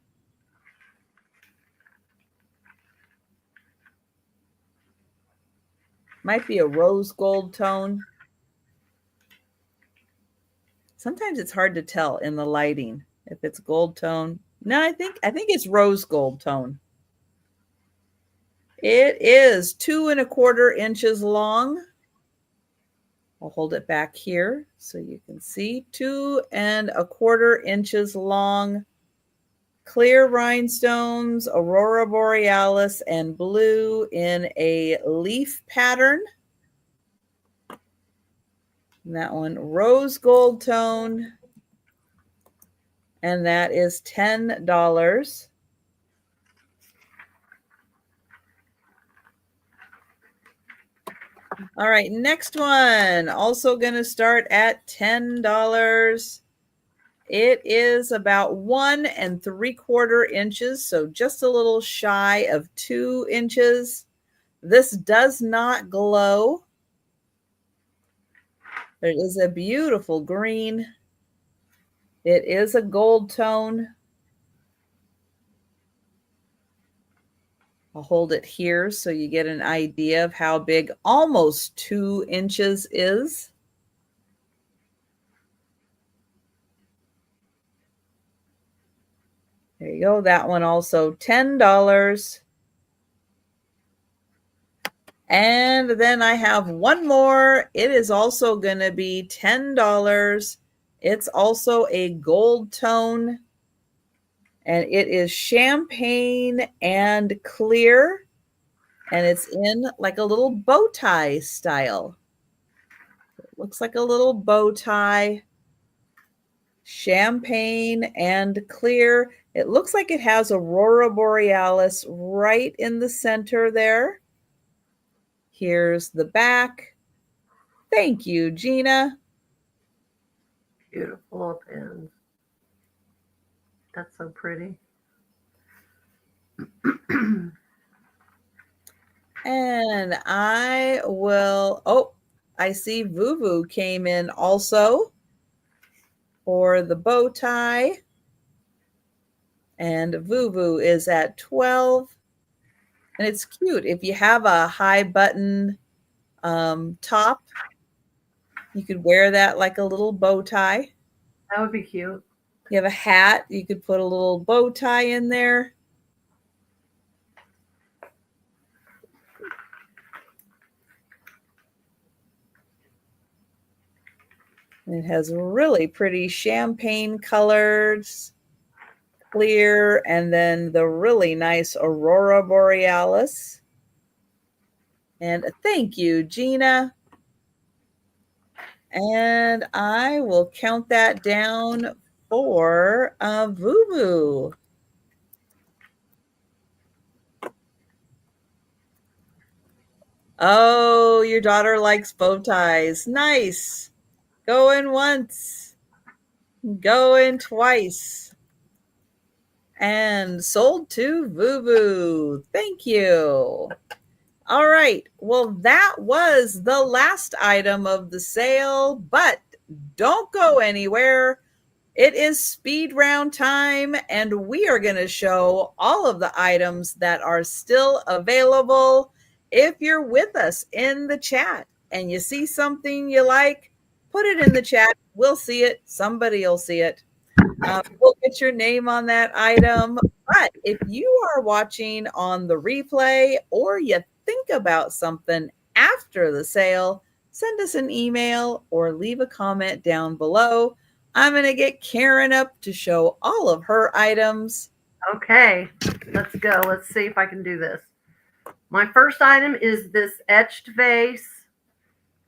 Might be a rose gold tone. Sometimes it's hard to tell in the lighting if it's gold tone. No, I think it's rose gold tone. It is 2 1/4 inches long. I'll hold it back here so you can see. 2 1/4 inches long. Clear rhinestones, Aurora Borealis, and blue in a leaf pattern. And that one, rose gold tone. And that is $10. All right, next one, also going to start at $10. It is about 1 3/4 inches, so just a little shy of 2 inches. This does not glow. It is a beautiful green. It is a gold tone. I'll hold it here so you get an idea of how big almost 2 inches is. There you go. That one also $10. And then I have one more. It is also going to be $10. It's also a gold tone. And it is champagne and clear. And it's in like a little bow tie style. It looks like a little bow tie. Champagne and clear. It looks like it has Aurora Borealis right in the center there. Here's the back. Thank you, Gina. Beautiful pins. That's so pretty. And I will, I see Vuvu came in also for the bow tie. And Vuvu is at 12. And it's cute. If you have a high button top, you could wear that like a little bow tie. That would be cute. You have a hat, you could put a little bow tie in there. It has really pretty champagne colors, clear, and then the really nice Aurora Borealis. And thank you, Gina. And I will count that down for Boo-Boo. Oh, your daughter likes bow ties. Nice. Going once. Going twice. And sold to Boo-Boo. Thank you. All right. Well, that was the last item of the sale, but don't go anywhere. It is speed round time, and we are going to show all of the items that are still available. If you're with us in the chat and you see something you like, put it in the chat. We'll see it. Somebody will see it. We'll get your name on that item. But if you are watching on the replay or you think about something after the sale, send us an email or leave a comment down below. I'm going to get Karen up to show all of her items. Okay, let's go. Let's see if I can do this. My first item is this etched vase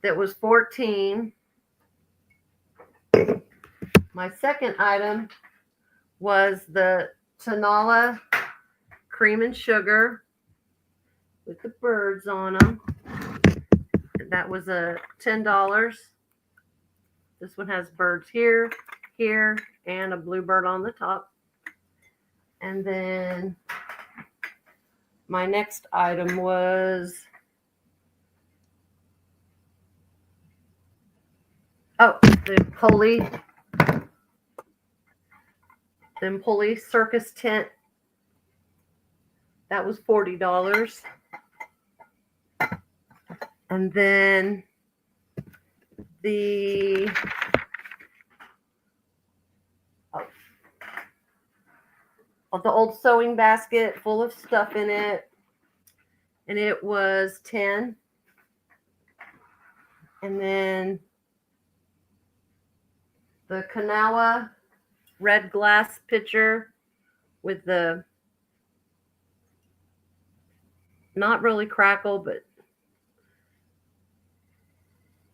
that was $14. My second item was the Tanala cream and sugar with the birds on them. That was $10. This one has birds here, here, and a bluebird on the top. And then my next item was, the Empoli circus tent. That was $40. And then the old sewing basket full of stuff in it, and it was $10. And then the Kanawha red glass pitcher with the not really crackle, but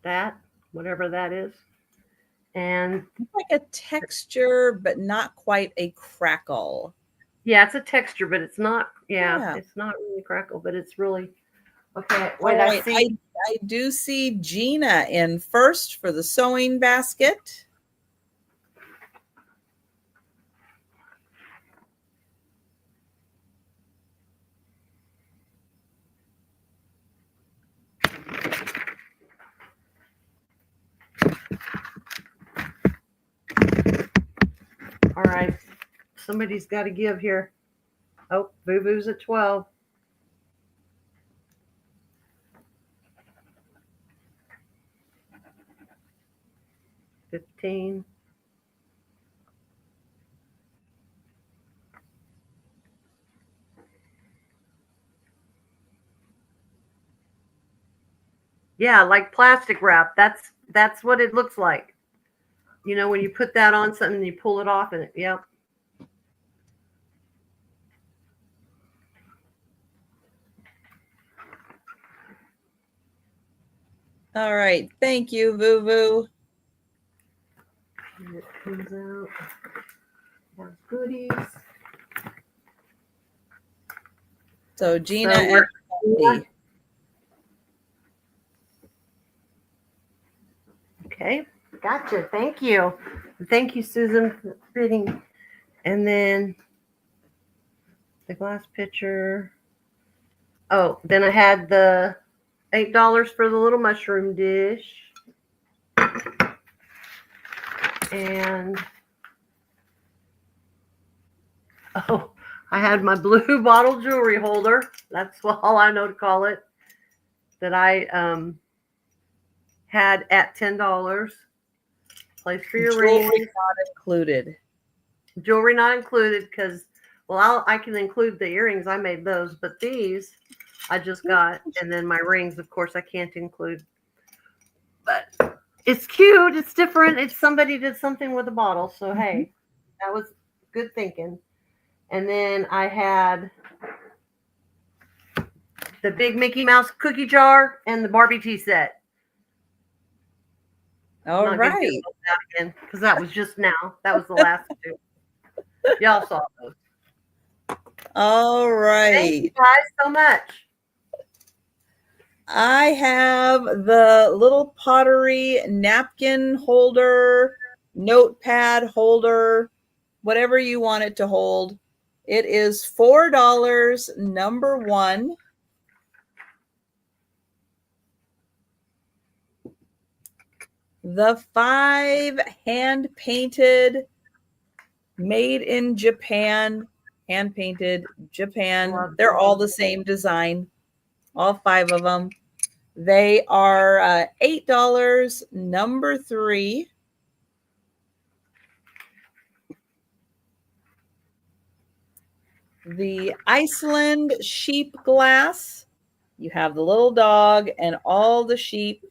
that, whatever that is. And it's like a texture, but not quite a crackle. Yeah, it's a texture, but it's not, it's not really crackle, but it's really, okay. Wait, right. I do see Gina in first for the sewing basket. All right. Somebody's got to give here. Oh, Boo-Boo's at 12. $15. Yeah, like plastic wrap. That's what it looks like. You know, when you put that on something and you pull it off, and it, yep. All right. Thank you, Boo-Boo. It comes out. Has goodies. So Gina and okay, gotcha. Thank you. Thank you, Susan, for fitting. And then the glass pitcher. Oh, then I had the $8 for the little mushroom dish. And I had my blue bottle jewelry holder. That's all I know to call it. That I had at $10. Place for your jewelry rings. not included. Jewelry not included because, well, I can include the earrings. I made those, but these I just got, and then my rings, of course, I can't include. But It's cute. It's different. It's somebody did something with a bottle. So, hey, that was good thinking. And then I had the big Mickey Mouse cookie jar and the Barbie tea set. All right. That again, because that was just now. That was the last two. Y'all saw those. All right. Thank you guys so much. I have the little Pottery napkin holder, notepad holder, whatever you want it to hold. It is $4, number 1. The 5 hand-painted, made in Japan, hand-painted Japan. They're all the same design, all 5 of them. They are $8, number 3. The Iceland sheep glass. You have the little dog and all the sheep.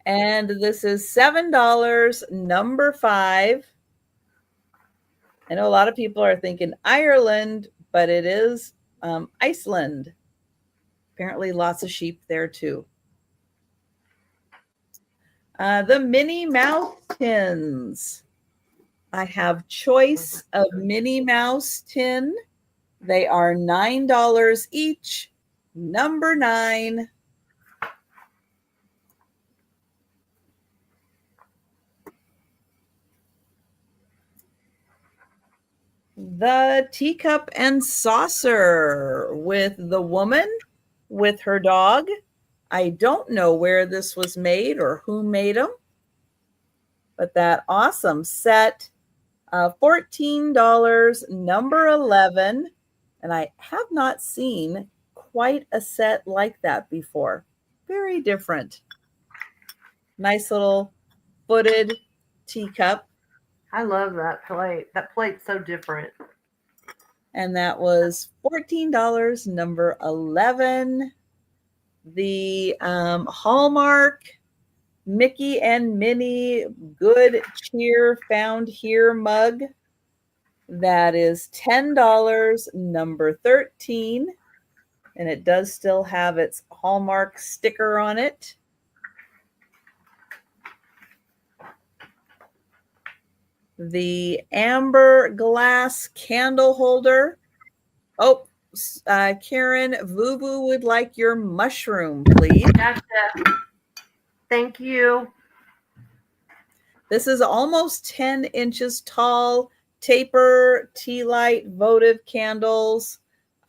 And this is $7, number 5. I know a lot of people are thinking Ireland, but it is Iceland. Apparently lots of sheep there too. The Minnie Mouse tins. I have choice of Minnie Mouse tin. They are $9 each, number 9. The teacup and saucer with the woman with her dog. I don't know where this was made or who made them, but that awesome set, $14, number 11. And I have not seen quite a set like that before. Very different. Nice little footed teacup. I love that plate. That plate's so different. And that was $14, number 11. The Hallmark Mickey and Minnie Good Cheer Found Here mug. That is $10, number 13. And it does still have its Hallmark sticker on it. The amber glass candle holder. Oh, Karen, Vuvu would like your mushroom, please. Gotcha. Thank you. This is almost 10 inches tall, taper, tea light, votive candles.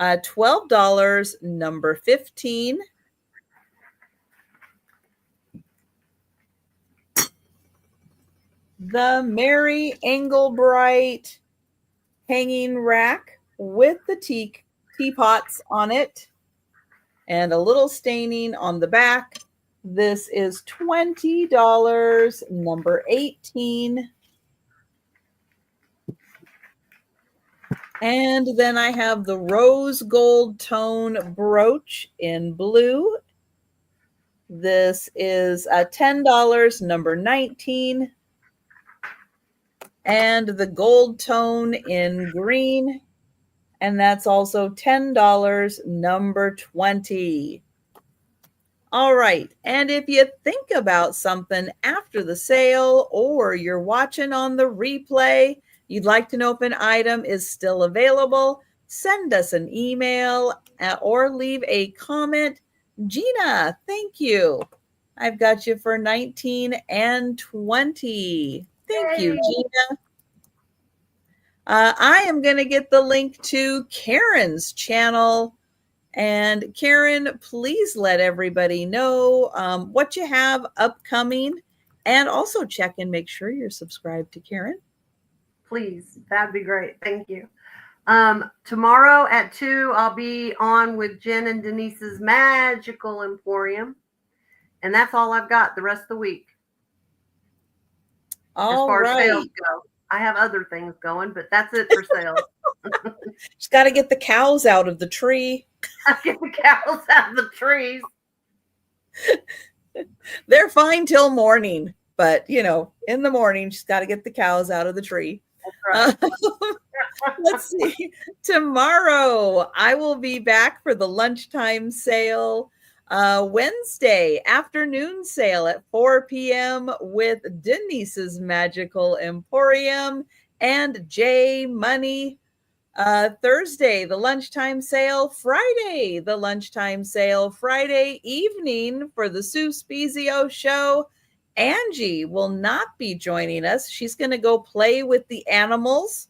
$12, number 15. The Mary Engelbright hanging rack with the teapots on it and a little staining on the back. This is $20, number 18. And then I have the rose gold tone brooch in blue. This is $10, number 19. And the gold tone in green. And that's also $10, number 20. All right. And if you think about something after the sale or you're watching on the replay, you'd like to know if an item is still available, send us an email or leave a comment. Gina, thank you. I've got you for 19 and 20. Thank you, Gina. I am going to get the link to Karen's channel. And Karen, please let everybody know what you have upcoming. And also check and make sure you're subscribed to Karen. Please, that'd be great. Thank you. Tomorrow at 2, I'll be on with Jen and Denise's Magical Emporium. And that's all I've got the rest of the week. As far as sales go. I have other things going, but that's it for sales. Just got to get the cows out of the tree. Get the cows out of the trees. They're fine till morning, but you know, in the morning, she's got to get the cows out of the tree. That's right. Let's see. Tomorrow, I will be back for the lunchtime sale. Wednesday afternoon sale at 4 p.m. with Denise's Magical Emporium and J Money. Thursday, the lunchtime sale. Friday, the lunchtime sale. Friday evening for the Sue Spezio show. Angie will not be joining us. She's going to go play with the animals.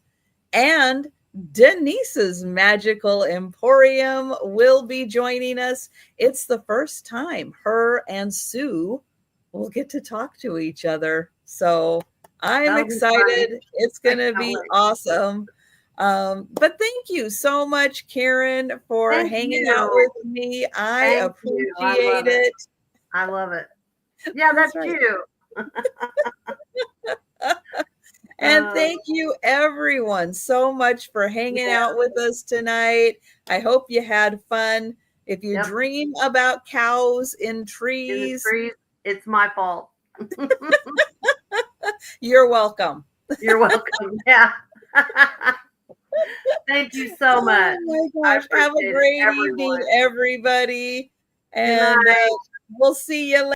And Denise's Magical Emporium will be joining us. It's the first time her and Sue will get to talk to each other. So I'm excited. It's going to be awesome. But thank you so much, Karen, for hanging out with me. I appreciate it. I love it. Yeah, that's right. You. And thank you, everyone, so much for hanging out with us tonight. I hope you had fun. If you dream about cows in trees, it's my fault. You're welcome. You're welcome. Yeah. Thank you so much. Oh my gosh. Have a great evening, everybody. And we'll see you later.